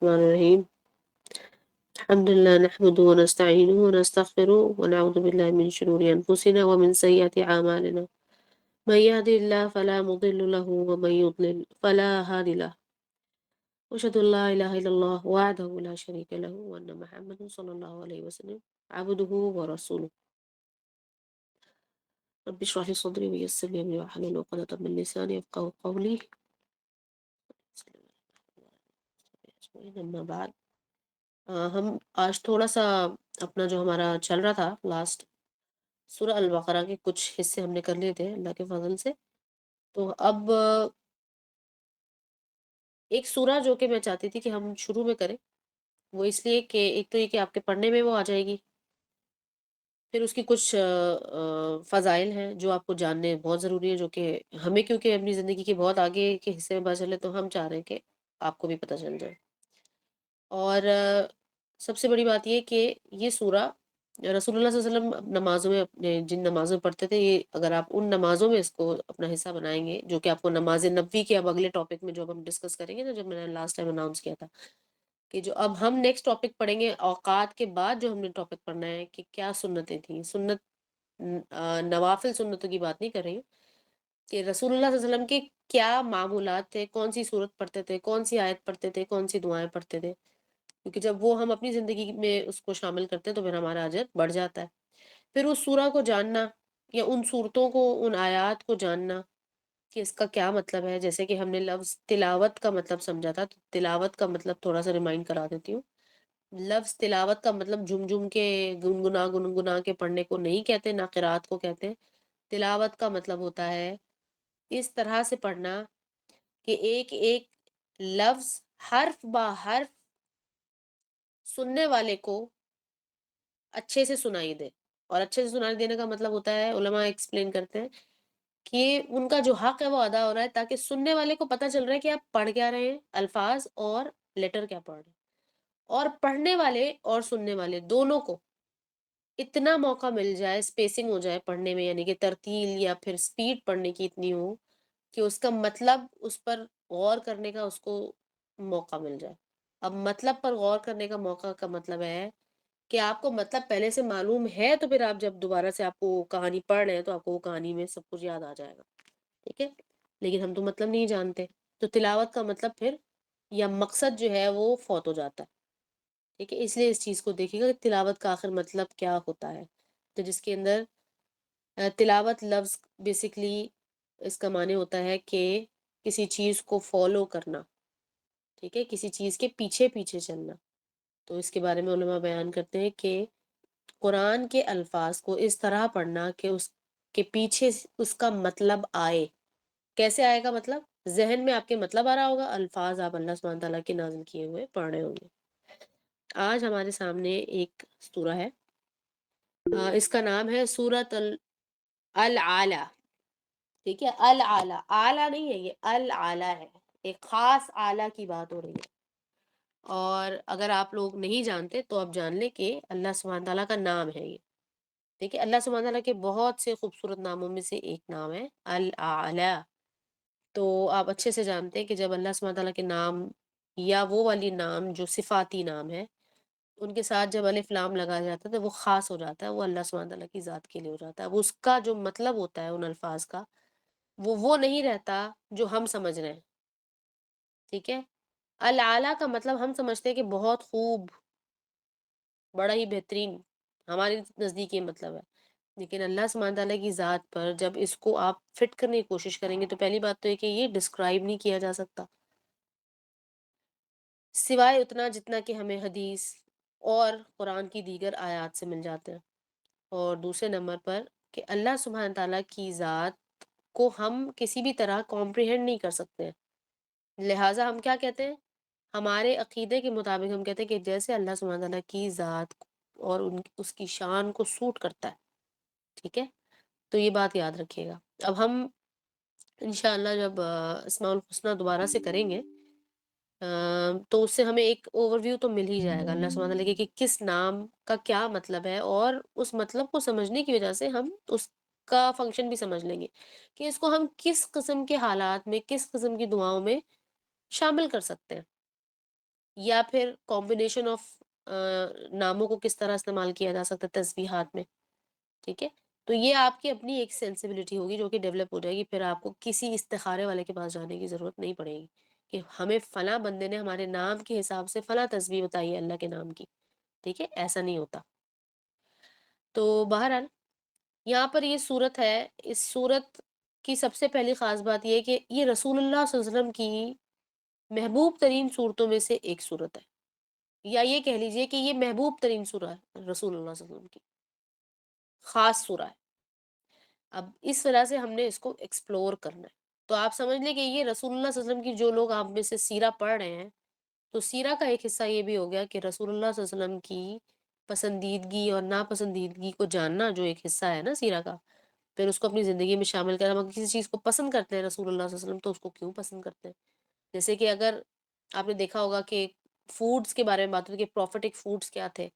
الرحمن الرحیم الحمد للہ نحمده ونستعینه ونستغفره ونعوذ باللہ من شرور انفسنا ومن سیئات اعمالنا من يهده الله فلا مضل له ومن يضلل فلا هادي له واشهد ان لا اله الا الله وحده لا شريك له وان محمدا صلى الله عليه وسلم عبده ورسوله رب اشرح لي صدري ويسر لي امري واحلل عقدة من لساني يفقهوا قولي اما بعد ہم آج تھوڑا سا اپنا جو ہمارا چل رہا تھا لاسٹ سورہ البقرہ کے کچھ حصے ہم نے کر لیے تھے اللہ کے فضل سے. تو اب ایک سورہ جو کہ میں چاہتی تھی کہ ہم شروع میں کریں، وہ اس لیے کہ ایک تو یہ کہ آپ کے پڑھنے میں وہ آ جائے گی، پھر اس کی کچھ فضائل ہیں جو آپ کو جاننے بہت ضروری ہے، جو کہ ہمیں کیونکہ اپنی زندگی کے بہت آگے کے حصے میں پتہ چلے تو ہم چاہ رہے ہیں کہ آپ کو بھی پتہ چل جائے. اور سب سے بڑی بات یہ کہ یہ سورہ رسول اللہ صلی اللہ علیہ وسلم نمازوں میں اپنے جن نمازوں میں پڑھتے تھے، یہ اگر آپ ان نمازوں میں اس کو اپنا حصہ بنائیں گے، جو کہ آپ کو نماز نبوی کے اب اگلے ٹاپک میں جو اب ہم ڈسکس کریں گے نا، جب میں نے لاسٹ ٹائم اناؤنس کیا تھا کہ جو اب ہم نیکسٹ ٹاپک پڑھیں گے اوقات کے بعد، جو ہم نے ٹاپک پڑھنا ہے کہ کیا سنتیں تھیں. سنت نوافل سنتوں کی بات نہیں کر رہی ہوں، کہ رسول اللہ صلی اللہ علیہ وسلم کے کیا معمولات تھے، کون سی صورت پڑھتے تھے، کون سی آیت پڑھتے تھے، کون سی دعائیں پڑھتے تھے، کیونکہ جب وہ ہم اپنی زندگی میں اس کو شامل کرتے ہیں تو پھر ہمارا اجر بڑھ جاتا ہے. پھر اس سورہ کو جاننا یا ان صورتوں کو، ان آیات کو جاننا کہ اس کا کیا مطلب ہے. جیسے کہ ہم نے لفظ تلاوت کا مطلب سمجھا تھا، تو تلاوت کا مطلب تھوڑا سا ریمائنڈ کرا دیتی ہوں. لفظ تلاوت کا مطلب جھم جھم کے گنگنا گنگنا کے پڑھنے کو نہیں کہتے، نہ قرات کو کہتے ہیں. تلاوت کا مطلب ہوتا ہے اس طرح سے پڑھنا کہ ایک ایک لفظ حرف با حرف سننے والے کو اچھے سے سنائی دے. اور اچھے سے سنائی دینے کا مطلب ہوتا ہے، علماء ایکسپلین کرتے ہیں کہ ان کا جو حق ہے وہ ادا ہو رہا ہے، تاکہ سننے والے کو پتہ چل رہا ہے کہ آپ پڑھ کیا رہے ہیں، الفاظ اور لیٹر کیا پڑھ رہے ہیں. اور پڑھنے والے اور سننے والے دونوں کو اتنا موقع مل جائے، اسپیسنگ ہو جائے پڑھنے میں، یعنی کہ ترتیل یا پھر سپیڈ پڑھنے کی اتنی ہو کہ اس کا مطلب اس پر غور کرنے کا اس کو موقع مل جائے. اب مطلب پر غور کرنے کا موقع کا مطلب ہے کہ آپ کو مطلب پہلے سے معلوم ہے، تو پھر آپ جب دوبارہ سے آپ کو کہانی پڑھ رہے ہیں تو آپ کو وہ کہانی میں سب کچھ یاد آ جائے گا. ٹھیک ہے، لیکن ہم تو مطلب نہیں جانتے، تو تلاوت کا مطلب پھر یا مقصد جو ہے وہ فوت ہو جاتا ہے. ٹھیک ہے، اس لیے اس چیز کو دیکھیے گا کہ تلاوت کا آخر مطلب کیا ہوتا ہے. تو جس کے اندر تلاوت لفظ بیسکلی اس کا معنی ہوتا ہے کہ کسی چیز کو فالو کرنا. ٹھیک ہے، کسی چیز کے پیچھے پیچھے چلنا. تو اس کے بارے میں علماء بیان کرتے ہیں کہ قرآن کے الفاظ کو اس طرح پڑھنا کہ اس کے پیچھے اس کا مطلب آئے. کیسے آئے گا مطلب؟ ذہن میں آپ کے مطلب آ رہا ہوگا، الفاظ آپ اللہ سبحانہ تعالیٰ کے نازل کیے ہوئے پڑھ رہے ہوں گے. آج ہمارے سامنے ایک سورہ ہے، اس کا نام ہے سورۃ العلیٰ. ٹھیک ہے، العلیٰ، اعلیٰ نہیں ہے، یہ العلیٰ ہے، ایک خاص اعلیٰ کی بات ہو رہی ہے. اور اگر آپ لوگ نہیں جانتے تو آپ جان لیں کہ اللہ سبحانہ تعالیٰ کا نام ہے یہ. ٹھیک ہے، اللہ سبحانہ تعالیٰ کے بہت سے خوبصورت ناموں میں سے ایک نام ہے العلیٰ. تو آپ اچھے سے جانتے ہیں کہ جب اللہ سبحانہ تعالیٰ کے نام یا وہ والی نام جو صفاتی نام ہے، ان کے ساتھ جب الف لام لگایا جاتا ہے تو وہ خاص ہو جاتا ہے، وہ اللہ سبحانہ تعالیٰ کی ذات کے لیے ہو جاتا ہے. وہ اس کا جو مطلب ہوتا ہے ان الفاظ کا، وہ نہیں رہتا جو ہم سمجھ رہے ہیں. ٹھیک ہے، العلیٰ کا مطلب ہم سمجھتے ہیں کہ بہت خوب، بڑا ہی بہترین، ہمارے نزدیک یہ مطلب ہے. لیکن اللہ سبحانہ تعالیٰ کی ذات پر جب اس کو آپ فٹ کرنے کی کوشش کریں گے تو پہلی بات تو یہ کہ یہ ڈسکرائب نہیں کیا جا سکتا سوائے اتنا جتنا کہ ہمیں حدیث اور قرآن کی دیگر آیات سے مل جاتے ہیں. اور دوسرے نمبر پر کہ اللہ سبحانہ تعالیٰ کی ذات کو ہم کسی بھی طرح کمپریہنڈ نہیں کر سکتے ہیں. لہٰذا ہم کیا کہتے ہیں، ہمارے عقیدے کے مطابق ہم کہتے ہیں کہ جیسے اللہ سبحانہ تعالیٰ کی ذات اور اس کی شان کو سوٹ کرتا ہے. ٹھیک ہے، تو یہ بات یاد رکھیے گا. اب ہم انشاءاللہ جب اسماء الحسنہ دوبارہ سے کریں گے تو اس سے ہمیں ایک اوور ویو تو مل ہی جائے گا اللہ سبحانہ تعالیٰ کہ کس نام کا کیا مطلب ہے، اور اس مطلب کو سمجھنے کی وجہ سے ہم اس کا فنکشن بھی سمجھ لیں گے کہ اس کو ہم کس قسم کے حالات میں، کس قسم کی دعاؤں میں شامل کر سکتے ہیں. یا پھر کمبینیشن آف ناموں کو کس طرح استعمال کیا جا سکتا ہے تسبیحات میں، ٹھیک ہے؟ تو یہ آپ کی اپنی ایک سینسبلٹی ہوگی جو کہ ڈیولپ ہو جائے گی، پھر آپ کو کسی استخارے والے کے پاس جانے کی ضرورت نہیں پڑے گی کہ ہمیں فلاں بندے نے ہمارے نام کے حساب سے فلاں تسبیح بتائی ہے اللہ کے نام کی، ٹھیک ہے؟ ایسا نہیں ہوتا۔ تو بہرحال یہاں پر یہ صورت ہے، اس صورت کی سب سے پہلی خاص بات یہ ہے کہ یہ رسول اللہ صلی اللہ علیہ وسلم کی محبوب ترین صورتوں میں سے ایک صورت ہے، یا یہ کہہ لیجئے کہ یہ محبوب ترین سورہ ہے رسول اللہ صلی اللہ علیہ وسلم کی، خاص سورہ ہے۔ اب اس وجہ سے ہم نے اس کو ایکسپلور کرنا ہے۔ تو آپ سمجھ لیں کہ یہ رسول اللہ صلی اللہ علیہ وسلم کی جو لوگ آپ میں سے سیرہ پڑھ رہے ہیں، تو سیرہ کا ایک حصہ یہ بھی ہو گیا کہ رسول اللہ صلی اللہ علیہ وسلم کی پسندیدگی اور ناپسندیدگی کو جاننا، جو ایک حصہ ہے نا سیرہ کا، پھر اس کو اپنی زندگی میں شامل کرنا۔ ہم کسی چیز کو پسند کرتے ہیں رسول اللہ صلی اللہ علیہ وسلم، تو اس کو کیوں پسند کرتے ہیں؟ جیسے کہ اگر آپ نے دیکھا ہوگا کہ فوڈز کے بارے میں بات ہوئی کہ پروفیٹک فوڈز کیا تھے،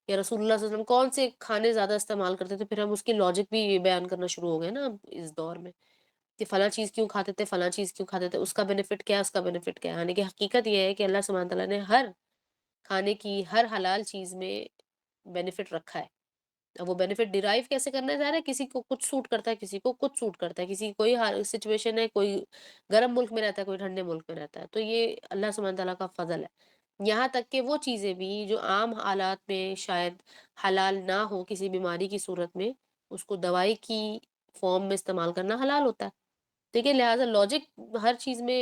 یا رسول اللہ صلی اللہ علیہ وسلم کون سے کھانے زیادہ استعمال کرتے تھے، پھر ہم اس کی لاجک بھی بیان کرنا شروع ہو گئے نا اب اس دور میں، کہ فلاں چیز کیوں کھاتے تھے، فلاں چیز کیوں کھاتے تھے، اس کا بینیفٹ کیا ہے، اس کا بینیفٹ کیا ہے۔ یعنی کہ حقیقت یہ ہے کہ اللہ سبحانہ تعالیٰ نے ہر کھانے کی ہر حلال چیز میں بینیفٹ رکھا ہے۔ اب وہ بینیفٹ ڈیرائیو کیسے کرنا ہے، ظاہر ہے کسی کو کچھ سوٹ کرتا ہے، کسی کو کچھ سوٹ کرتا ہے، کسی کی کوئی سچویشن ہے، کوئی گرم ملک میں رہتا ہے، کوئی ٹھنڈے ملک میں رہتا ہے، تو یہ اللہ سبحانہ تعالیٰ کا فضل ہے۔ یہاں تک کہ وہ چیزیں بھی جو عام حالات میں شاید حلال نہ ہو، کسی بیماری کی صورت میں اس کو دوائی کی فارم میں استعمال کرنا حلال ہوتا ہے، ٹھیک ہے؟ لہٰذا لاجک ہر چیز میں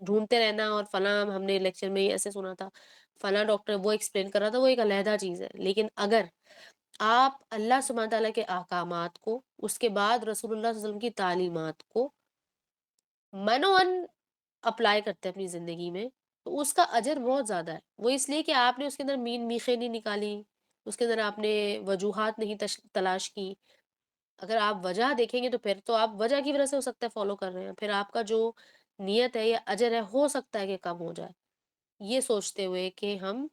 ڈھونڈتے رہنا، اور فلاں ہم نے لیکچر میں ایسے سنا تھا، فلاں ڈاکٹر وہ ایکسپلین کر رہا تھا، وہ ایک علیحدہ چیز ہے۔ لیکن اگر آپ اللہ سبحانہ تعالیٰ کے احکامات کو، اس کے بعد رسول اللہ صلی اللہ علیہ وسلم کی تعلیمات کو منوً اپلائی کرتے ہیں اپنی زندگی میں، تو اس کا اجر بہت زیادہ ہے۔ وہ اس لیے کہ آپ نے اس کے اندر مین میخیں نہیں نکالی، اس کے اندر آپ نے وجوہات نہیں تلاش کی۔ اگر آپ وجہ دیکھیں گے تو پھر تو آپ وجہ کی وجہ سے ہو سکتا ہے فالو کر رہے ہیں، پھر آپ کا جو نیت ہے یا اجر ہے ہو سکتا ہے کہ کم ہو جائے، یہ سوچتے ہوئے کہ ہم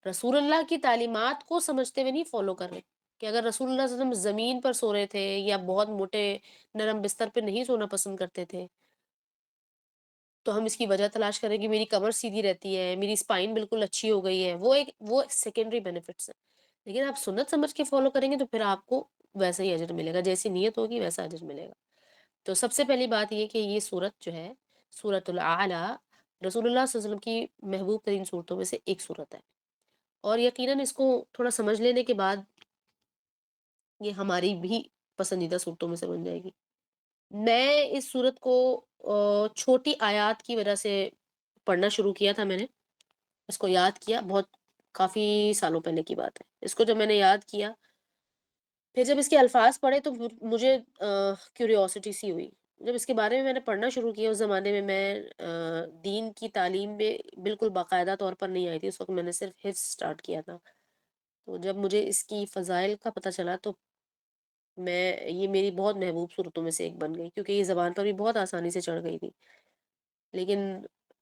رسول اللہ کی تعلیمات کو سمجھتے ہوئے نہیں فالو کر رہے، کہ اگر رسول اللہ صلی اللہ علیہ وسلم زمین پر سو رہے تھے یا بہت موٹے نرم بستر پہ نہیں سونا پسند کرتے تھے، تو ہم اس کی وجہ تلاش کریں کہ میری کمر سیدھی رہتی ہے، میری اسپائن بالکل اچھی ہو گئی ہے، وہ سیکنڈری بینیفٹس ہیں۔ لیکن آپ سنت سمجھ کے فالو کریں گے تو پھر آپ کو ویسا ہی اجر ملے گا، جیسی نیت ہوگی ویسا اجر ملے گا۔ تو سب سے پہلی بات یہ کہ یہ صورت جو ہے، سورۃ الاعلیٰ، رسول اللہ صلی اللہ علیہ وسلم کی محبوب ترین صورتوں میں سے ایک صورت ہے، اور یقیناً اس کو تھوڑا سمجھ لینے کے بعد یہ ہماری بھی پسندیدہ صورتوں میں سے بن جائے گی۔ میں اس صورت کو چھوٹی آیات کی وجہ سے پڑھنا شروع کیا تھا، میں نے اس کو یاد کیا، بہت کافی سالوں پہلے کی بات ہے۔ اس کو جب میں نے یاد کیا، پھر جب اس کے الفاظ پڑھے تو مجھے کیوریوسٹی سی ہوئی۔ جب اس کے بارے میں نے پڑھنا شروع کیا، اس زمانے میں دین کی تعلیم میں بالکل باقاعدہ طور پر نہیں آئی تھی، اس وقت میں نے صرف حفظ سٹارٹ کیا تھا۔ تو جب مجھے اس کی فضائل کا پتہ چلا تو یہ میری بہت محبوب صورتوں میں سے ایک بن گئی، کیونکہ یہ زبان پر بھی بہت آسانی سے چڑھ گئی تھی۔ لیکن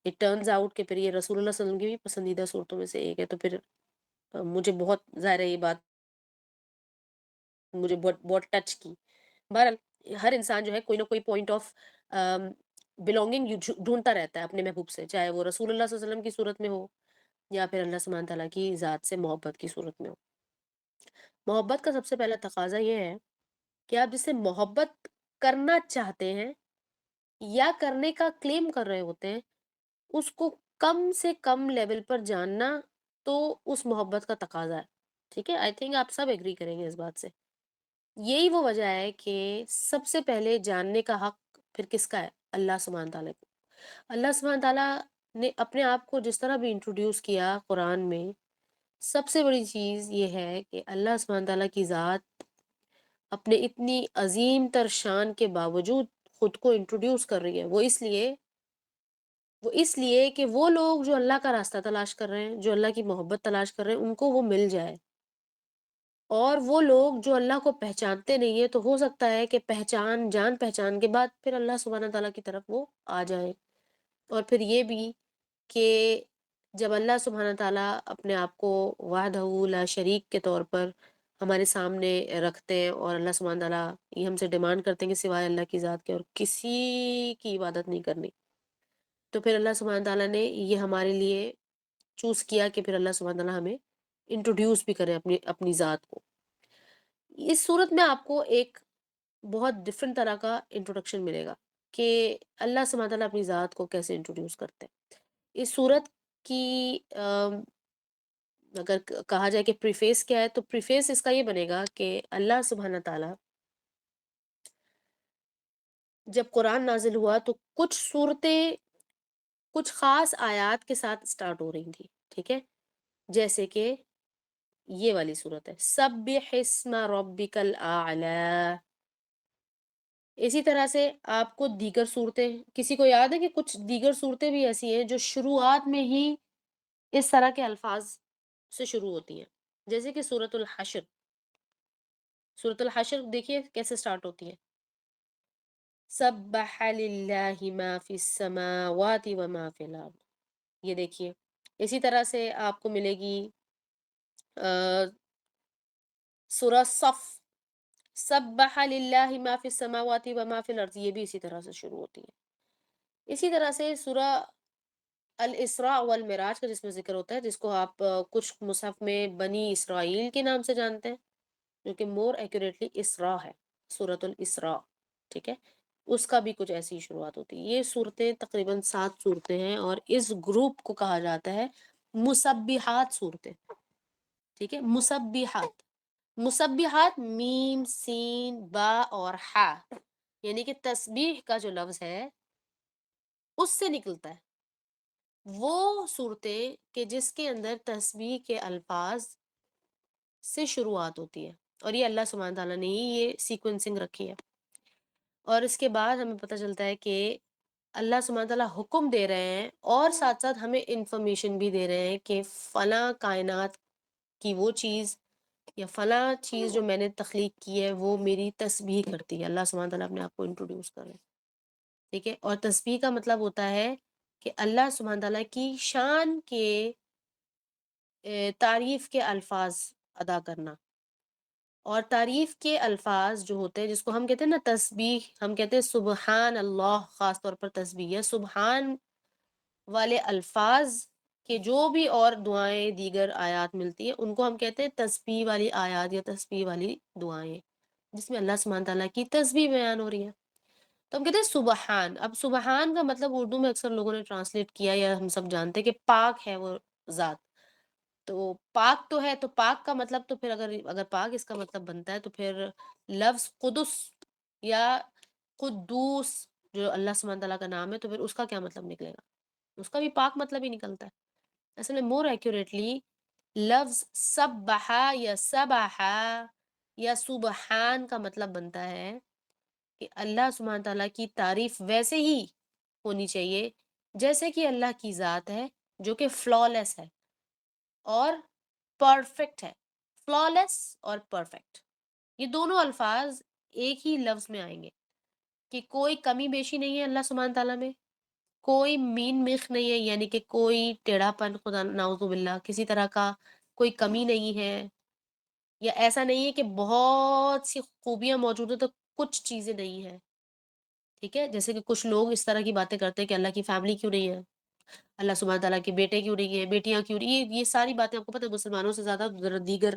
اٹ ٹرنز آؤٹ کہ پھر یہ رسول اللہ صلی اللہ علیہ وسلم کی بھی پسندیدہ صورتوں میں سے ایک ہے، تو پھر مجھے بہت ظاہر ہے یہ بات مجھے بہت بہت ٹچ کی۔ بہرحال ہر انسان جو ہے کوئی نہ کوئی پوائنٹ آف بلونگنگ ڈھونڈتا رہتا ہے اپنے محبوب سے، چاہے وہ رسول اللہ صلی اللہ علیہ وسلم کی صورت میں ہو یا پھر اللہ سبحانہ تعالیٰ کی ذات سے محبت کی صورت میں ہو۔ محبت کا سب سے پہلا تقاضا یہ ہے کہ آپ جس سے محبت کرنا چاہتے ہیں یا کرنے کا کلیم کر رہے ہوتے ہیں، اس کو کم سے کم لیول پر جاننا تو اس محبت کا تقاضا ہے، ٹھیک ہے؟ آئی تھنک آپ سب ایگری کریں گے اس بات سے۔ یہی وہ وجہ ہے کہ سب سے پہلے جاننے کا حق پھر کس کا ہے؟ اللہ سبحانہ تعالیٰ کو۔ اللہ سبحانہ تعالیٰ نے اپنے آپ کو جس طرح بھی انٹروڈیوس کیا قرآن میں، سب سے بڑی چیز یہ ہے کہ اللہ سبحانہ تعالیٰ کی ذات اپنے اتنی عظیم تر شان کے باوجود خود کو انٹروڈیوس کر رہی ہے۔ وہ اس لیے کہ وہ لوگ جو اللہ کا راستہ تلاش کر رہے ہیں، جو اللہ کی محبت تلاش کر رہے ہیں، ان کو وہ مل جائے، اور وہ لوگ جو اللہ کو پہچانتے نہیں ہیں تو ہو سکتا ہے کہ جان پہچان کے بعد پھر اللہ سبحانہ تعالیٰ کی طرف وہ آ جائیں۔ اور پھر یہ بھی کہ جب اللہ سبحانہ تعالیٰ اپنے آپ کو وحدہ لا شریک کے طور پر ہمارے سامنے رکھتے ہیں، اور اللہ سبحانہ تعالیٰ یہ ہم سے ڈیمانڈ کرتے ہیں کہ سوائے اللہ کی ذات کے اور کسی کی عبادت نہیں کرنی، تو پھر اللہ سبحانہ تعالیٰ نے یہ ہمارے لیے چوز کیا کہ پھر اللہ سبحانہ تعالیٰ ہمیں انٹروڈیوس بھی کریں اپنی اپنی ذات کو. اس صورت میں آپ کو ایک بہت ڈفرینٹ طرح کا انٹروڈکشن ملے گا کہ اللہ سبحانہ تعالیٰ اپنی ذات کو کیسے انٹروڈیوس کرتے ہیں. اس صورت کی اگر کہا جائے کہ پریفیس کیا ہے، تو پریفیس اس کا یہ بنے گا کہ اللہ سبحانہ تعالیٰ جب قرآن نازل ہوا تو کچھ صورتیں کچھ خاص آیات کے ساتھ اسٹارٹ ہو رہی تھی، ٹھیک ہے، جیسے کہ یہ والی صورت ہے سبح اسم ربک الاعلی. اسی طرح سے آپ کو دیگر صورتیں، کسی کو یاد ہے کہ کچھ دیگر صورتیں بھی ایسی ہیں جو شروعات میں ہی اس طرح کے الفاظ سے شروع ہوتی ہیں، جیسے کہ سورۃ الحشر. سورۃ الحشر دیکھیے کیسے سٹارٹ ہوتی ہے، سبح للہ ما فی السماوات وما فی الارض. یہ دیکھیے. اسی طرح سے آپ کو ملے گی سورہ صف، سبح للہ ما فی السماوات وما فی الارض، یہ بھی اسی طرح سے شروع ہوتی ہے. اسی طرح سے سورہ الاسراء والمعراج کا جس میں ذکر ہوتا ہے، جس کو آپ کچھ مصحف میں بنی اسرائیل کے نام سے جانتے ہیں، جو کہ مور ایکوریٹلی اسراء ہے، سورۃ الاسراء، ٹھیک ہے، اس کا بھی کچھ ایسی شروعات ہوتی ہے. یہ صورتیں تقریباً 7 صورتیں ہیں، اور اس گروپ کو کہا جاتا ہے مسبحات صورتیں، ٹھیک ہے. مسبحات، مسبحات میم سین با اور ہا، یعنی کہ تسبیح کا جو لفظ ہے اس سے نکلتا ہے. وہ صورتیں کہ جس کے اندر تسبیح کے الفاظ سے شروعات ہوتی ہے، اور یہ اللہ سبحانہ تعالیٰ نے ہی یہ سیکوینسنگ رکھی ہے. اور اس کے بعد ہمیں پتہ چلتا ہے کہ اللہ سبحانہ تعالیٰ حکم دے رہے ہیں اور ساتھ ساتھ ہمیں انفارمیشن بھی دے رہے ہیں کہ فلاں کائنات کی وہ چیز یا فلاں چیز جو میں نے تخلیق کی ہے وہ میری تسبیح کرتی ہے. اللہ سبحانہ تعالیٰ اپنے آپ کو انٹروڈیوس کر رہے ہیں، ٹھیک ہے. اور تسبیح کا مطلب ہوتا ہے کہ اللہ سبحانہ تعالیٰ کی شان کے تعریف کے الفاظ ادا کرنا. اور تعریف کے الفاظ جو ہوتے ہیں جس کو ہم کہتے ہیں نا تسبیح، ہم کہتے ہیں سبحان اللہ، خاص طور پر تسبیح یا سبحان والے الفاظ کے جو بھی اور دعائیں دیگر آیات ملتی ہیں ان کو ہم کہتے ہیں تسبیح والی آیات یا تسبیح والی دعائیں، جس میں اللہ سبحانہ تعالیٰ کی تسبیح بیان ہو رہی ہے. تو ہم کہتے ہیں سبحان. اب سبحان کا مطلب اردو میں اکثر لوگوں نے ٹرانسلیٹ کیا یا ہم سب جانتے ہیں کہ پاک ہے وہ ذات. تو پاک تو ہے، تو پاک کا مطلب تو پھر اگر پاک اس کا مطلب بنتا ہے تو پھر لفظ قدس یا قدوس جو اللہ سبحانہ تعالیٰ کا نام ہے، تو پھر اس کا کیا مطلب نکلے گا؟ اس کا بھی پاک مطلب ہی نکلتا ہے. اصل میں مور ایکوریٹلی لفظ سبحا یا سبحا یا سبحان کا مطلب بنتا ہے کہ اللہ سبحانہ تعالیٰ کی تعریف ویسے ہی ہونی چاہیے جیسے کہ اللہ کی ذات ہے، جو کہ فلالیس ہے اور پرفیکٹ ہے. فلالیس اور پرفیکٹ، یہ دونوں الفاظ ایک ہی لفظ میں آئیں گے کہ کوئی کمی بیشی نہیں ہے اللہ سبحانہ تعالیٰ میں، کوئی مین مخ نہیں ہے، یعنی کہ کوئی ٹیڑھا پن، خدا نعوذ باللہ کسی طرح کا کوئی کمی نہیں ہے، یا ایسا نہیں ہے کہ بہت سی خوبیاں موجود ہیں تو کچھ چیزیں نہیں ہیں، ٹھیک ہے. جیسے کہ کچھ لوگ اس طرح کی باتیں کرتے ہیں کہ اللہ کی فیملی کیوں نہیں ہے، اللہ سبحانہ تعالیٰ کے بیٹے کیوں نہیں ہیں، بیٹیاں کیوں نہیں، یہ ساری باتیں آپ کو پتہ ہے مسلمانوں سے زیادہ دیگر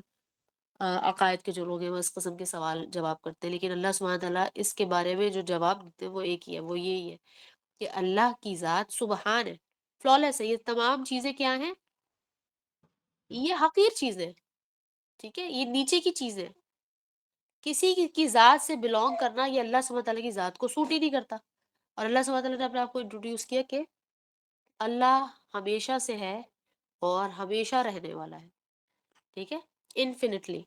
عقائد کے جو لوگ ہیں وہ اس قسم کے سوال جواب کرتے ہیں. لیکن اللہ سبحانہ تعالیٰ اس کے بارے میں جو جواب دیتے ہیں وہ ایک ہی ہے، وہ یہی ہے کہ اللہ کی ذات سبحان ہے، فلالیس ہے. یہ تمام چیزیں کیا ہیں؟ یہ حقیر چیزیں، ٹھیک ہے، یہ نیچے کی چیزیں. کسی کی ذات سے بلونگ کرنا یہ اللہ سبحانہ تعالیٰ کی ذات کو سوٹ ہی نہیں کرتا. اور اللہ سبحانہ تعالیٰ نے اپنے آپ کو انٹروڈیوس کیا کہ اللہ ہمیشہ سے ہے اور ہمیشہ رہنے والا ہے، ٹھیک ہے، انفینٹلی.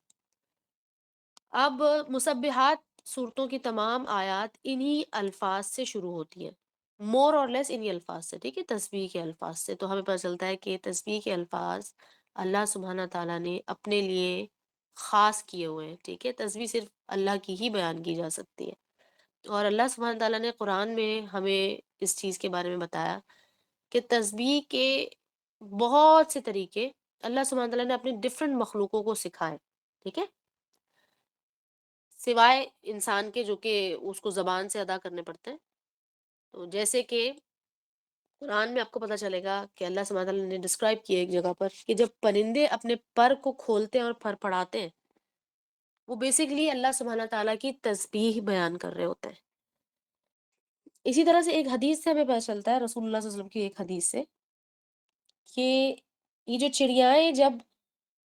اب مسبحات صورتوں کی تمام آیات انہی الفاظ سے شروع ہوتی ہیں، مور اور لیس انہی الفاظ سے، ٹھیک ہے، تسبیح کے الفاظ سے. تو ہمیں پتہ چلتا ہے کہ تسبیح کے الفاظ اللہ سبحانہ تعالیٰ نے اپنے لیے خاص کیے ہوئے ہیں، ٹھیک ہے. تسبیح صرف اللہ کی ہی بیان کی جا سکتی ہے. اور اللہ سبحانہ تعالیٰ نے قرآن میں ہمیں اس چیز کے بارے میں بتایا کہ تسبیح کے بہت سے طریقے اللہ سبحانہ تعالیٰ نے اپنی ڈفرینٹ مخلوقوں کو سکھائے، ٹھیک ہے، سوائے انسان کے جو کہ اس کو زبان سے ادا کرنے پڑتے ہیں. تو جیسے کہ قرآن میں آپ کو پتہ چلے گا کہ اللہ سبحانہ تعالیٰ نے ڈسکرائب کیا ایک جگہ پر کہ جب پرندے اپنے پر کو کھولتے ہیں اور پھر پڑھاتے ہیں، وہ بیسیکلی اللہ سبحانہ تعالیٰ کی تسبیح بیان کر رہے ہوتے ہیں۔ اسی طرح سے ایک حدیث سے ہمیں پتہ چلتا ہے، رسول اللہ صلی اللہ علیہ وسلم کی ایک حدیث سے، کہ یہ جو چڑیائیں جب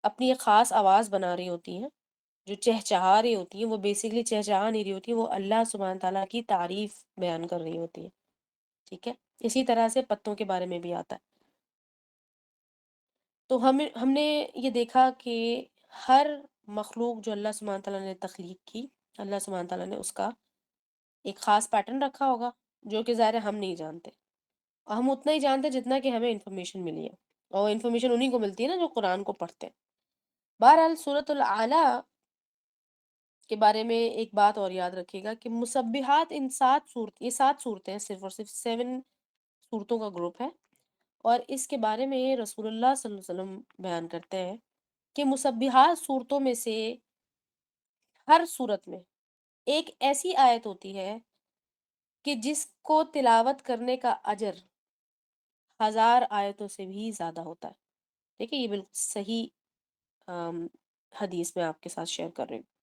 اپنی ایک خاص آواز بنا رہی ہوتی ہیں، جو چہچہا رہی ہوتی ہیں، وہ بیسیکلی چہچہا نہیں رہی ہوتی ہیں، وہ اللہ سبحانہ تعالیٰ کی تعریف بیان کر رہی ہوتی ہیں، ٹھیک ہے؟ اسی طرح سے پتوں کے بارے میں بھی آتا ہے۔ تو ہم نے یہ دیکھا کہ ہر مخلوق جو اللہ سبحانہ تعالیٰ نے تخلیق کی، اللہ سبحانہ تعالیٰ نے اس کا ایک خاص پیٹرن رکھا ہوگا، جو کہ ظاہر ہے ہم نہیں جانتے، اور ہم اتنا ہی جانتے جتنا کہ ہمیں انفارمیشن ملی ہے، اور انفارمیشن انہیں کو ملتی ہے نا جو قرآن کو پڑھتے ہیں۔ بہرحال سورۃ الاعلیٰ کے بارے میں ایک بات اور یاد رکھیے گا کہ مسبحات ان یہ 7 صورتیں ہیں، صرف اور صرف 7 صورتوں کا گروپ ہے، اور اس کے بارے میں رسول اللہ صلی اللہ علیہ وسلم بیان کرتے ہیں کہ مسبحات صورتوں میں سے ہر صورت میں ایک ایسی آیت ہوتی ہے کہ جس کو تلاوت کرنے کا اجر 1000 آیتوں سے بھی زیادہ ہوتا ہے۔ دیکھیں یہ بالکل صحیح حدیث میں آپ کے ساتھ شیئر کر رہی ہوں۔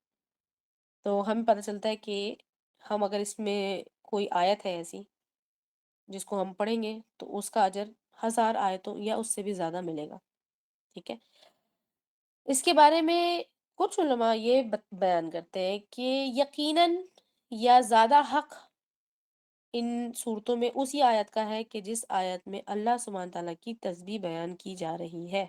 تو ہمیں پتہ چلتا ہے کہ ہم اگر اس میں کوئی آیت ہے ایسی جس کو ہم پڑھیں گے تو اس کا اجر 1000 آیتوں یا اس سے بھی زیادہ ملے گا، ٹھیک ہے؟ اس کے بارے میں کچھ علماء یہ بیان کرتے ہیں کہ یقیناً یا زیادہ حق ان صورتوں میں اسی آیت کا ہے کہ جس آیت میں اللہ سبحانہ تعالیٰ کی تسبیح بیان کی جا رہی ہے۔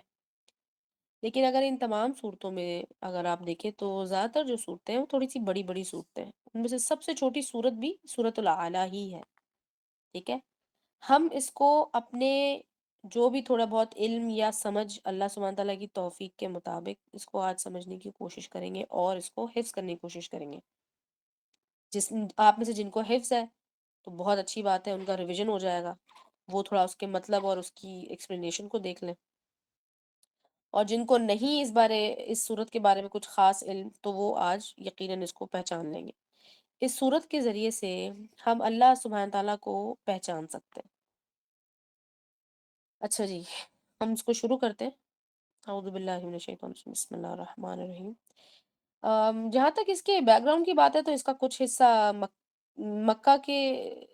لیکن اگر ان تمام صورتوں میں اگر آپ دیکھیں تو زیادہ تر جو صورتیں ہیں وہ تھوڑی سی بڑی بڑی صورتیں ہیں، ان میں سے سب سے چھوٹی صورت بھی سورۃ الاعلیٰ ہی ہے، ٹھیک ہے؟ ہم اس کو اپنے جو بھی تھوڑا بہت علم یا سمجھ اللہ سبحانہ تعالیٰ کی توفیق کے مطابق اس کو آج سمجھنے کی کوشش کریں گے اور اس کو حفظ کرنے کی کوشش کریں گے۔ جس آپ میں سے جن کو حفظ ہے تو بہت اچھی بات ہے، ان کا ریویژن ہو جائے گا، وہ تھوڑا اس کے مطلب اور اس کی ایکسپلینیشن کو دیکھ لیں، اور جن کو نہیں اس صورت کے بارے میں کچھ خاص علم تو وہ آج یقیناً اس کو پہچان لیں گے۔ اس صورت کے ذریعے سے ہم اللہ سبحانہ تعالیٰ کو پہچان سکتے ہیں۔ اچھا جی، ہم اس کو شروع کرتے ہیں۔ اعوذ باللہ من الشیطان الرجیم، بسم اللہ الرحمن الرحیم۔ جہاں تک اس کے بیک گراؤنڈ کی بات ہے تو اس کا کچھ حصہ مکہ کے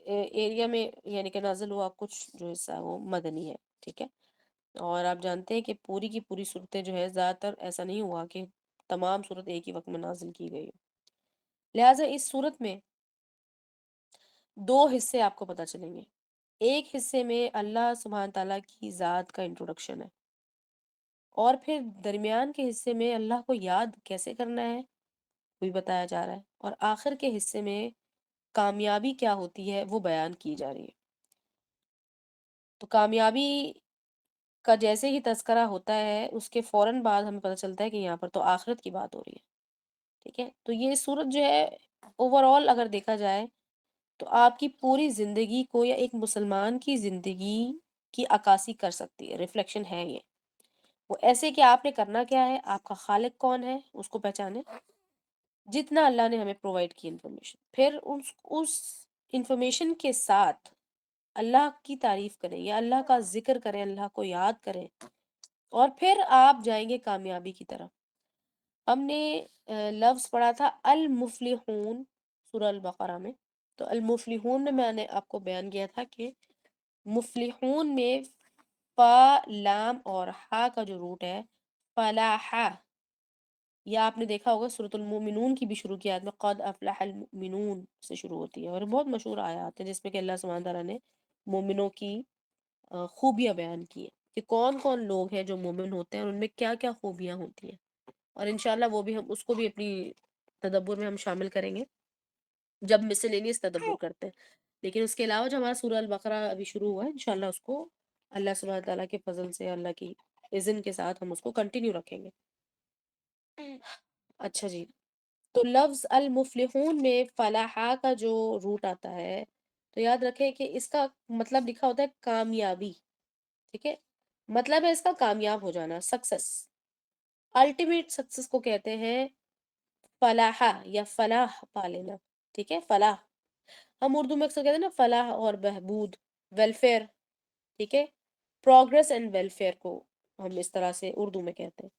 ایریا میں یعنی کہ نازل ہوا، کچھ جو حصہ ہے وہ مدنی ہے، ٹھیک ہے؟ اور آپ جانتے ہیں کہ پوری کی پوری صورتیں جو ہے زیادہ تر ایسا نہیں ہوا کہ تمام صورت ایک ہی وقت میں نازل کی گئی ہو، لہٰذا اس صورت میں 2 حصے آپ کو پتہ چلیں گے۔ ایک حصے میں اللہ سبحانہ تعالیٰ کی ذات کا انٹروڈکشن ہے، اور پھر درمیان کے حصے میں اللہ کو یاد کیسے کرنا ہے وہ بھی بتایا جا رہا ہے، اور آخر کے حصے میں کامیابی کیا ہوتی ہے وہ بیان کی جا رہی ہے۔ تو کامیابی کا جیسے ہی تذکرہ ہوتا ہے اس کے فوراً بعد ہمیں پتہ چلتا ہے کہ یہاں پر تو آخرت کی بات ہو رہی ہے، ٹھیک ہے؟ تو یہ صورت جو ہے اوور آل اگر دیکھا جائے تو آپ کی پوری زندگی کو یا ایک مسلمان کی زندگی کی عکاسی کر سکتی ہے، ریفلیکشن ہے یہ۔ وہ ایسے کہ آپ نے کرنا کیا ہے، آپ کا خالق کون ہے اس کو پہچانے، جتنا اللہ نے ہمیں پرووائڈ کی انفارمیشن، پھر اس انفارمیشن کے ساتھ اللہ کی تعریف کریں یا اللہ کا ذکر کریں، اللہ کو یاد کریں، اور پھر آپ جائیں گے کامیابی کی طرف۔ ہم نے لفظ پڑھا تھا المفلحون سورہ البقرہ میں، تو المفلحون میں نے آپ کو بیان کیا تھا کہ مفلحون میں فا لام اور ہا کا جو روٹ ہے فلاح، یا آپ نے دیکھا ہوگا سورۃ المؤمنون کی بھی شروع کی آیت میں قد افلح المؤمنون سے شروع ہوتی ہے، اور بہت مشہور آیات ہے جس میں کہ اللہ سبحانہ تعالیٰ نے مومنوں کی خوبیاں بیان کی ہے کہ کون کون لوگ ہیں جو مومن ہوتے ہیں اور ان میں کیا کیا خوبیاں ہوتی ہیں، اور انشاءاللہ وہ بھی ہم اس کو بھی اپنی تدبر میں ہم شامل کریں گے جب مسلینیس تدبر کرتے ہیں۔ لیکن اس کے علاوہ جو ہمارا سورہ البقرہ ابھی شروع ہوا ہے انشاءاللہ اس کو اللہ سبحانہ تعالیٰ کے فضل سے، اللہ کی اذن کے ساتھ ہم اس کو کنٹینیو رکھیں گے۔ اچھا جی، تو لفظ المفلحون میں فلاح کا جو روٹ آتا ہے تو یاد رکھیں کہ اس کا مطلب لکھا ہوتا ہے کامیابی، ٹھیک ہے؟ مطلب ہے اس کا کامیاب ہو جانا، سکسس، الٹیمیٹ سکسس کو کہتے ہیں فلاح یا فلاح پا لینا، ٹھیک ہے؟ فلاح ہم اردو میں اکثر کہتے ہیں نا فلاح اور بہبود، ویلفیئر، ٹھیک ہے، پروگرس اینڈ ویلفیئر کو ہم اس طرح سے اردو میں کہتے ہیں.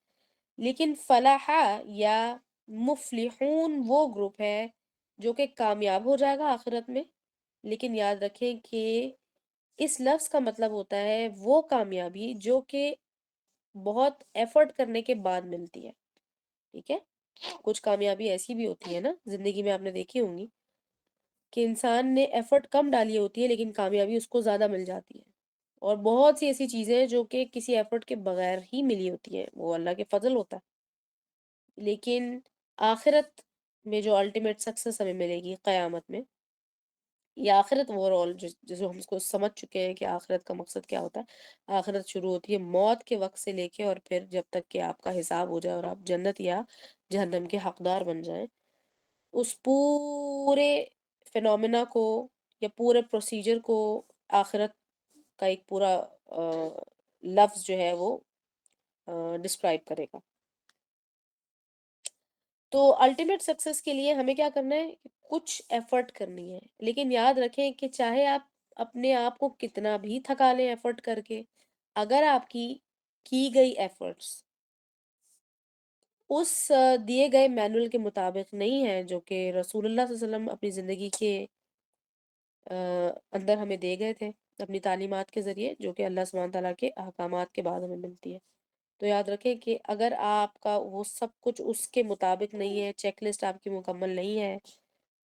لیکن فلاح یا مفلحون وہ گروپ ہے جو کہ کامیاب ہو جائے گا آخرت میں. لیکن یاد رکھیں کہ اس لفظ کا مطلب ہوتا ہے وہ کامیابی جو کہ بہت ایفرٹ کرنے کے بعد ملتی ہے. ٹھیک ہے، کچھ کامیابی ایسی بھی ہوتی ہے نا زندگی میں، آپ نے دیکھی ہوں گی کہ انسان نے ایفرٹ کم ڈالی ہوتی ہے لیکن کامیابی اس کو زیادہ مل جاتی ہے. اور بہت سی ایسی چیزیں ہیں جو کہ کسی ایفرٹ کے بغیر ہی ملی ہوتی ہیں، وہ اللہ کے فضل ہوتا ہے. لیکن آخرت میں جو الٹیمیٹ سکسیس ہمیں ملے گی قیامت میں، یہ آخرت اوور آل جو ہم اس کو سمجھ چکے ہیں کہ آخرت کا مقصد کیا ہوتا ہے. آخرت شروع ہوتی ہے موت کے وقت سے لے کے اور پھر جب تک کہ آپ کا حساب ہو جائے اور آپ جنت یا جہنم کے حقدار بن جائیں. اس پورے فینومینا کو یا پورے پروسیجر کو آخرت کا ایک پورا لفظ جو ہے وہ ڈسکرائب کرے گا. تو الٹیمیٹ سکسیس کے لیے ہمیں کیا کرنا ہے؟ کچھ ایفرٹ کرنی ہے. لیکن یاد رکھیں کہ چاہے آپ اپنے آپ کو کتنا بھی تھکا لیں ایفرٹ کر کے، اگر آپ کی گئی ایفرٹس اس دیے گئے مینول کے مطابق نہیں ہے جو کہ رسول اللہ صلی اللہ علیہ وسلم اپنی زندگی کے اندر ہمیں دے گئے تھے اپنی تعلیمات کے ذریعے، جو کہ اللہ سبحانہ تعالیٰ کے احکامات کے بعد ہمیں ملتی ہے، تو یاد رکھیں کہ اگر آپ کا وہ سب کچھ اس کے مطابق نہیں ہے، چیک لسٹ آپ کی مکمل نہیں ہے،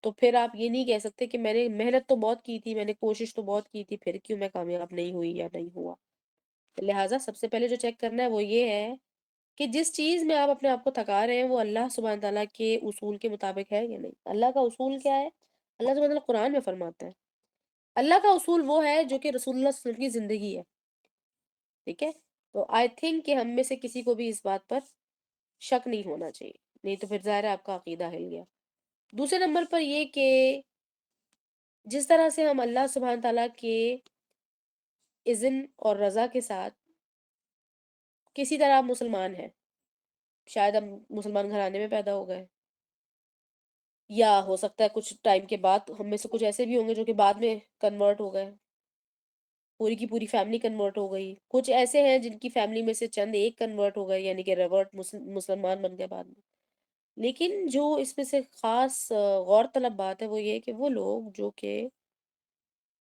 تو پھر آپ یہ نہیں کہہ سکتے کہ میں نے محنت تو بہت کی تھی، میں نے کوشش تو بہت کی تھی، پھر کیوں میں کامیاب نہیں ہوئی یا نہیں ہوا. لہٰذا سب سے پہلے جو چیک کرنا ہے وہ یہ ہے کہ جس چیز میں آپ اپنے آپ کو تھکا رہے ہیں وہ اللہ سبحانہ تعالیٰ کے اصول کے مطابق ہے یا نہیں. اللہ کا اصول کیا ہے؟ اللہ سبحانہ تعالیٰ قرآن میں فرماتا ہے اللہ کا اصول وہ ہے جو کہ رسول اللہ صلی اللہ علیہ وسلم کی زندگی ہے. ٹھیک ہے، تو آئی تھنک کہ ہم میں سے کسی کو بھی اس بات پر شک نہیں ہونا چاہیے، نہیں تو پھر ظاہر ہے آپ کا عقیدہ ہل گیا. دوسرے نمبر پر یہ کہ جس طرح سے ہم اللہ سبحانہ تعالیٰ کے اذن اور رضا کے ساتھ کسی طرح آپ مسلمان ہیں، شاید ہم مسلمان گھرانے میں پیدا ہو گئے، یا ہو سکتا ہے کچھ ٹائم کے بعد ہم میں سے کچھ ایسے بھی ہوں گے جو کہ بعد میں کنورٹ ہو گئے، پوری کی پوری فیملی کنورٹ ہو گئی. کچھ ایسے ہیں جن کی فیملی میں سے چند ایک کنورٹ ہو گئے، یعنی کہ ریورٹ مسلمان بن گئے بعد میں. لیکن جو اس میں سے خاص غور طلب بات ہے وہ یہ کہ وہ لوگ جو کہ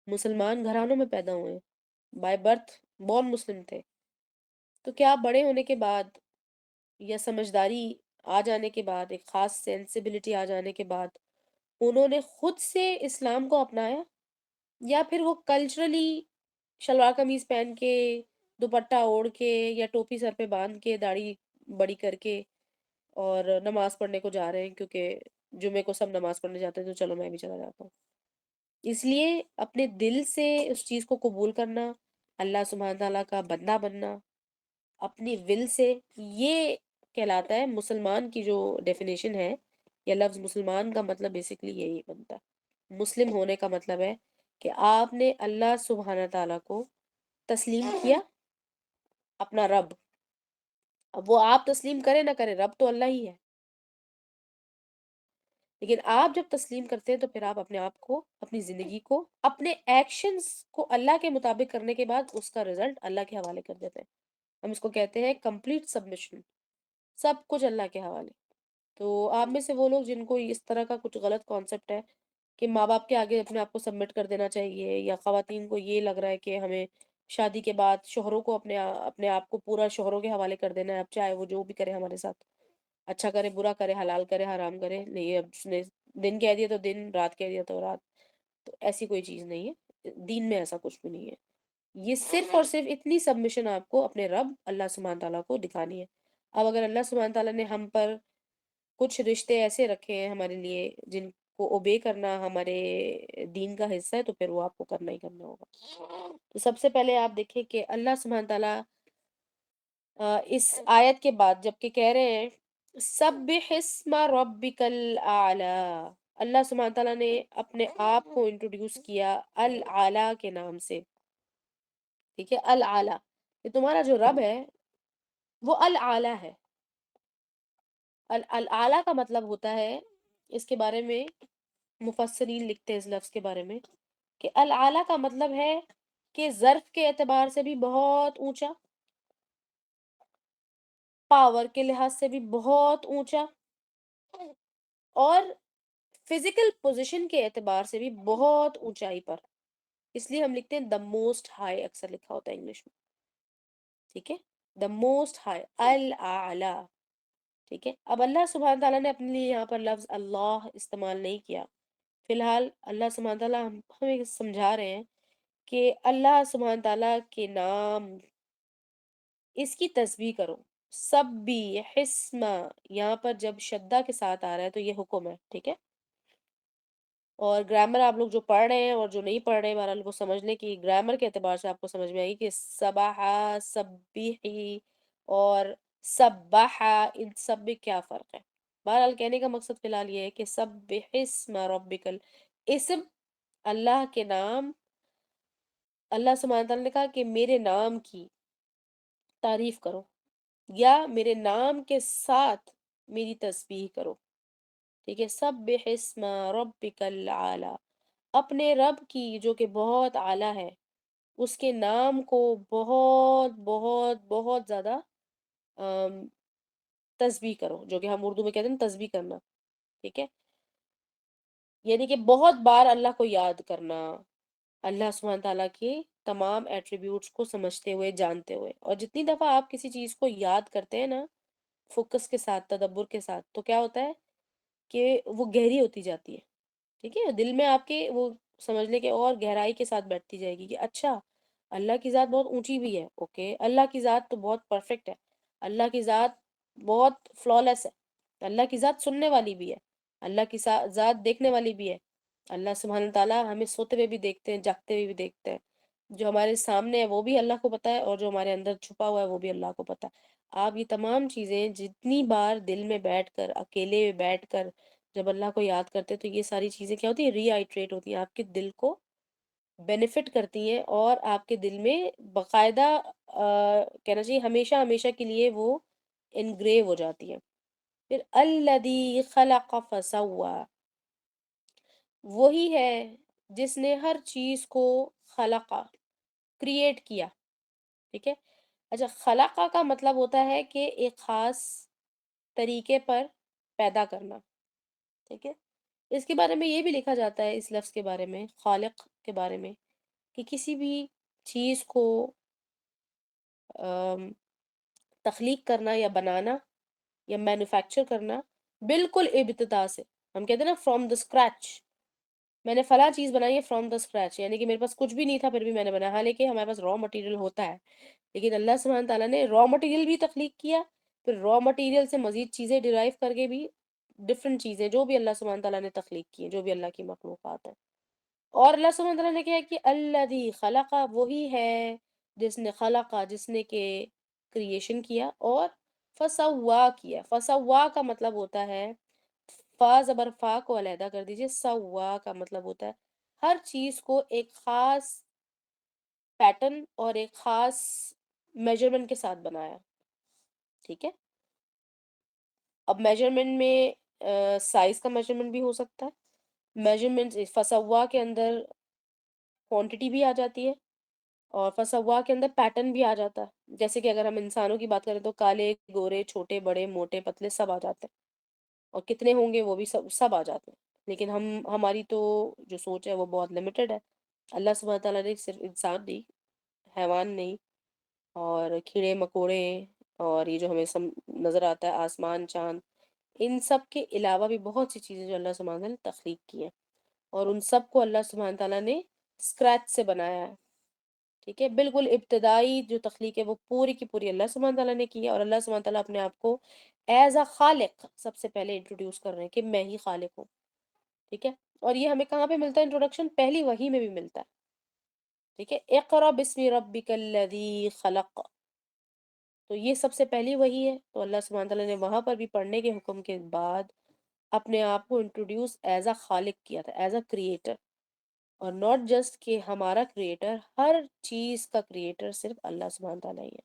مسلمان گھرانوں میں پیدا ہوئے ہیں، بائی برتھ بورن مسلم تھے، تو کیا بڑے ہونے کے بعد یا سمجھداری آ جانے کے بعد، ایک خاص سینسیبلٹی آ جانے کے بعد انہوں نے خود سے اسلام کو اپنایا، یا پھر وہ کلچرلی شلوار قمیض پہن کے دوپٹہ اوڑھ کے یا ٹوپی سر پہ باندھ کے داڑھی بڑی کر کے اور نماز پڑھنے کو جا رہے ہیں کیونکہ جمعے کو سب نماز پڑھنے جاتے ہیں تو چلو میں بھی چلا جاتا ہوں. اس لیے اپنے دل سے اس چیز کو قبول کرنا، اللہ سبحانہ تعالیٰ کا بندہ بننا اپنی ول سے، یہ کہلاتا ہے مسلمان کی جو ڈیفینیشن ہے. یا لفظ مسلمان کا مطلب بیسیکلی یہی بنتا ہے. مسلم ہونے کا مطلب ہے کہ آپ نے اللہ سبحانہ تعالیٰ کو تسلیم کیا اپنا رب. اب وہ آپ تسلیم کرے نہ کرے، رب تو اللہ ہی ہے، لیکن آپ جب تسلیم کرتے ہیں تو پھر آپ اپنے آپ کو، اپنی زندگی کو، اپنے ایکشنز کو اللہ کے مطابق کرنے کے بعد اس کا رزلٹ اللہ کے حوالے کر دیتے ہیں. ہم اس کو کہتے ہیں کمپلیٹ سبمشن، سب کچھ اللہ کے حوالے. تو آپ میں سے وہ لوگ جن کو اس طرح کا کچھ غلط کانسیپٹ ہے کہ ماں باپ کے آگے اپنے آپ کو سبمٹ کر دینا چاہیے، یا خواتین کو یہ لگ رہا ہے کہ ہمیں شادی کے بعد شوہروں کو اپنے آپ کو پورا شوہروں کے حوالے کر دینا ہے، اب چاہے وہ جو بھی کرے ہمارے ساتھ، اچھا کرے برا کرے، حلال کرے حرام کرے، نہیں اب اس نے دن کہہ دیا تو دن، رات کہہ دیا تو رات. تو ایسی کوئی چیز نہیں ہے دین میں، ایسا کچھ بھی نہیں ہے. یہ صرف اور صرف اتنی سبمشن آپ کو اپنے رب اللہ سبحانہ تعالیٰ کو دکھانی ہے. اب اگر اللہ سبحانہ تعالیٰ نے ہم پر کچھ رشتے ایسے رکھے ہیں ہمارے لیے جن کو اوبے کرنا ہمارے دین کا حصہ ہے، تو پھر وہ آپ کو کرنا ہی کرنا ہوگا. تو سب سے پہلے آپ دیکھیں کہ اللہ سبحانہ تعالیٰ اس آیت کے بعد جب کہ کہہ رہے ہیں سبح اسم ربک الاعلی، اللہ سبحانہ تعالیٰ نے اپنے آپ کو انٹروڈیوس کیا العلی کے نام سے. ٹھیک ہے، العلی، کہ تمہارا جو رب ہے وہ العلی ہے. العلی کا مطلب ہوتا ہے، اس کے بارے میں مفسرین لکھتے ہیں اس لفظ کے بارے میں کہ العلی کا مطلب ہے کہ ظرف کے اعتبار سے بھی بہت اونچا، پاور کے لحاظ سے بھی بہت اونچا، اور فزیکل پوزیشن کے اعتبار سے بھی بہت اونچائی پر. اس لیے ہم لکھتے ہیں دا موسٹ ہائی، اکثر لکھا ہوتا ہے انگلش میں. ٹھیک ہے، دا موسٹ ہائی، الاعلی. ٹھیک ہے، اب اللہ سبحانہ تعالیٰ نے اپنے لیے یہاں پر لفظ اللہ استعمال نہیں کیا. فی الحال اللہ سبحانہ تعالیٰ ہمیں سمجھا رہے ہیں کہ اللہ سبحانہ تعالیٰ کے نام، اس کی تسبیح کرو. سبح اسم، یہاں پر جب شدہ کے ساتھ آ رہا ہے تو یہ حکم ہے. ٹھیک ہے، اور گرامر آپ لوگ جو پڑھ رہے ہیں اور جو نہیں پڑھ رہے ہیں، بہرحال کو سمجھ لیں کہ گرامر کے اعتبار سے آپ کو سمجھ میں آئے گی کہ سبح، سبحی اور سبح، ان سب میں کیا فرق ہے. بہرحال کہنے کا مقصد فی الحال یہ ہے کہ سبح اسم ربک اسم، اللہ کے نام. اللہ سبحانہ تعالیٰ نے کہا کہ میرے نام کی تعریف کرو، یا میرے نام کے ساتھ میری تسبیح کرو. ٹھیک ہے، سبح اسم ربک العالی، اپنے رب کی جو کہ بہت اعلیٰ ہے، اس کے نام کو بہت بہت بہت زیادہ آم، تسبیح کرو، جو کہ ہم اردو میں کہتے ہیں تسبیح کرنا. ٹھیک ہے، یعنی کہ بہت بار اللہ کو یاد کرنا، اللہ سبحانہ تعالیٰ کے تمام ایٹریبیوٹس کو سمجھتے ہوئے، جانتے ہوئے. اور جتنی دفعہ آپ کسی چیز کو یاد کرتے ہیں نا، فوکس کے ساتھ، تدبر کے ساتھ، تو کیا ہوتا ہے کہ وہ گہری ہوتی جاتی ہے. ٹھیک ہے، دل میں آپ کے وہ سمجھ لے کہ اور گہرائی کے ساتھ بیٹھتی جائے گی کہ اچھا، اللہ کی ذات بہت اونچی بھی ہے. اوکے، اللہ کی ذات تو بہت پرفیکٹ ہے، اللہ کی ذات بہت فلالیس ہے، اللہ کی ذات سننے والی بھی ہے، اللہ کی ذات دیکھنے والی بھی ہے. اللہ سبحانہ تعالیٰ ہمیں سوتے ہوئے بھی دیکھتے ہیں، جاگتے ہوئے بھی دیکھتے ہیں. جو ہمارے سامنے ہے وہ بھی اللہ کو پتہ ہے، اور جو ہمارے اندر چھپا ہوا ہے وہ بھی اللہ کو پتہ ہے. آپ یہ تمام چیزیں جتنی بار دل میں بیٹھ کر، اکیلے بیٹھ کر جب اللہ کو یاد کرتے، تو یہ ساری چیزیں کیا ہوتی ہیں، ری آئٹریٹ ہوتی ہیں، آپ کے دل کو بینیفٹ کرتی ہیں، اور آپ کے دل میں باقاعدہ کہنا چاہیے ہمیشہ ہمیشہ کے لیے وہ انگریو ہو جاتی ہیں. پھر الذی خلق فسوی، وہی ہے جس نے ہر چیز کو خلقا، کریٹ کیا. ٹھیک ہے، اچھا، خلقہ کا مطلب ہوتا ہے کہ ایک خاص طریقے پر پیدا کرنا. ٹھیک ہے، اس کے بارے میں یہ بھی لکھا جاتا ہے، اس لفظ کے بارے میں، خالق کے بارے میں، کہ کسی بھی چیز کو آم، تخلیق کرنا یا بنانا یا مینوفیکچر کرنا بالکل ابتدا سے. ہم کہتے ہیں نا فرام دا اسکریچ، میں نے فلاں چیز بنائی ہے فرام دا اسکریچ، یعنی کہ میرے پاس کچھ بھی نہیں تھا پھر بھی میں نے بنایا. حالانکہ ہمارے پاس را مٹیریل ہوتا ہے، لیکن اللہ سبحانہ تعالیٰ نے را مٹیریل بھی تخلیق کیا، پھر را مٹیریل سے مزید چیزیں ڈیرائیو کر کے بھی ڈفرینٹ چیزیں جو بھی اللہ سبحانہ تعالیٰ نے تخلیق کی ہیں، جو بھی اللہ کی مخلوقات ہیں. اور اللہ سبحانہ تعالیٰ نے کیا ہے کہ الذی خلقہ، وہی ہے جس نے خلقہ، جس نے کہ کریشن کیا، اور فسوا کیا. فسوا کا مطلب ہوتا ہے، فا زبر فا کو علیحدہ کر دیجئے، سوا کا مطلب ہوتا ہے ہر چیز کو ایک خاص پیٹرن اور ایک خاص میجرمنٹ کے ساتھ بنایا. ٹھیک ہے، اب میجرمنٹ میں سائز کا میجرمنٹ بھی ہو سکتا ہے، میجرمنٹ فسوا کے اندر کوانٹٹی بھی آ جاتی ہے، اور فسوا کے اندر پیٹرن بھی آ جاتا ہے. جیسے کہ اگر ہم انسانوں کی بات کریں تو کالے، گورے، چھوٹے، بڑے، موٹے، پتلے سب آ جاتے ہیں، اور کتنے ہوں گے وہ بھی سب آ جاتے ہیں. لیکن ہماری تو جو سوچ ہے وہ بہت لمیٹڈ ہے. اللہ سبحانہ تعالیٰ نے صرف انسان نہیں، حیوان نہیں، اور کیڑے مکوڑے، اور یہ جو ہمیں نظر آتا ہے آسمان، چاند، ان سب کے علاوہ بھی بہت سی چیزیں جو اللہ سبحانہ تعالیٰ نے تخلیق کی ہیں، اور ان سب کو اللہ سبحانہ تعالیٰ نے اسکریچ سے بنایا ہے. ٹھیک ہے، بالکل ابتدائی جو تخلیق ہے وہ پوری کی پوری اللہ سبحانہ تعالیٰ نے کی ہے. اور اللہ سبحانہ تعالیٰ اپنے آپ کو ایز اے خالق سب سے پہلے انٹروڈیوس کر رہے ہیں کہ میں ہی خالق ہوں. ٹھیک ہے، اور یہ ہمیں کہاں پہ ملتا ہے انٹروڈکشن؟ پہلی وحی میں بھی ملتا ہے. ٹھیک ہے، اقرأ بسم ربک الذی خلق، تو یہ سب سے پہلی وحی ہے. تو اللہ سبحانہ تعالیٰ نے وہاں پر بھی پڑھنے کے حکم کے بعد اپنے آپ کو انٹروڈیوس ایز اے خالق کیا تھا، ایز اے کریٹر. اور ناٹ جسٹ کہ ہمارا کریٹر، ہر چیز کا کریٹر صرف اللہ سبحانہ تعالیٰ ہی ہے.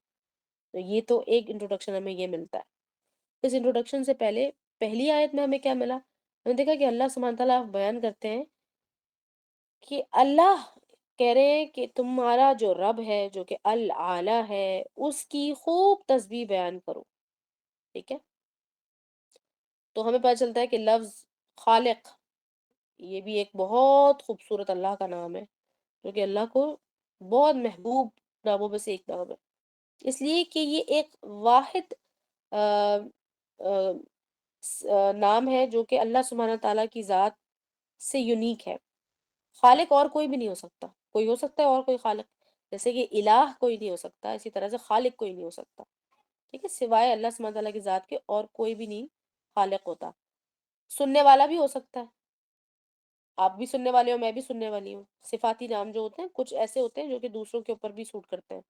تو یہ تو ایک انٹروڈکشن ہمیں یہ ملتا ہے. اس انٹروڈکشن سے پہلے پہلی آیت میں ہمیں کیا ملا؟ ہم نے دیکھا کہ اللہ سبحانہ تعالیٰ بیان کرتے ہیں کہ اللہ کہہ رہے ہیں کہ تمہارا جو رب ہے جو کہ العالی ہے اس کی خوب تسبیح بیان کرو، ٹھیک ہے؟ تو ہمیں پتہ چلتا ہے کہ لفظ خالق یہ بھی ایک بہت خوبصورت اللہ کا نام ہے، جو کہ اللہ کو بہت محبوب ناموں میں سے ایک نام ہے، اس لیے کہ یہ ایک واحد آ، آ، نام ہے جو کہ اللہ سبحانہ تعالیٰ کی ذات سے یونیک ہے۔ خالق اور کوئی بھی نہیں ہو سکتا، کوئی ہو سکتا ہے اور کوئی خالق، جیسے کہ الہ کوئی نہیں ہو سکتا اسی طرح سے خالق کوئی نہیں ہو سکتا، ٹھیک ہے؟ سوائے اللہ سبحانہ تعالیٰ کی ذات کے اور کوئی بھی نہیں خالق ہوتا۔ سننے والا بھی ہو سکتا ہے، آپ بھی سننے والے ہو، میں بھی سننے والی ہوں۔ صفاتی نام جو ہوتے ہیں کچھ ایسے ہوتے ہیں جو کہ دوسروں کے اوپر بھی سوٹ کرتے ہیں،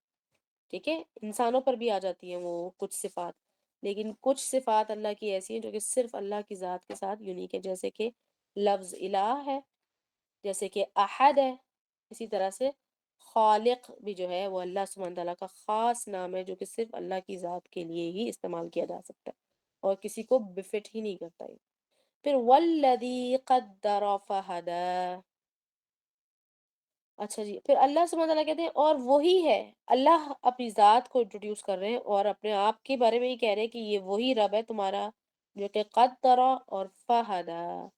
ٹھیک ہے؟ انسانوں پر بھی آ جاتی ہیں وہ کچھ صفات، لیکن کچھ صفات اللہ کی ایسی ہیں جو کہ صرف اللہ کی ذات کے ساتھ یونیک ہے، جیسے کہ لفظ الہ ہے، جیسے کہ احد ہے، اسی طرح سے خالق بھی جو ہے وہ اللہ سبحانہ تعالیٰ کا خاص نام ہے جو کہ صرف اللہ کی ذات کے لیے ہی استعمال کیا جا سکتا ہے اور کسی کو بفٹ ہی نہیں کرتا ہے۔ پھر والذی قدر فہدی، اچھا جی، پھر اللہ سبحانہ تعالیٰ کہتے ہیں اور وہی ہے، اللہ اپنی ذات کو انٹروڈیوس کر رہے ہیں اور اپنے آپ کے بارے میں ہی کہہ رہے ہیں کہ یہ وہی رب ہے تمہارا جو کہ قدر اور فہدی،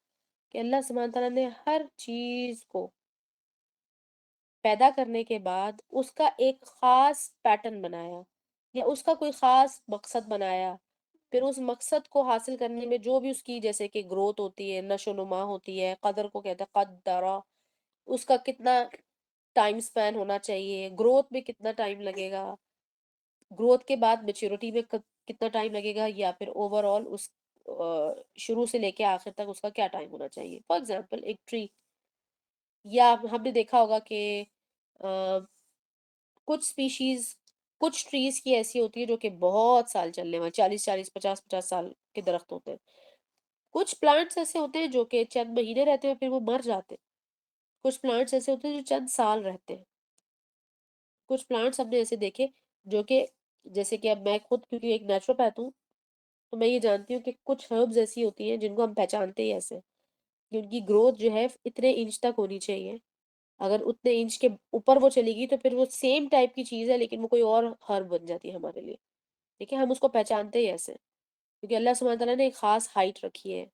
کہ اللہ سبحانہ تعالیٰ نے ہر چیز کو پیدا کرنے کے بعد اس کا ایک خاص پیٹرن بنایا یا اس کا کوئی خاص مقصد بنایا، پھر اس مقصد کو حاصل کرنے میں جو بھی اس کی جیسے کہ گروتھ ہوتی ہے، نشو و نما ہوتی ہے، قدر کو کہتے ہیں قدرہ، اس کا کتنا ٹائم سپین ہونا چاہیے، گروتھ میں کتنا ٹائم لگے گا، گروتھ کے بعد میچورٹی میں کتنا ٹائم لگے گا، یا پھر اوور آل اس شروع سے لے کے آخر تک اس کا کیا ٹائم ہونا چاہیے۔ فار ایگزامپل ایک ٹری، یا ہم نے دیکھا ہوگا کہ کچھ سپیشیز کچھ ٹریز کی ایسی ہوتی ہے جو کہ بہت سال چلنے والے 40 50 50 سال کے درخت ہوتے ہیں، کچھ پلانٹس ایسے ہوتے ہیں جو کہ چند مہینے رہتے ہیں پھر وہ مر جاتے ہیں، کچھ پلانٹس ایسے ہوتے ہیں جو چند سال رہتے ہیں، کچھ پلانٹس ہم نے ایسے دیکھے جو کہ جیسے کہ اب میں خود کیونکہ ایک نیچروپیتھ ہوں تو میں یہ جانتی ہوں کہ کچھ ہربز ایسی ہوتی ہیں جن کو ہم پہچانتے ہی ایسے کہ ان کی گروتھ جو ہے اتنے انچ تک ہونی چاہیے، اگر اتنے انچ کے اوپر وہ چلے گی تو پھر وہ سیم ٹائپ کی چیز ہے لیکن وہ کوئی اور ہرب بن جاتی ہے ہمارے لیے، ٹھیک ہے؟ ہم اس کو پہچانتے ہی ایسے کیونکہ اللہ سبحانہ تعالیٰ نے ایک خاص ہائٹ رکھی ہے،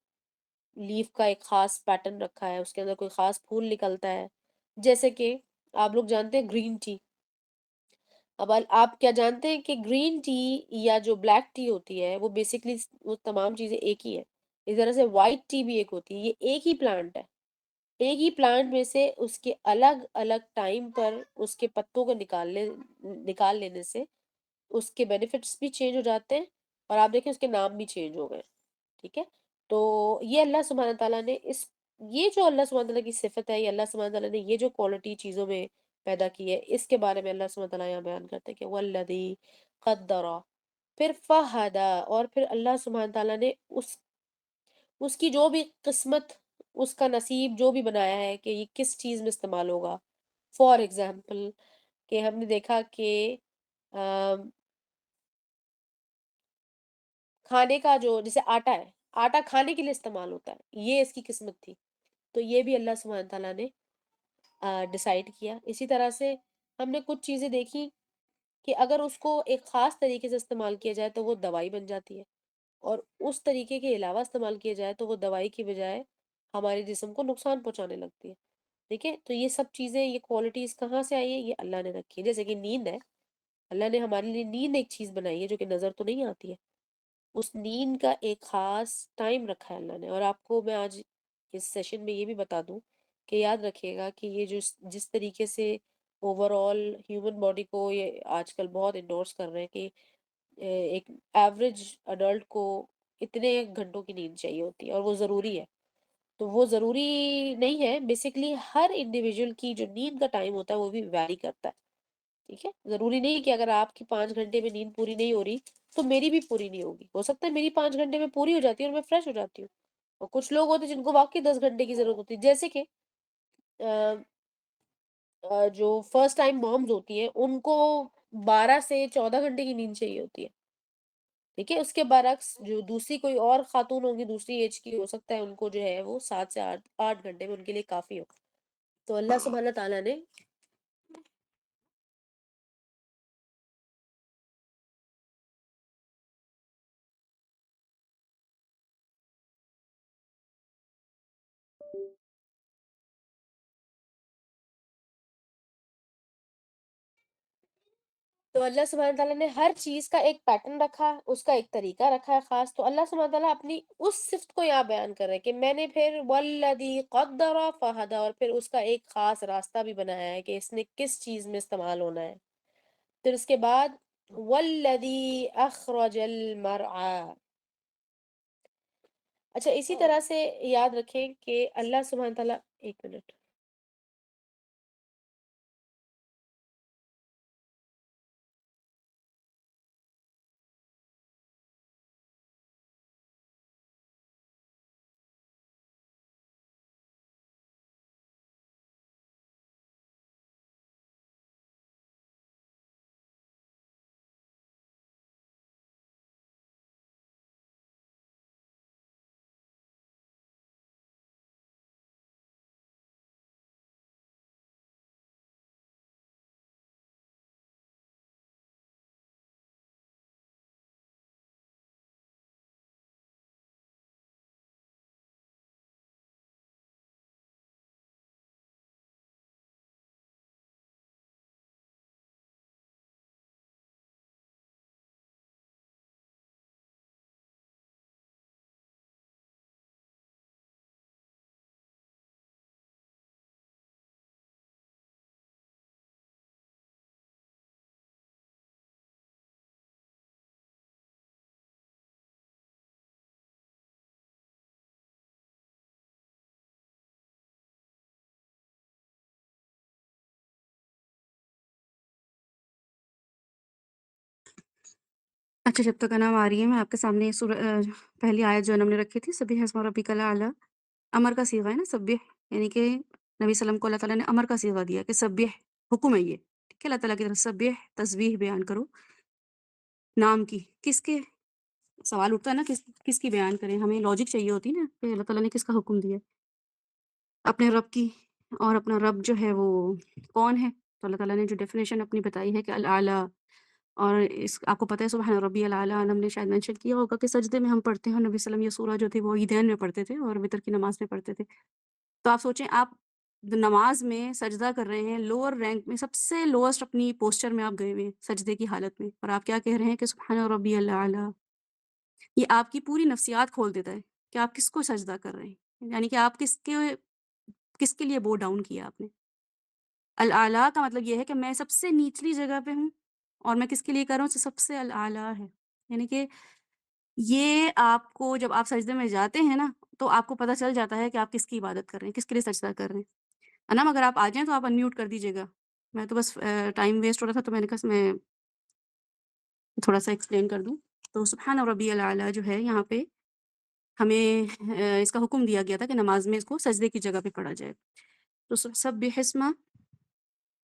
لیف کا ایک خاص پیٹرن رکھا ہے، اس کے اندر کوئی خاص پھول نکلتا ہے، جیسے کہ آپ لوگ جانتے ہیں گرین ٹی، اب آپ کیا جانتے ہیں کہ گرین ٹی یا جو بلیک ٹی ہوتی ہے وہ بیسکلی وہ تمام چیزیں ایک ہی ہے، اس طرح سے وائٹ ٹی بھی ایک ہوتی ہے، یہ ایک ہی پلانٹ ہے، ایک ہی پلانٹ میں سے اس کے الگ الگ ٹائم پر اس کے پتوں کو نکال لینے سے اس کے بینیفٹس بھی چینج ہو جاتے ہیں اور آپ دیکھیں اس کے نام بھی چینج ہو گئے، ٹھیک ہے؟ تو یہ اللہ سبحانہ تعالیٰ نے یہ جو اللہ سبحانہ تعالیٰ کی صفت ہے، یہ اللہ سبحانہ تعالیٰ نے یہ جو کوالٹی چیزوں میں پیدا کی ہے، اس کے بارے میں اللہ سبحانہ تعالیٰ یہاں بیان کرتے ہیں کہ والذی قدر، پھر فہدا، اور پھر اللہ سبحانہ تعالیٰ نے اس کی جو بھی قسمت، اس کا نصیب جو بھی بنایا ہے کہ یہ کس چیز میں استعمال ہوگا۔ فار ایگزامپل کہ ہم نے دیکھا کہ آم، کھانے کا جو جیسے آٹا ہے، آٹا کھانے کے لیے استعمال ہوتا ہے، یہ اس کی قسمت تھی، تو یہ بھی اللہ سبحانہ تعالیٰ نے ڈیسائیڈ کیا۔ اسی طرح سے ہم نے کچھ چیزیں دیکھی کہ اگر اس کو ایک خاص طریقے سے استعمال کیا جائے تو وہ دوائی بن جاتی ہے، اور اس طریقے کے علاوہ استعمال کیا جائے تو وہ دوائی کی بجائے ہمارے جسم کو نقصان پہنچانے لگتی ہے، ٹھیک ہے؟ تو یہ سب چیزیں، یہ کوالٹیز کہاں سے آئی ہیں؟ یہ اللہ نے رکھی ہے، جیسے کہ نیند ہے، اللہ نے ہمارے لیے نیند ایک چیز بنائی ہے جو کہ نظر تو نہیں آتی ہے، اس نیند کا ایک خاص ٹائم رکھا ہے اللہ نے، اور آپ کو میں آج اس سیشن میں یہ بھی بتا دوں کہ یاد رکھیے گا کہ یہ جو جس طریقے سے اوور آل ہیومن باڈی کو یہ آج کل بہت انڈورس کر رہے ہیں کہ ایک ایوریج اڈلٹ کو اتنے گھنٹوں کی نیند چاہیے ہوتی ہے اور وہ ضروری ہے، تو وہ ضروری نہیں ہے، بیسکلی ہر انڈیویجول کی جو نیند کا ٹائم ہوتا ہے وہ بھی ویری کرتا ہے، ٹھیک ہے؟ ضروری نہیں کہ اگر آپ کی 5 گھنٹے میں نیند پوری نہیں ہو رہی تو میری بھی پوری نہیں ہوگی، ہو سکتا ہے میری 5 گھنٹے میں پوری ہو جاتی ہے اور میں فریش ہو جاتی ہوں، اور کچھ لوگ ہوتے ہیں جن کو واقعی 10 گھنٹے کی ضرورت ہوتی ہے، جیسے کہ جو فرسٹ ٹائم مامز ہوتی ہیں ان کو 12 سے 14 گھنٹے کی نیند چاہیے ہوتی ہے، ٹھیک ہے؟ اس کے برعکس جو دوسری کوئی اور خاتون ہوگی دوسری ایج کی، ہو سکتا ہے ان کو جو ہے وہ 7 سے 8 8 گھنٹے میں ان کے لیے کافی ہو۔ تو اللہ سبحانہ تعالیٰ نے تو اللہ سبحانہ تعالیٰ نے ہر چیز کا ایک پیٹرن رکھا ہے، اس کا ایک طریقہ رکھا ہے خاص، تو اللہ سبحانہ تعالیٰ اپنی اس صفت کو یہاں بیان کر رہے ہیں کہ میں نے پھر والذی قدر فہدی، اور پھر اس کا ایک خاص راستہ بھی بنایا ہے کہ اس نے کس چیز میں استعمال ہونا ہے. پھر اس کے بعد والذی اخرج المرعى. اچھا اسی طرح سے یاد رکھیں کہ اللہ سبحانہ تعالیٰ، ایک منٹ. اچھا، جب تک انام آ رہی ہے میں آپ کے سامنے پہلی آیت جو انم نے رکھی تھی، سبح اسم ربک الاعلی، امر کا صیغہ ہے نا سبح، یعنی کہ نبی وسلم کو اللہ تعالیٰ نے امر کا صیغہ دیا کہ سبح، حکم ہے یہ، ٹھیک ہے، اللہ تعالیٰ کی طرف سبح، تسبیح بیان کرو نام کی. کس کے سوال اٹھتا ہے نا، کس کی بیان کریں، ہمیں لاجک چاہیے ہوتی نا کہ اللہ تعالیٰ نے کس کا حکم دیا، اپنے رب کی. اور اپنا رب جو ہے وہ کون ہے؟ تو اللہ تعالیٰ نے جو ڈیفینیشن اپنی بتائی ہے کہ الاعلیٰ، اور اس آپ کو پتہ ہے سبحان ربی الاعلیٰ ہم نے شاید مینشن کیا ہوگا کہ سجدے میں ہم پڑھتے ہیں، اور نبی وسلم یہ سورہ جو تھی وہ عیدین میں پڑھتے تھے اور وتر کی نماز میں پڑھتے تھے. تو آپ سوچیں، آپ نماز میں سجدہ کر رہے ہیں، لوور رینک میں سب سے لوئسٹ اپنی پوسچر میں آپ گئے ہوئے ہیں سجدے کی حالت میں، اور آپ کیا کہہ رہے ہیں کہ سبحان ربی الاعلیٰ. یہ آپ کی پوری نفسیات کھول دیتا ہے کہ آپ کس کو سجدہ کر رہے ہیں، یعنی کہ آپ کس کے لیے بو ڈاؤن کیا آپ نے. الاعلیٰ کا مطلب یہ ہے کہ میں سب سے نیچلی جگہ پہ ہوں، اور میں کس کے لیے کر رہا ہوں، سب سے الاعلیٰ ہے. یعنی کہ یہ آپ کو جب آپ سجدے میں جاتے ہیں نا تو آپ کو پتہ چل جاتا ہے کہ آپ کس کی عبادت کر رہے ہیں، کس کے لیے سجدہ کر رہے ہیں. انام اگر آپ آ جائیں تو آپ انمیوٹ کر دیجیے گا. میں تو بس ٹائم ویسٹ ہو رہا تھا تو میں نے کہا میں تھوڑا سا ایکسپلین کر دوں. تو سبحان ربی الاعلیٰ جو ہے یہاں پہ ہمیں اس کا حکم دیا گیا تھا کہ نماز میں اس کو سجدے کی جگہ پہ پڑھا جائے. تو سبح اسمہ،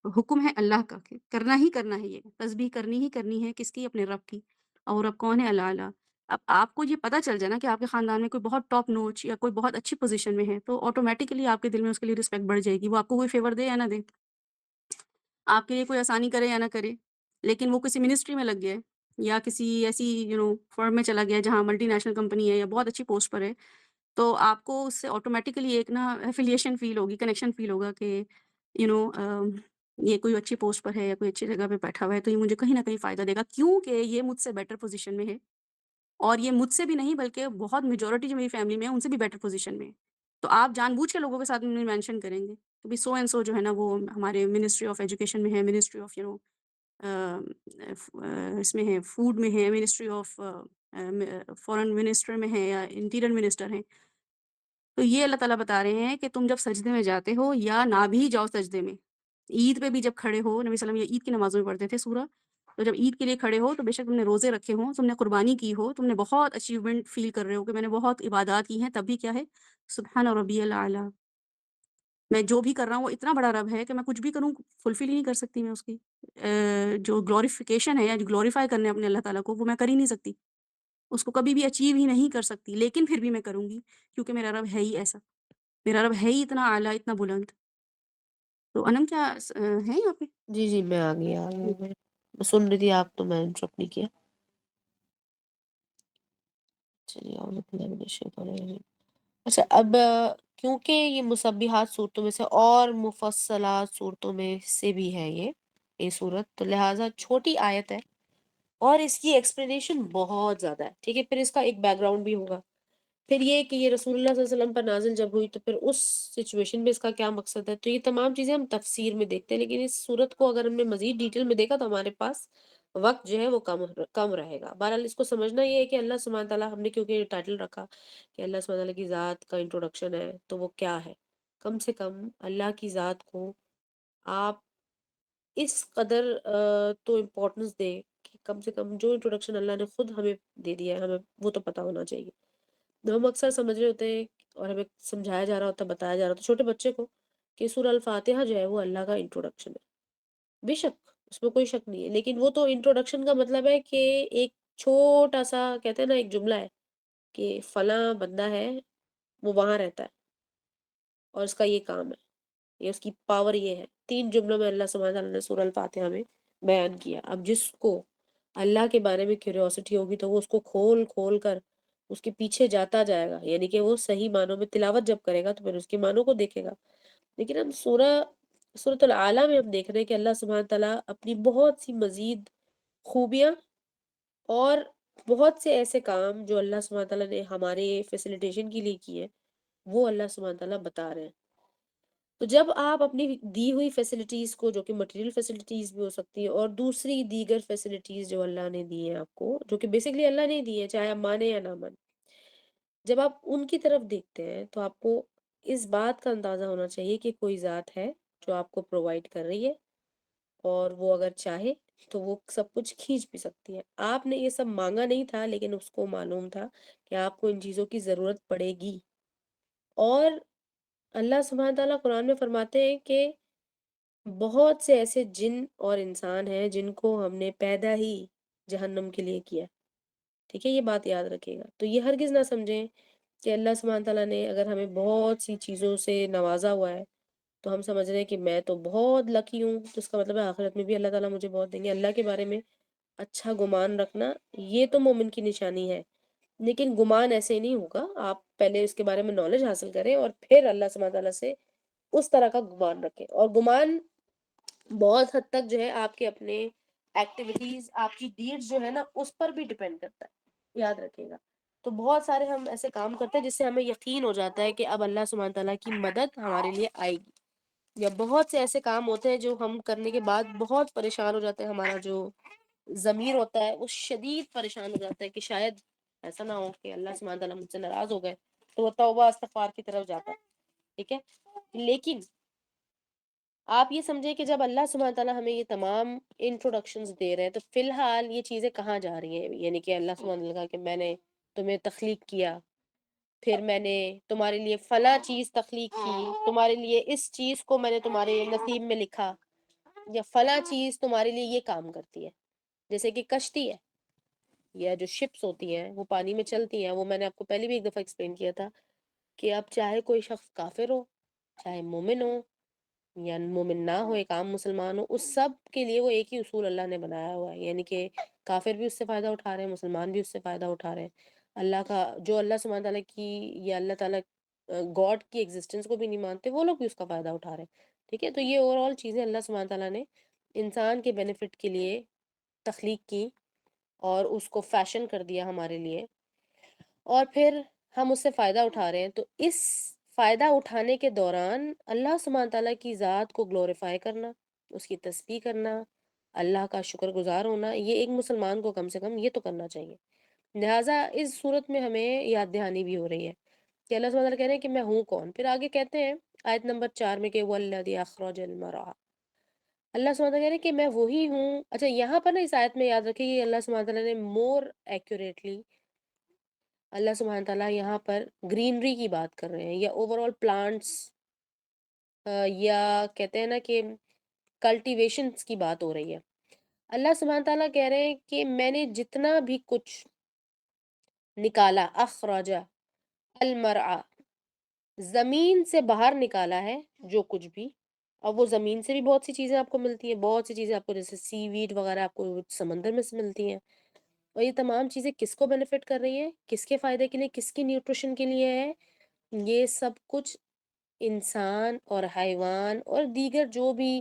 حکم ہے اللہ کا کہ کرنا ہی کرنا ہے، یہ تسبیح کرنی ہی کرنی ہے، کس کی؟ اپنے رب کی. اور رب کون ہے؟ الاعلیٰ. اب آپ کو یہ پتہ چل جائے نا کہ آپ کے خاندان میں کوئی بہت ٹاپ نوچ یا کوئی بہت اچھی پوزیشن میں ہے تو آٹومیٹکلی آپ کے دل میں اس کے لیے رسپیکٹ بڑھ جائے گی، وہ آپ کو کوئی فیور دے یا نہ دے، آپ کے لیے کوئی آسانی کرے یا نہ کرے. لیکن وہ کسی منسٹری میں لگ گیا ہے یا کسی ایسی فرم میں چلا گیا ہے جہاں ملٹی نیشنل کمپنی ہے یا بہت اچھی پوسٹ پر ہے، تو آپ کو اس سے آٹومیٹکلی ایک نا ایفیلیشن فیل ہوگی، کنیکشن فیل ہوگا کہ یو نو یہ کوئی اچھی پوسٹ پر ہے یا کوئی اچھی جگہ پہ بیٹھا ہوا ہے تو یہ مجھے کہیں نہ کہیں فائدہ دے گا، کیونکہ یہ مجھ سے بیٹر پوزیشن میں ہے. اور یہ مجھ سے بھی نہیں بلکہ بہت میجورٹی جو میری فیملی میں ہے ان سے بھی بیٹر پوزیشن میں ہے. تو آپ جان بوجھ کے لوگوں کے ساتھ مینشن کریں گے کہ بھی سو اینڈ سو جو ہے نا وہ ہمارے منسٹری آف ایجوکیشن میں ہے، منسٹری آف اس میں ہے، فوڈ میں ہے، منسٹری آف فورن منسٹر میں ہے، یا انٹیریئر منسٹر ہیں. تو یہ اللہ تعالیٰ بتا رہے ہیں کہ تم جب سجدے میں جاتے ہو یا نہ بھی جاؤ سجدے میں، عید پہ بھی جب کھڑے ہو، نبی صلی اللہ علیہ وسلم یہ عید کی نمازوں میں پڑھتے تھے سورہ، تو جب عید کے لیے کھڑے ہو تو بے شک تم نے روزے رکھے ہوں، تم نے قربانی کی ہو، تم نے بہت اچیومنٹ فیل کر رہے ہو کہ میں نے بہت عبادات کی ہیں، تب بھی کیا ہے؟ سبحان ربی الاعلیٰ. میں جو بھی کر رہا ہوں وہ اتنا بڑا رب ہے کہ میں کچھ بھی کروں فلفل ہی نہیں کر سکتی، میں اس کی جو گلوریفیکیشن ہے یا جو گلوریفائی کرنے اپنے اللہ تعالیٰ کو، وہ میں کر ہی نہیں سکتی، اس کو کبھی بھی اچیو ہی نہیں کر سکتی، لیکن پھر بھی میں کروں گی کیونکہ میرا رب ہے ہی ایسا، میرا رب ہے ہی اتنا اعلیٰ، اتنا بلند. تو انم کیا ہے یہاں پہ؟ جی جی میں آ گیا میں سن رہی تھی آپ، تو میں انٹرپٹ نہیں کیا. چلیے اعوذ باللہ من الشیطان الرجیم. اچھا اب کیونکہ یہ مسبحات صورتوں میں سے اور مفصلات صورتوں میں سے بھی ہے یہ، یہ سورت، تو لہٰذا چھوٹی آیت ہے اور اس کی ایکسپلینیشن بہت زیادہ ہے، ٹھیک ہے؟ پھر اس کا ایک بیک گراؤنڈ بھی ہوگا، پھر یہ کہ یہ رسول اللہ صلی اللہ علیہ وسلم پر نازل جب ہوئی تو پھر اس سچویشن میں اس کا کیا مقصد ہے، تو یہ تمام چیزیں ہم تفسیر میں دیکھتے ہیں، لیکن اس صورت کو اگر ہم نے مزید ڈیٹیل میں دیکھا تو ہمارے پاس وقت جو ہے وہ کم رہے گا۔ بہرحال اس کو سمجھنا یہ ہے کہ اللہ سبحانہ تعالیٰ، ہم نے کیونکہ یہ ٹائٹل رکھا کہ اللہ سبحانہ تعالیٰ کی ذات کا انٹروڈکشن ہے، تو وہ کیا ہے؟ کم سے کم اللہ کی ذات کو آپ اس قدر تو امپورٹنس دیں کہ کم سے کم جو انٹروڈکشن اللہ نے خود ہمیں دے دیا ہے ہمیں وہ تو پتہ ہونا چاہیے۔ ہم اکثر سمجھ رہے ہوتے ہیں اور ہمیں سمجھایا جا رہا ہوتا ہے، بتایا جا رہا ہوتا ہے چھوٹے بچے کو کہ سورہ الفاتحہ جو ہے وہ اللہ کا انٹروڈکشن ہے، بے شک اس میں کوئی شک نہیں ہے، لیکن وہ تو انٹروڈکشن کا مطلب ہے کہ ایک چھوٹا سا، کہتے ہیں نا ایک جملہ ہے کہ فلاں بندہ ہے، وہ وہاں رہتا ہے اور اس کا یہ کام ہے، یہ اس کی پاور یہ ہے۔ 3 جملوں میں اللہ سبحانہ تعالیٰ نے سورہ الفاتحہ میں بیان کیا۔ اب جس کو اللہ کے بارے میں کیوریوسٹی ہوگی تو وہ اس کو کھول کھول کر اس کے پیچھے جاتا جائے گا، یعنی کہ وہ صحیح معنوں میں تلاوت جب کرے گا تو پھر اس کے معنوں کو دیکھے گا۔ لیکن ہم سورۃ العلیٰ میں ہم دیکھ رہے ہیں کہ اللہ سبحانہ تعالیٰ اپنی بہت سی مزید خوبیاں اور بہت سے ایسے کام جو اللہ سبحانہ تعالیٰ نے ہمارے فیسیلیٹیشن کے لیے کیے، وہ اللہ سبحانہ تعالیٰ بتا رہے ہیں۔ تو جب آپ اپنی دی ہوئی فیسلٹیز کو، جو کہ مٹیریل فیسلٹیز بھی ہو سکتی ہے اور دوسری دیگر فیسلٹیز جو اللہ نے دی ہیں آپ کو، جو کہ بیسکلی اللہ نے دی ہے چاہے آپ مانیں یا نہ مانیں، جب آپ ان کی طرف دیکھتے ہیں تو آپ کو اس بات کا اندازہ ہونا چاہیے کہ کوئی ذات ہے جو آپ کو پرووائڈ کر رہی ہے، اور وہ اگر چاہے تو وہ سب کچھ کھینچ بھی سکتی ہے۔ آپ نے یہ سب مانگا نہیں تھا، لیکن اس کو معلوم تھا کہ آپ کو ان چیزوں کی ضرورت پڑے گی، اور اللہ سبحانہ تعالیٰ قرآن میں فرماتے ہیں کہ بہت سے ایسے جن اور انسان ہیں جن کو ہم نے پیدا ہی جہنم کے لیے کیا، ٹھیک ہے؟ یہ بات یاد رکھیے گا۔ تو یہ ہرگز نہ سمجھیں کہ اللہ سبحانہ تعالیٰ نے اگر ہمیں بہت سی چیزوں سے نوازا ہوا ہے تو ہم سمجھ رہے ہیں کہ میں تو بہت لکی ہوں، تو اس کا مطلب ہے آخرت میں بھی اللہ تعالیٰ مجھے بہت دیں گے۔ اللہ کے بارے میں اچھا گمان رکھنا یہ تو مومن کی نشانی ہے، لیکن گمان ایسے نہیں ہوگا، آپ پہلے اس کے بارے میں نالج حاصل کریں اور پھر اللہ سبحانہ تعالیٰ سے اس طرح کا گمان رکھیں۔ اور گمان بہت حد تک جو ہے آپ کے اپنے ایکٹیویٹیز، آپ کی ڈیڈز جو ہے نا اس پر بھی ڈیپینڈ کرتا ہے، یاد رکھیے گا۔ تو بہت سارے ہم ایسے کام کرتے ہیں جس سے ہمیں یقین ہو جاتا ہے کہ اب اللہ سبحانہ تعالیٰ کی مدد ہمارے لیے آئے گی، یا بہت سے ایسے کام ہوتے ہیں جو ہم کرنے کے بعد بہت پریشان ہو جاتے ہیں، ہمارا جو ضمیر ہوتا ہے وہ شدید پریشان ہو جاتا ہے کہ شاید ایسا نہ ہو کہ اللہ سبحانہ تعالیٰ مجھ سے ناراض ہو گئے، تو وہ توبہ استغفار کی طرف جاتا ہے، ٹھیک ہے؟ لیکن آپ یہ سمجھیں کہ جب اللہ سبحانہ تعالیٰ ہمیں یہ تمام انٹروڈکشنز دے رہے ہیں تو فی الحال یہ چیزیں کہاں جا رہی ہیں، یعنی کہ اللہ سبحانہ تعالیٰ کا کہ میں نے تمہیں تخلیق کیا، پھر میں نے تمہارے لیے فلاں چیز تخلیق کی، تمہارے لیے اس چیز کو میں نے تمہارے نصیب میں لکھا، یا فلاں چیز تمہارے لیے یہ کام کرتی ہے، جیسے کہ کشتی ہے یا جو شپس ہوتی ہیں وہ پانی میں چلتی ہیں، وہ میں نے آپ کو پہلے بھی ایک دفعہ ایکسپلین کیا تھا کہ اب چاہے کوئی شخص کافر ہو، چاہے مومن ہو یا مومن نہ ہو، ایک عام مسلمان ہو، اس سب کے لیے وہ ایک ہی اصول اللہ نے بنایا ہوا ہے، یعنی کہ کافر بھی اس سے فائدہ اٹھا رہے ہیں، مسلمان بھی اس سے فائدہ اٹھا رہے ہیں۔ اللہ کا جو اللہ سبحانہ تعالیٰ کی یا اللہ تعالیٰ گاڈ کی ایگزسٹنس کو بھی نہیں مانتے، وہ لوگ بھی اس کا فائدہ اٹھا رہے ہیں، ٹھیک ہے؟ تو یہ اوور آل چیزیں اللہ سبحانہ تعالیٰ نے انسان کے بینیفٹ کے لیے تخلیق کی اور اس کو فیشن کر دیا ہمارے لیے، اور پھر ہم اس سے فائدہ اٹھا رہے ہیں۔ تو اس فائدہ اٹھانے کے دوران اللہ سبحانہ تعالیٰ کی ذات کو گلوریفائی کرنا، اس کی تسبیح کرنا، اللہ کا شکر گزار ہونا، یہ ایک مسلمان کو کم سے کم یہ تو کرنا چاہیے۔ لہٰذا اس صورت میں ہمیں یاد دہانی بھی ہو رہی ہے کہ اللہ سبحانہ تعالیٰ کہہ رہے ہیں کہ میں ہوں کون، پھر آگے کہتے ہیں آیت نمبر 4 میں کہ وَالَّذِي أَخْرَجَ الْمَرْعَىٰ، اللہ سبحانہ تعالیٰ کہہ رہے ہیں کہ میں وہی ہوں۔ اچھا یہاں پر نا اس آیت میں یاد رکھیں کہ اللہ سبحانہ تعالیٰ نے مور ایکوریٹلی، اللہ سبحانہ تعالیٰ یہاں پر گرینری کی بات کر رہے ہیں یا اوور آل پلانٹس، یا کہتے ہیں نا کہ کلٹیویشنس کی بات ہو رہی ہے۔ اللہ سبحانہ تعالیٰ کہہ رہے ہیں کہ میں نے جتنا بھی کچھ نکالا، اخراجہ المرعى، زمین سے باہر نکالا ہے جو کچھ بھی، اور وہ زمین سے بھی بہت سی چیزیں آپ کو ملتی ہیں، بہت سی چیزیں آپ کو جیسے سی ویڈ وغیرہ آپ کو سمندر میں سے ملتی ہیں، اور یہ تمام چیزیں کس کو بینیفٹ کر رہی ہیں، کس کے فائدے کے لیے، کس کی نیوٹریشن کے لیے ہے؟ یہ سب کچھ انسان اور حیوان اور دیگر جو بھی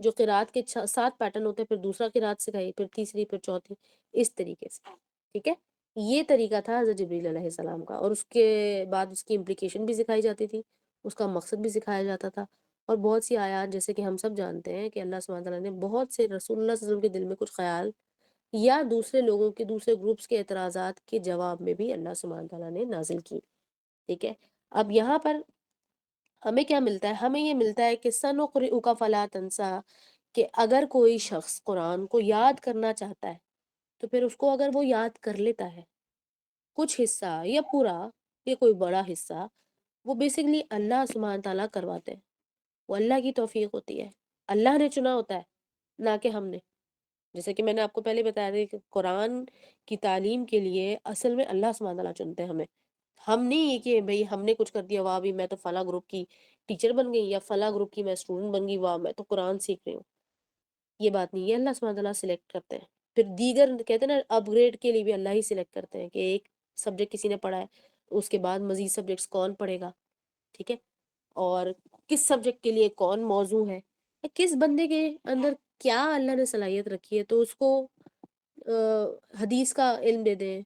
جو قرأت کے 7 پیٹرن ہوتے ہیں، پھر دوسرا قرأت سکھائی، پھر تیسری، پھر چوتھی، اس طریقے سے، ٹھیک ہے؟ یہ طریقہ تھا حضرت جبریل علیہ السلام کا، اور اس کے بعد اس کی امپلیکیشن بھی سکھائی جاتی تھی، اس کا مقصد بھی سکھایا جاتا تھا، اور بہت سی آیات جیسے کہ ہم سب جانتے ہیں کہ اللہ سبحانہ تعالیٰ نے بہت سے رسول اللہ صلی اللہ علیہ وسلم کے دل میں کچھ خیال یا دوسرے لوگوں کے دوسرے گروپس کے اعتراضات کے جواب میں بھی اللہ سبحانہ تعالیٰ نے نازل کی، ٹھیک ہے؟ اب یہاں پر ہمیں کیا ملتا ہے؟ ہمیں یہ ملتا ہے کہ سنقرئک فلا تنسیٰ، کہ اگر کوئی شخص قرآن کو یاد کرنا چاہتا ہے تو پھر اس کو اگر وہ یاد کر لیتا ہے کچھ حصہ یا پورا یا کوئی بڑا حصہ، وہ بیسکلی اللہ سبحانہ تعالیٰ کرواتے ہیں، وہ اللہ کی توفیق ہوتی ہے، اللہ نے چنا ہوتا ہے، نہ کہ ہم نے۔ جیسے کہ میں نے آپ کو پہلے بتایا تھا کہ قرآن کی تعلیم کے لیے اصل میں اللہ سبحانہ تعالیٰ چنتے ہیں ہمیں، ہم نہیں یہ کہ بھئی ہم نے کچھ کر دیا، واہ بھی میں تو فلاں گروپ کی ٹیچر بن گئی یا فلاں گروپ کی میں اسٹوڈنٹ بن گئی، واہ میں تو قرآن سیکھ رہی ہوں، یہ بات نہیں ہے، اللہ سبحانہ تعالیٰ سلیکٹ کرتے ہیں، پھر دیگر کہتے ہیں نا اپ گریڈ کے لیے بھی اللہ ہی سلیکٹ کرتے ہیں کہ ایک سبجیکٹ کسی نے پڑھا ہے اس کے بعد مزید سبجیکٹس کون پڑھے گا، ٹھیک ہے؟ اور کس سبجیکٹ کے لیے کون موضوع ہے، کس بندے کے اندر کیا اللہ نے صلاحیت رکھی ہے، تو اس کو حدیث کا علم دے دیں،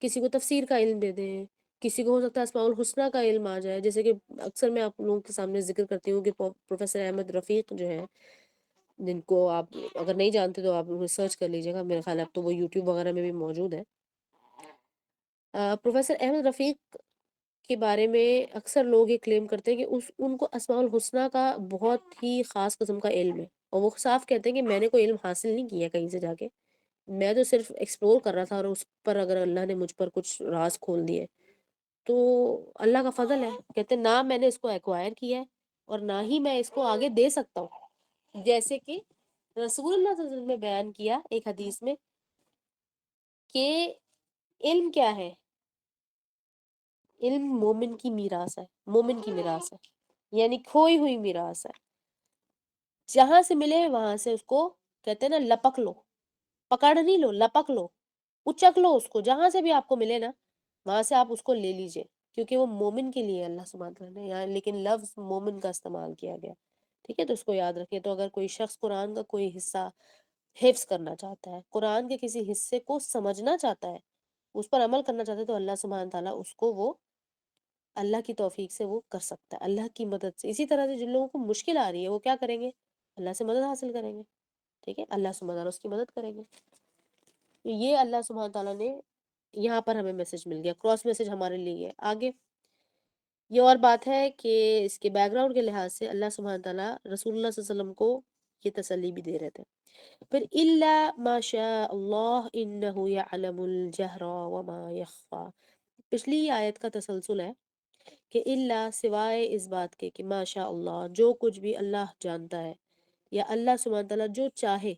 کسی کو تفسیر کا علم دے دیں، کسی کو ہو سکتا ہے اسماء الحسنہ کا علم آ جائے، جیسے کہ اکثر میں آپ لوگوں کے سامنے ذکر کرتی ہوں کہ پروفیسر احمد رفیق جو ہیں، جن کو آپ اگر نہیں جانتے تو آپ سرچ کر لیجیے گا، میرے خیال ہے اب تو وہ یوٹیوب وغیرہ میں بھی موجود ہے۔ پروفیسر احمد رفیق کے بارے میں اکثر لوگ یہ کلیم کرتے ہیں کہ ان کو اسماء الحسنہ کا بہت ہی خاص قسم کا علم ہے، اور وہ صاف کہتے ہیں کہ میں نے کوئی علم حاصل نہیں کیا کہیں سے جا کے، میں تو صرف ایکسپلور کر رہا تھا، اور اس پر اگر اللہ نے مجھ پر کچھ راز کھول دیے تو اللہ کا فضل ہے، کہتے ہیں نہ میں نے اس کو ایکوائر کیا ہے اور نہ ہی میں اس کو آگے دے سکتا ہوں، جیسے کہ رسول اللہ صلی اللہ علیہ وسلم نے بیان کیا ایک حدیث میں کہ علم کیا ہے؟ علم مومن کی میراث ہے، مومن کی میراث ہے، یعنی کھوئی ہوئی میراث ہے، جہاں سے ملے وہاں سے اس کو کہتے ہیں نا لپک لو، پکڑ نہیں لو، لپک لو، اچک لو اس کو، جہاں سے بھی آپ کو ملے نا وہاں سے آپ اس کو لے لیجئے، کیونکہ وہ مومن کے لیے اللہ سبحانہ تعالیٰ نے یہاں لیکن لفظ مومن کا استعمال کیا گیا، ٹھیک ہے؟ تو اس کو یاد رکھیے۔ تو اگر کوئی شخص قرآن کا کوئی حصہ حفظ کرنا چاہتا ہے، قرآن کے کسی حصے کو سمجھنا چاہتا ہے، اس پر عمل کرنا چاہتا ہے، تو اللہ سبحانہ تعالیٰ اس کو وہ اللہ کی توفیق سے وہ کر سکتا ہے، اللہ کی مدد سے۔ اسی طرح سے جن لوگوں کو مشکل آ رہی ہے وہ کیا کریں گے؟ اللہ سے مدد حاصل کریں گے، ٹھیک ہے؟ اللہ سبحانہ تعالیٰ اس کی مدد کریں گے۔ تو یہ اللہ سبحانہ تعالیٰ نے یہاں پر ہمیں میسج مل گیا، کراس میسج ہمارے لیے ہے۔ آگے یہ اور بات ہے کہ اس کے بیک گراؤنڈ کے لحاظ سے اللہ سبحانہ تعالیٰ رسول اللہ صلی اللہ علیہ وسلم کو یہ تسلی بھی دے رہے تھے۔ پھر الا ما شاء اللہ انہ یعلم الجہر وما یخفی، پچھلی آیت کا تسلسل ہے کہ الا سوائے اس بات کے کہ ما شاء اللہ جو کچھ بھی اللہ جانتا ہے، یا اللہ سبحانہ تعالیٰ جو چاہے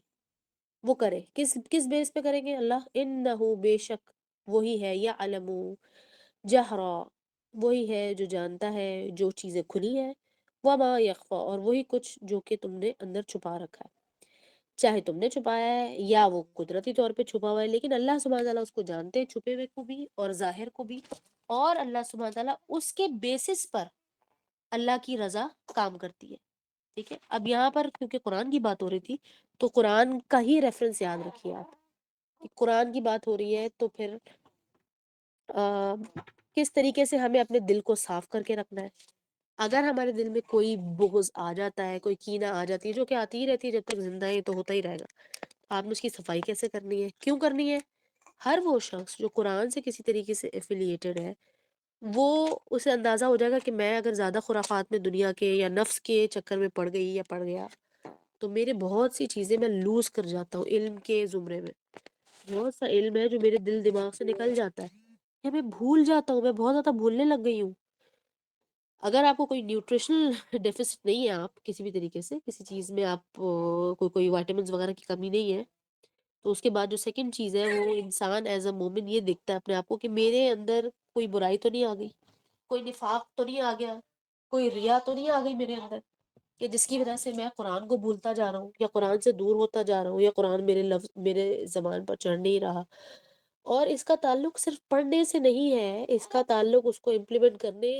وہ کرے، کس بیس پہ کریں گے؟ اللہ انہ بے شک وہی ہے، یعلم جہرا وہی ہے جو جانتا ہے جو چیزیں کھلی ہیں، وما یخفی اور وہی کچھ جو کہ تم نے اندر چھپا رکھا ہے، چاہے تم نے چھپایا ہے یا وہ قدرتی طور پہ چھپا ہوا ہے، لیکن اللہ سبحانہ تعالیٰ اس کو جانتے ہیں، چھپے ہوئے کو بھی اور ظاہر کو بھی، اور اللہ سبحانہ تعالیٰ اس کے بیسس پر اللہ کی رضا کام کرتی ہے، ٹھیک ہے؟ اب یہاں پر کیونکہ قرآن کی بات ہو رہی تھی تو قرآن کا ہی ریفرنس یاد رکھیے آپ، کہ قرآن کی بات ہو رہی ہے تو پھر کس طریقے سے ہمیں اپنے دل کو صاف کر کے رکھنا ہے۔ اگر ہمارے دل میں کوئی بغض آ جاتا ہے، کوئی کینہ آ جاتی ہے، جو کہ آتی ہی رہتی ہے جب تک زندہ ہے، تو ہوتا ہی رہے گا، آپ نے اس کی صفائی کیسے کرنی ہے؟ کیوں کرنی ہے؟ ہر وہ شخص جو قرآن سے کسی طریقے سے ایفیلیٹڈ ہے، وہ اسے اندازہ ہو جائے گا کہ میں اگر زیادہ خرافات میں دنیا کے یا نفس کے چکر میں پڑ گئی یا پڑ گیا تو میرے بہت سی چیزیں میں لوز کر جاتا ہوں، علم کے زمرے میں بہت سا علم ہے جو میرے دل دماغ سے نکل جاتا ہے، یا میں بھول جاتا ہوں، میں بہت زیادہ بھولنے لگ گئی ہوں۔ اگر آپ کو کوئی نیوٹریشنل ڈیفیسٹ نہیں ہے، آپ کسی بھی طریقے سے کسی چیز میں آپ کوئی وائٹامنس وغیرہ کی کمی نہیں ہے، تو اس کے بعد جو سیکنڈ چیز ہے وہ انسان ایز اے مومن یہ دیکھتا ہے اپنے آپ کو کہ میرے اندر کوئی برائی تو نہیں آ گئی، کوئی نفاق تو نہیں آ گیا، کوئی ریا تو نہیں آ گئی میرے اندر، کہ جس کی وجہ سے میں قرآن کو بھولتا جا رہا ہوں یا قرآن سے دور ہوتا جا رہا ہوں، یا قرآن میرے لفظ میرے زبان پر چڑھ نہیں رہا۔ اور اس کا تعلق صرف پڑھنے سے نہیں ہے، اس کا تعلق اس کو امپلیمنٹ کرنے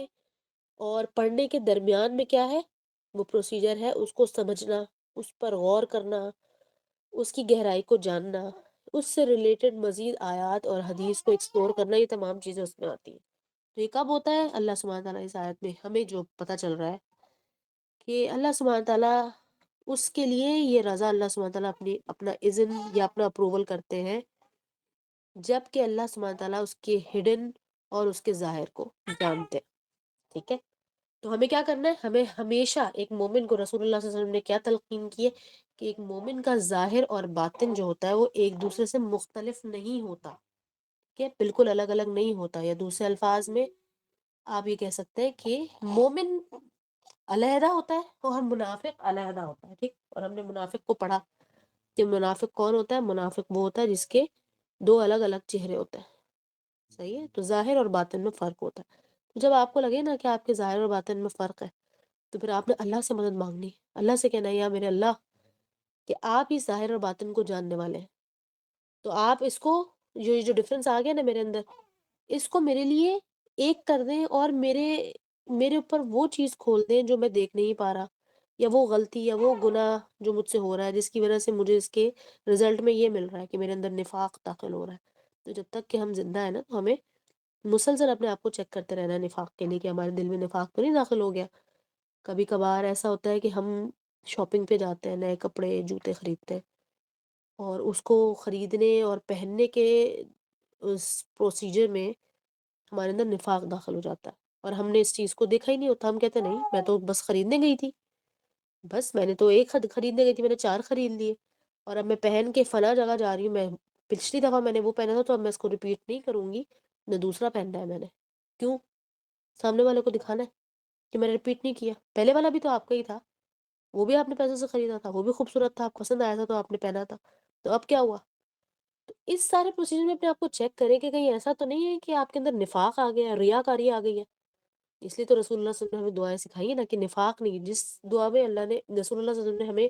اور پڑھنے کے درمیان میں کیا ہے، وہ پروسیجر ہے اس کو سمجھنا، اس پر غور کرنا، اس کی گہرائی کو جاننا، اس سے ریلیٹڈ مزید آیات اور حدیث کو ایکسپلور کرنا، یہ تمام چیزیں اس میں آتی ہیں۔ تو یہ کب ہوتا ہے؟ اللہ سبحانہ تعالیٰ اس آیت میں ہمیں جو پتہ چل رہا ہے کہ اللہ سبحانہ تعالیٰ اس کے لیے یہ رضا اللہ سبحانہ تعالیٰ اپنا اذن یا اپنا اپروول کرتے ہیں جب کہ اللہ سبحانہ تعالیٰ اس کے ہڈن اور اس کے ظاہر کو جانتے ہیں۔ ٹھیک ہے، تو ہمیں کیا کرنا ہے؟ ہمیں ہمیشہ ایک مومن کو رسول اللہ صلی اللہ علیہ وسلم نے کیا تلقین کی ہے کہ ایک مومن کا ظاہر اور باطن جو ہوتا ہے وہ ایک دوسرے سے مختلف نہیں ہوتا، کہ بالکل الگ الگ نہیں ہوتا، یا دوسرے الفاظ میں آپ یہ کہہ سکتے ہیں کہ مومن علیحدہ ہوتا ہے اور منافق علیحدہ ہوتا ہے۔ ٹھیک، اور ہم نے منافق کو پڑھا کہ منافق کون ہوتا ہے؟ منافق وہ ہوتا ہے جس کے دو الگ الگ چہرے ہوتے ہیں۔ صحیح ہے، تو ظاہر اور باطن میں فرق ہوتا ہے۔ تو جب آپ کو لگے نا کہ آپ کے ظاہر اور باطن میں فرق ہے، تو پھر آپ نے اللہ سے مدد مانگنی، اللہ سے کہنا ہے یا میرے اللہ کہ آپ ہی ظاہر اور باطن کو جاننے والے ہیں، تو آپ اس کو یہ جو ڈفرینس آ گیا نا میرے اندر، اس کو میرے لیے ایک کر دیں، اور میرے اوپر وہ چیز کھول دیں جو میں دیکھ نہیں پا رہا، یا وہ غلطی یا وہ گناہ جو مجھ سے ہو رہا ہے جس کی وجہ سے مجھے اس کے رزلٹ میں یہ مل رہا ہے کہ میرے اندر نفاق داخل ہو رہا ہے۔ تو جب تک کہ ہم زندہ ہیں نا، تو ہمیں مسلسل اپنے آپ کو چیک کرتے رہنا ہے نفاق کے لیے کہ ہمارے دل میں نفاق تو نہیں داخل ہو گیا۔ کبھی کبھار ایسا ہوتا ہے کہ ہم شاپنگ پہ جاتے ہیں، نئے کپڑے جوتے خریدتے ہیں، اور اس کو خریدنے اور پہننے کے اس پروسیجر میں ہمارے اندر نفاق داخل ہو جاتا ہے، اور ہم نے اس چیز کو دیکھا ہی نہیں ہوتا۔ ہم کہتے ہیں نہیں، میں تو بس خریدنے گئی تھی، بس میں نے تو ایک خریدنے گئی تھی، میں نے 4 خرید لیے، اور اب میں پہن کے فلاں جگہ جا رہی ہوں، میں پچھلی دفعہ میں نے وہ پہنا تھا تو اب میں اس کو ریپیٹ نہیں کروں گی، میں دوسرا پہننا ہے میں نے۔ کیوں؟ سامنے والے کو دکھانا ہے کہ میں نے ریپیٹ نہیں کیا، پہلے والا بھی تو آپ کا ہی تھا، وہ بھی آپ نے پیسے سے خریدا تھا، وہ بھی خوبصورت تھا، آپ کو پسند آیا تھا تو آپ نے پہنا تھا، تو اب کیا ہوا؟ تو اس سارے پروسیجر میں اپنے آپ کو چیک کریں کہ کہیں ایسا تو نہیں ہے کہ آپ کے اندر نفاق آ گیا، ریاکاری آ گئی ہے۔ اس لیے تو رسول اللہ صلی اللہ علیہ وسلم نے ہمیں دعائیں سکھائی ہیں نا کہ نفاق نہیں، جس دعا میں اللہ نے رسول اللہ صلی اللہ علیہ وسلم نے ہمیں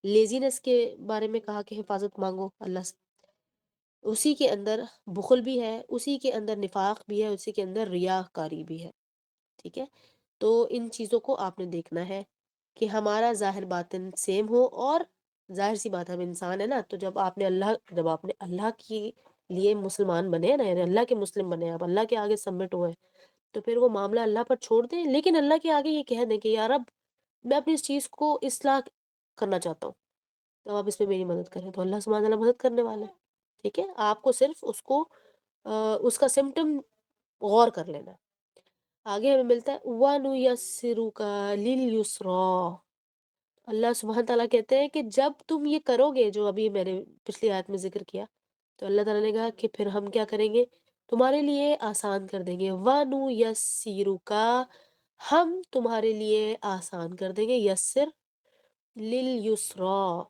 لیزینس کے بارے میں کہا کہ حفاظت مانگو اللہ سے، اسی کے اندر بخل بھی ہے، اسی کے اندر نفاق بھی ہے، اسی کے اندر ریاکاری بھی ہے۔ ٹھیک ہے، تو ان چیزوں کو آپ نے دیکھنا ہے کہ ہمارا ظاہر باطن سیم ہو، اور ظاہر سی بات ہے ہم انسان ہے نا، تو جب آپ نے اللہ کی لیے مسلمان بنے ہیں نا، یعنی اللہ کے مسلم بنے ہیں، آپ اللہ کے آگے سبمٹ ہوئے ہیں، تو پھر وہ معاملہ اللہ پر چھوڑ دیں، لیکن اللہ کے آگے یہ کہہ دیں کہ یا رب، میں اپنی اس چیز کو اصلاح کرنا چاہتا ہوں، تو آپ اس میں میری مدد کریں، تو اللہ سبحانہ وتعالی مدد کرنے والے ہیں۔ ٹھیک ہے، آپ کو صرف اس کو اس کا سمٹم غور کر لینا ہے۔ آگے ہمیں ملتا ہے وَنُيَسِّرُكَ لِلْيُسْرَىٰ۔ اللہ سبحانہ تعالیٰ کہتے ہیں کہ جب تم یہ کرو گے جو ابھی میں نے پچھلی آیت میں ذکر کیا، تو اللہ تعالیٰ نے کہا کہ پھر ہم کیا کریں گے؟ تمہارے لیے آسان کر دیں گے۔ وَنُيَسِّرُكَ، ہم تمہارے لیے آسان کر دیں گے، یسر لِلْيُسْرَىٰ،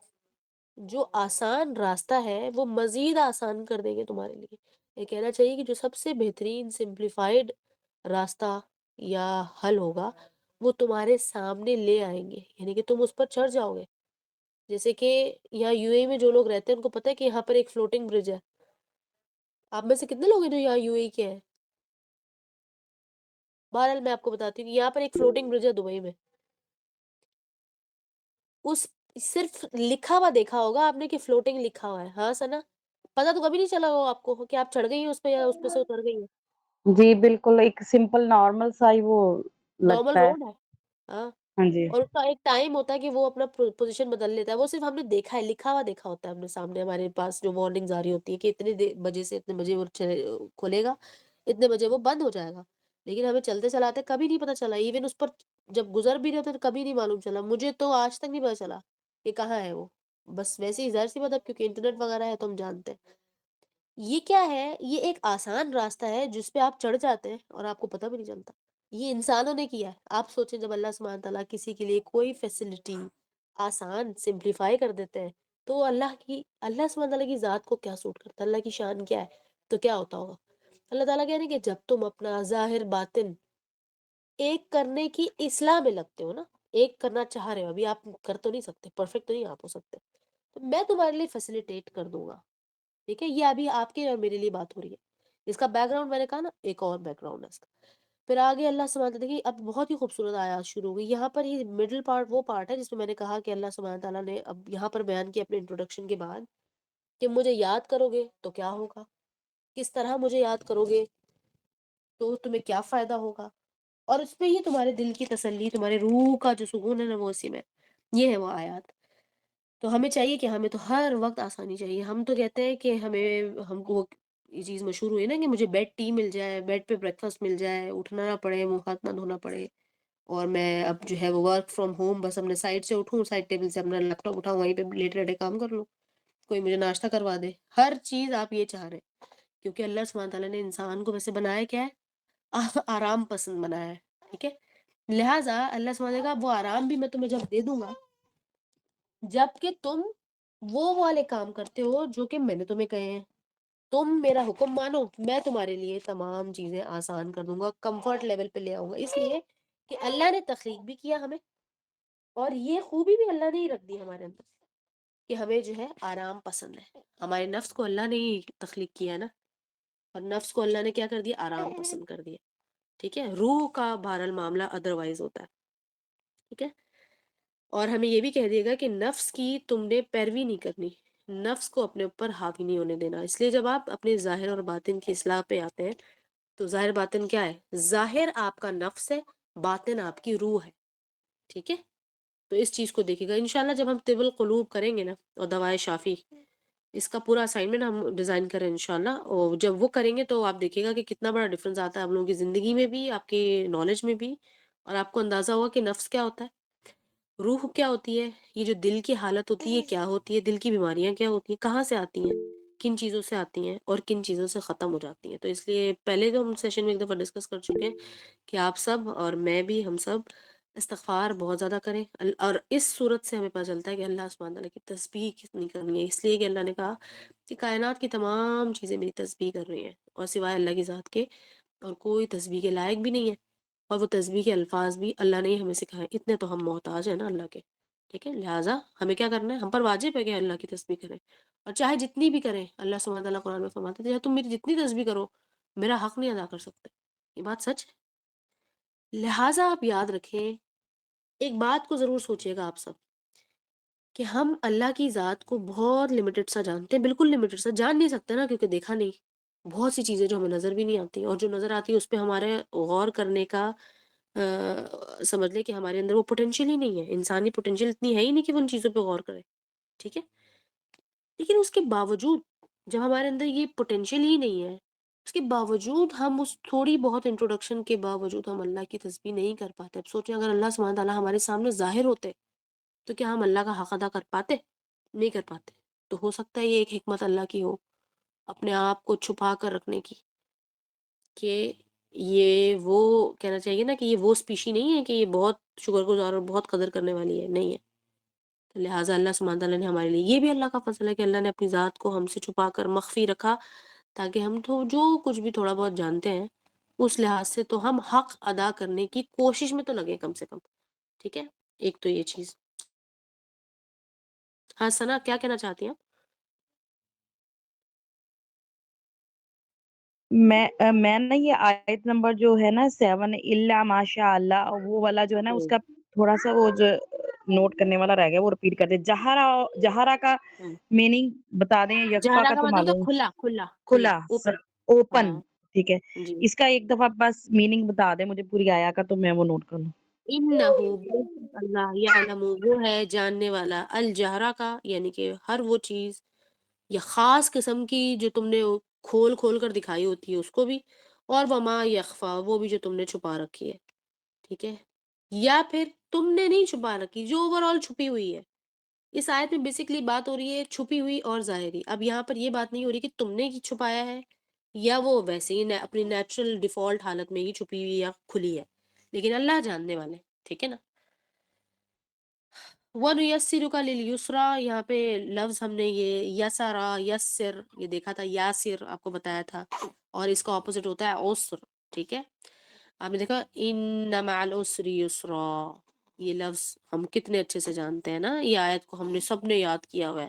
جو آسان راستہ ہے وہ مزید آسان کر دیں گے تمہارے لیے۔ یہ کہنا چاہیے کہ جو سب سے بہترین سمپلیفائڈ راستہ یا حل ہوگا وہ تمہارے سامنے لے آئیں گے، یعنی کہ تم اس پر چڑھ جاؤ گے۔ جیسے کہ یہاں یو اے میں جو لوگ رہتے ہیں ان کو پتہ ہے کہ یہاں پر ایک فلوٹنگ برج ہے۔ آپ میں سے کتنے لوگ ہیں جو یہاں یو اے کے ہیں؟ بہرحال میں آپ کو بتاتی ہوں کہ یہاں پر ایک فلوٹنگ برج ہے دبئی میں، اس صرف لکھا ہوا دیکھا ہوگا آپ نے کہ فلوٹنگ لکھا ہوا ہے، ہاں سنا؟ پتہ تو کبھی نہیں چلا ہوگا آپ کو کہ آپ چڑھ گئی ہیں اس پہ یا اس پہ سے اتر گئی ہیں۔ جی بالکل، ایک سمپل نارمل سا ہی وہ نارمل لگتا ہے۔ روڈ ہے، ہاں، ہاں جی، اور اس کا ایک ٹائم ہوتا ہے کہ وہ اپنا پوزیشن بدل لیتا ہے، وہ صرف ہم نے دیکھا ہے، لکھا ہوا دیکھا ہوتا ہے ہم نے سامنے، ہمارے پاس جو وارننگز آ رہی ہوتی ہے کہ اتنے بجے سے اتنے بجے وہ کھلے گا، اتنے بجے وہ بند ہو جائے گا، لیکن ہمیں چلتے چلاتے کبھی نہیں پتہ چلا، ایون اس پر جب گزر بھی رہے تھے تو کبھی نہیں معلوم چلا، مجھے تو آج تک نہیں پتہ چلا کہ کہاں ہے وہ، بس ویسے ہی ظاہر سی بات ہے کیونکہ انٹرنیٹ وغیرہ ہے تو ہم جانتے ہیں۔ یہ کیا ہے؟ یہ ایک آسان راستہ ہے جس پہ آپ چڑھ جاتے ہیں اور آپ کو پتہ بھی نہیں چلتا۔ یہ انسانوں نے کیا ہے، آپ سوچیں جب اللہ سبحانہ تعالیٰ کسی کے لیے کوئی فیسلٹی آسان سمپلیفائی کر دیتے ہیں تو اللہ سبحانہ تعالیٰ کی ذات کو کیا سوٹ کرتا ہے، اللہ کی شان کیا ہے، تو کیا ہوتا ہوگا؟ اللہ تعالیٰ کہہ رہے ہیں کہ جب تم اپنا ظاہر باطن ایک کرنے کی اصلاح میں لگتے ہو نا، ایک کرنا چاہ رہے ہو، ابھی آپ کر تو نہیں سکتے، پرفیکٹ تو نہیں آپ ہو سکتے، تو میں تمہارے لیے فیسلیٹیٹ کر دوں گا۔ ٹھیک ہے، یہ ابھی آپ کے اور میرے لیے بات ہو رہی ہے، اس کا بیک گراؤنڈ میں نے کہا نا ایک اور بیک گراؤنڈ ہے اس کا۔ پھر آگے اللہ سبحانہ تعالیٰ دیکھیے اب بہت ہی خوبصورت آیات شروع ہو گئی. یہاں پر ہی مڈل پارٹ وہ پارٹ ہے جس میں میں نے کہا کہ اللہ سبحانہ تعالیٰ نے اب یہاں پر بیان کیا اپنے انٹروڈکشن کے بعد کہ مجھے یاد کرو گے تو کیا ہوگا، کس طرح مجھے یاد کرو گے تو تمہیں کیا فائدہ ہوگا، اور اس پہ ہی تمہارے دل کی تسلی، تمہارے روح کا جو سکون ہے نا وہ اسی میں. یہ ہے وہ آیات. تو ہمیں چاہیے کہ ہمیں تو ہر وقت آسانی چاہیے. ہم تو کہتے ہیں کہ ہم کو یہ چیز مشہور ہوئی نا کہ مجھے بیڈ ٹی مل جائے، بیڈ پہ بریک فاسٹ مل جائے، اٹھنا نہ پڑے، منہ ہاتھ نہ دھونا پڑے، اور میں اب جو ہے وہ ورک فرام ہوم بس اپنے سائڈ سے اٹھوں، سائڈ ٹیبل سے اپنا لیپ ٹاپ اٹھاؤں، وہیں پہ لیٹے لیٹے کام کر لوں، کوئی مجھے ناشتہ کروا دے. ہر چیز آپ یہ چاہ رہے ہیں کیونکہ اللہ سبحانہ تعالیٰ نے انسان کو ویسے بنایا کیا ہے، آرام پسند بنایا ہے. ٹھیک ہے، لہٰذا اللہ سبحانہ تعالیٰ کا وہ آرام بھی میں تمہیں جب دے دوں گا جب کہ تم وہ والے کام کرتے ہو جو کہ میں نے تمہیں کہے ہیں. تم میرا حکم مانو، میں تمہارے لیے تمام چیزیں آسان کر دوں گا، کمفرٹ لیول پہ لے آؤں گا. اس لیے کہ اللہ نے تخلیق بھی کیا ہمیں، اور یہ خوبی بھی اللہ نے ہی رکھ دی ہمارے اندر کہ ہمیں جو ہے آرام پسند ہے. ہمارے نفس کو اللہ نے ہی تخلیق کیا ہے نا، اور نفس کو اللہ نے کیا کر دیا، آرام پسند کر دیا. ٹھیک ہے، روح کا بہرحال معاملہ ادروائز ہوتا ہے. ٹھیک ہے، اور ہمیں یہ بھی کہہ دیا گا کہ نفس کی تم نے پیروی نہیں کرنی، نفس کو اپنے اوپر حاوی نہیں ہونے دینا. اس لیے جب آپ اپنے ظاہر اور باطن کی اصلاح پہ آتے ہیں تو ظاہر باطن کیا ہے، ظاہر آپ کا نفس ہے، باطن آپ کی روح ہے. ٹھیک ہے، تو اس چیز کو دیکھے گا انشاءاللہ جب ہم طب القلوب کریں گے نا، اور دوائے شافی، اس کا پورا اسائنمنٹ ہم ڈیزائن کریں انشاءاللہ، اور جب وہ کریں گے تو آپ دیکھیں گا کہ کتنا بڑا ڈفرنس آتا ہے آپ لوگوں کی زندگی میں بھی، آپ کے نالج میں بھی، اور آپ کو اندازہ ہوگا کہ نفس کیا ہوتا ہے، روح کیا ہوتی ہے، یہ جو دل کی حالت ہوتی ہے کیا ہوتی ہے، دل کی بیماریاں کیا ہوتی ہیں، کہاں سے آتی ہیں، کن چیزوں سے آتی ہیں اور کن چیزوں سے ختم ہو جاتی ہیں. تو اس لیے پہلے تو ہم سیشن میں ایک دفعہ ڈسکس کر چکے ہیں کہ آپ سب اور میں بھی، ہم سب استغفار بہت زیادہ کریں. اور اس صورت سے ہمیں پتہ چلتا ہے کہ اللہ سبحانہ تعالیٰ کی تسبیح کتنی کرنی ہے. اس لیے کہ اللہ نے کہا کہ کائنات کی تمام چیزیں میری تسبیح کر رہی ہیں، اور سوائے اللہ کی ذات کے اور کوئی تسبیح کے لائق بھی نہیں ہے. اور وہ تسبیح کے الفاظ بھی اللہ نے ہی ہمیں سکھائے. اتنے تو ہم محتاج ہیں نا اللہ کے. ٹھیک ہے، لہٰذا ہمیں کیا کرنا ہے، ہم پر واجب ہے کہ اللہ کی تسبیح کریں، اور چاہے جتنی بھی کریں. اللہ سبحانہ تعالیٰ قرآن میں فرماتے ہیں تم میری جتنی تسبیح کرو میرا حق نہیں ادا کر سکتے. یہ بات سچ ہے. لہٰذا آپ یاد رکھیں، ایک بات کو ضرور سوچیے گا آپ سب کہ ہم اللہ کی ذات کو بہت لمیٹڈ سا جانتے ہیں، بالکل لمیٹڈ سا جان نہیں سکتے نا، کیونکہ دیکھا نہیں. بہت سی چیزیں جو ہمیں نظر بھی نہیں آتی، اور جو نظر آتی ہے اس پہ ہمارے غور کرنے کا سمجھ لے کہ ہمارے اندر وہ پوٹینشیل ہی نہیں ہے. انسانی پوٹینشیل اتنی ہے ہی نہیں کہ وہ ان چیزوں پہ غور کرے. ٹھیک ہے، لیکن اس کے باوجود جب ہمارے اندر یہ پوٹینشیل ہی نہیں ہے، اس کے باوجود ہم اس تھوڑی بہت انٹروڈکشن کے باوجود ہم اللہ کی تسبیح نہیں کر پاتے. اب سوچیں اگر اللہ سبحانہ تعالیٰ ہمارے سامنے ظاہر ہوتے تو کیا ہم اللہ کا حق ادا کر پاتے؟ نہیں کر پاتے. تو ہو سکتا ہے یہ ایک حکمت اللہ کی ہو، اپنے آپ کو چھپا کر رکھنے کی، کہ یہ وہ کہنا چاہیے نا کہ یہ وہ اسپیشی نہیں ہے کہ یہ بہت شکر گزار اور بہت قدر کرنے والی ہے، نہیں ہے. تو لہٰذا اللہ سبحانہ تعالیٰ نے ہمارے لیے، یہ بھی اللہ کا فضل ہے کہ اللہ نے اپنی ذات کو ہم سے چھپا کر مخفی رکھا، تاکہ ہم تو جو کچھ بھی تھوڑا بہت جانتے ہیں اس لحاظ سے تو ہم حق ادا کرنے کی کوشش میں تو لگے کم سے کم. ٹھیک ہے، ایک تو یہ چیز. ہاں ثنا کیا کہنا چاہتی ہیں آپ؟ میں نا یہ آیت نمبر جو ہے نا 7 الا ماشاء اللہ، وہ والا جو ہے نا اس کا تھوڑا سا وہ جو نوٹ کرنے والا رہ گیا، وہ رپیٹ کر دیں. جہارا کا میننگ بتا دیں، یکفا جہرا کا کا تو مطلب معلوم، کھلا کھلا کھلا کھلا، اوپن. اوپن. ہاں ٹھیک ہے، جی. اس کا ایک دفعہ بس میننگ بتا دیں مجھے پوری آیا کا، تو میں وہ نوٹ کر لوں. انہو اللہ یعلم، وہ ہے جاننے والا، الجہرا کا یعنی کہ ہر وہ چیز یا خاص قسم کی جو تم نے کھول کھول کر دکھائی ہوتی ہے اس کو بھی، اور وما یخفا، وہ بھی جو تم نے چھپا رکھی ہے. ٹھیک ہے، یا پھر تم نے نہیں چھپا رکھی، جو اوور آل چھپی ہوئی ہے. اس آیت میں بیسکلی بات ہو رہی ہے چھپی ہوئی اور ظاہری. اب یہاں پر یہ بات نہیں ہو رہی کہ تم نے چھپایا ہے یا وہ ویسے ہی اپنی نیچرل ڈیفالٹ حالت میں ہی چھپی ہوئی یا کھلی ہے، لیکن اللہ جاننے والے. ٹھیک ہے نا. وَنُيَسِّرُكَ لِلْيُسْرَى، یہاں پہ لفظ ہم نے یہ یسرا یسر یہ دیکھا تھا، یاسر آپ کو بتایا تھا، اور اس کا اپوزٹ ہوتا ہے عسر. ٹھیک ہے، آپ نے دیکھا ان مع العسر یسرا، یہ لفظ ہم کتنے اچھے سے جانتے ہیں نا. یہ آیت کو ہم نے سب نے یاد کیا ہوا ہے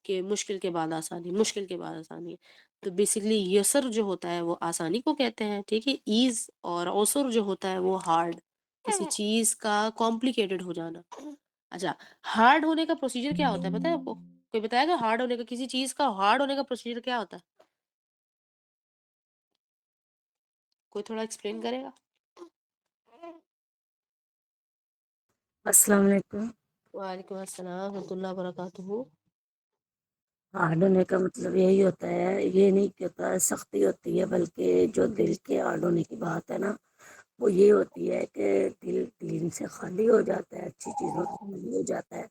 کہ مشکل کے بعد آسانی، مشکل کے بعد آسانی ہے. تو بیسیکلی یسر جو ہوتا ہے وہ آسانی کو کہتے ہیں، ٹھیک ہے، ایز، اور عسر جو ہوتا ہے وہ ہارڈ، کسی چیز کا کمپلیکیٹڈ ہو جانا۔ اچھا، ہارڈ ہونے کا پروسیجر کیا ہوتا ہے پتہ ہے آپ کو؟ کوئی بتائے گا ہارڈ ہونے کا، کسی چیز کا ہارڈ ہونے کا پروسیجر کیا ہوتا ہے؟ کوئی تھوڑا ایکسپلین کرے گا؟ السلام علیکم۔ وعلیکم السلام ورحمۃ اللہ وبرکاتہ۔ ہارڈ ہونے کا مطلب یہی ہوتا ہے، یہ نہیں کہ ہوتا ہے سختی ہوتی ہے، بلکہ جو دل کے ہارڈ ہونے کی بات ہے نا، وہ یہ ہوتی ہے کہ دل دین سے خالی ہو جاتا ہے، اچھی چیزوں سے خالی ہو جاتا ہے،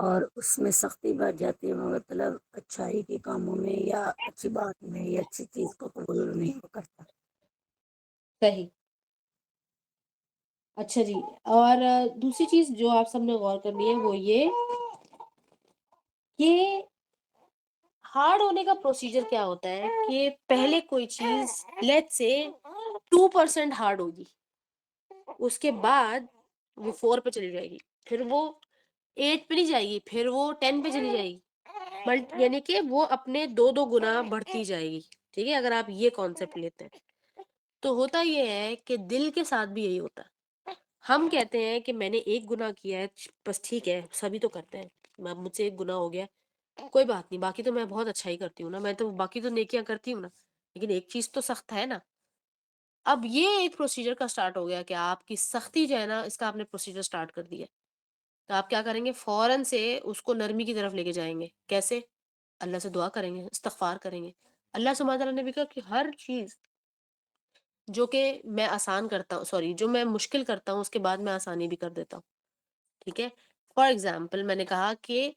اور اس میں سختی بڑھ جاتی ہے، مطلب اچھائی کے کاموں میں یا اچھی بات میں یا اچھی چیز کو قبول نہیں کرتا۔ صحیح۔ اچھا جی، اور دوسری چیز جو آپ سب نے غور کرنی ہے وہ یہ کہ ہارڈ ہونے کا پروسیجر کیا ہوتا ہے کہ پہلے کوئی چیز لیٹ سے 2% ہارڈ ہوگی، اس کے بعد وہ 4 پہ چلی جائے گی، پھر وہ 8 پہ نہیں جائے گی، پھر وہ 10 پہ چلی جائے گی، یعنی کہ وہ اپنے 2 گنا بڑھتی جائے گی، ٹھیک ہے، اگر آپ یہ کانسیپٹ لیتے ہیں تو ہوتا یہ ہے کہ دل کے ساتھ بھی یہی ہوتا ہے۔ ہم کہتے ہیں کہ میں نے 1 گناہ کیا ہے، بس ٹھیک ہے، سبھی تو کرتے ہیں، مجھ سے 1 گناہ ہو گیا، کوئی بات نہیں، باقی تو میں بہت اچھائی کرتی ہوں نا، میں تو باقی تو نیکیاں کرتی ہوں نا، لیکن ایک چیز تو سخت ہے نا۔ اب یہ ایک پروسیجر کا سٹارٹ ہو گیا کہ آپ کی سختی جو ہے نا، اس کا آپ نے پروسیجر سٹارٹ کر دیا، تو آپ کیا کریں گے، فوراً سے اس کو نرمی کی طرف لے کے جائیں گے۔ کیسے؟ اللہ سے دعا کریں گے، استغفار کریں گے۔ اللہ سبحانہ تعالیٰ نے بھی کہا کہ ہر چیز جو کہ میں آسان کرتا ہوں، سوری، جو میں مشکل کرتا ہوں اس کے بعد میں آسانی بھی کر دیتا ہوں، ٹھیک ہے۔ فار ایگزامپل میں نے کہا کہ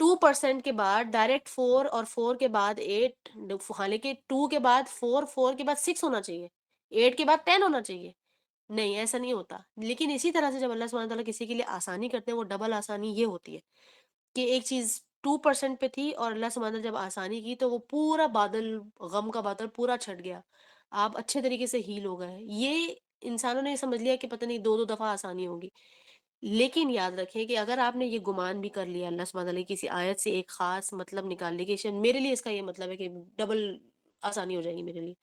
2% کے بعد ڈائریکٹ 4 اور 4 کے بعد 8، حالانکہ 2 کے بعد 4، 4 کے بعد 6 ہونا چاہیے، 8 کے بعد 10 ہونا چاہیے، نہیں ایسا نہیں ہوتا۔ لیکن اسی طرح سے جب اللہ سبحانہ تعالیٰ کسی کے لیے آسانی کرتے ہیں، وہ ڈبل آسانی یہ ہوتی ہے کہ ایک چیز 2% پہ تھی اور اللہ سبحانہ تعالیٰ جب آسانی کی تو وہ پورا بادل، غم کا بادل پورا چھٹ گیا، آپ اچھے طریقے سے ہیل ہو گئے۔ یہ انسانوں نے سمجھ لیا کہ پتہ نہیں 2 دفعہ آسانی ہوگی، لیکن یاد رکھیں کہ اگر آپ نے یہ گمان بھی کر لیا اللہ سبحانہ تعالیٰ کی کسی آیت سے ایک خاص مطلب نکال لی کہ شاید میرے لیے اس کا یہ مطلب ہے کہ ڈبل آسانی ہو جائے گی میرے لیے،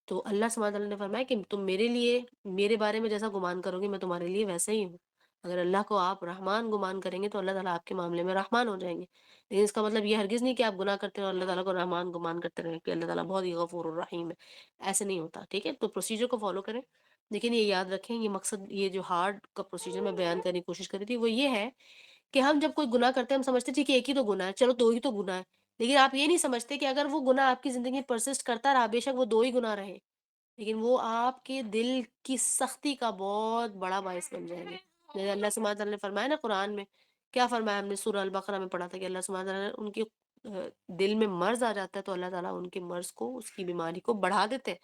تو اللہ سبحانہ تعالیٰ نے فرمایا کہ تم میرے لیے، میرے بارے میں جیسا گمان کرو گے میں تمہارے لیے ویسا ہی ہوں۔ اگر اللہ کو آپ رحمان گمان کریں گے تو اللہ تعالیٰ آپ کے معاملے میں رحمان ہو جائیں گے، لیکن اس کا مطلب یہ ہرگز نہیں کہ آپ گناہ کرتے ہیں اور اللہ تعالیٰ کو رحمان گمان کرتے رہیں کہ اللہ تعالیٰ بہت ہی غفور الرحیم ہے، ایسے نہیں ہوتا، ٹھیک ہے۔ تو پروسیجر کو فالو کریں، لیکن یہ یاد رکھیں، یہ مقصد، یہ جو ہارڈ کا پروسیجر میں بیان کرنے کی کوشش کری تھی وہ یہ ہے کہ ہم جب کوئی گناہ کرتے ہیں ہم سمجھتے ہیں ٹھیک ہے ایک ہی تو گناہ ہے، چلو 2 ہی تو گناہ ہے، لیکن آپ یہ نہیں سمجھتے کہ اگر وہ گناہ آپ کی زندگی میں پرسسٹ کرتا رہا، بے شک وہ 2 ہی گناہ رہے، لیکن وہ آپ کے دل کی سختی کا بہت بڑا باعث بن جائیں گے۔ جیسے اللہ سبحانہ تعالیٰ نے فرمایا نا قرآن میں، کیا فرمایا، ہم نے سورہ البقرہ میں پڑھا تھا کہ اللہ سبحانہ تعالیٰ نے ان کے دل میں مرض آ جاتا ہے تو اللہ تعالیٰ ان کے مرض کو، اس کی بیماری کو بڑھا دیتے ہیں،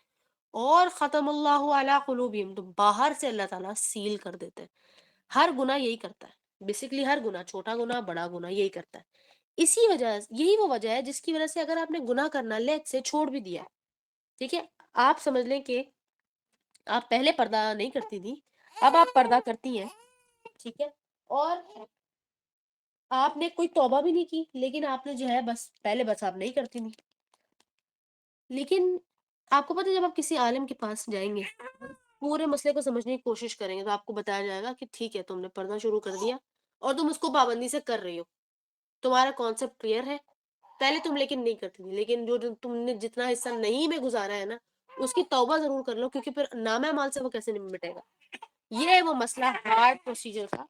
اور ختم اللہ علی قلوبہم، تو باہر سے اللہ تعالیٰ سیل کر دیتے ہیں۔ ہر گناہ یہی کرتا ہے، بیسیکلی ہر گناہ، چھوٹا گناہ بڑا گناہ یہی کرتا ہے۔ اسی وجہ، یہی وہ وجہ ہے جس کی وجہ سے اگر آپ نے گناہ کرنا لیٹ سے چھوڑ بھی دیا، ٹھیک ہے، آپ سمجھ لیں کہ آپ پہلے پردہ نہیں کرتی تھی، اب آپ پردہ کرتی ہیں، ٹھیک ہے، اور آپ نے کوئی توبہ بھی نہیں کی، لیکن آپ نے جو ہے بس پہلے بس آپ نہیں کرتی تھی، لیکن آپ کو پتہ ہے جب آپ کسی عالم کے پاس جائیں گے پورے مسئلے کو سمجھنے کی کوشش کریں گے تو آپ کو بتایا جائے گا کہ ٹھیک ہے تم نے پڑھنا شروع کر دیا اور تم اس کو پابندی سے کر رہی ہو، تمہارا کانسیپٹ کلیئر ہے، پہلے تم لیکن نہیں کرتی تھی، لیکن جو تم نے جتنا حصہ نہیں میں گزارا ہے نا اس کی توبہ ضرور کر لو، کیونکہ پھر نامہ اعمال سے وہ کیسے نہیں مٹے گا۔ یہ ہے وہ مسئلہ ہارڈ پروسیجر کا،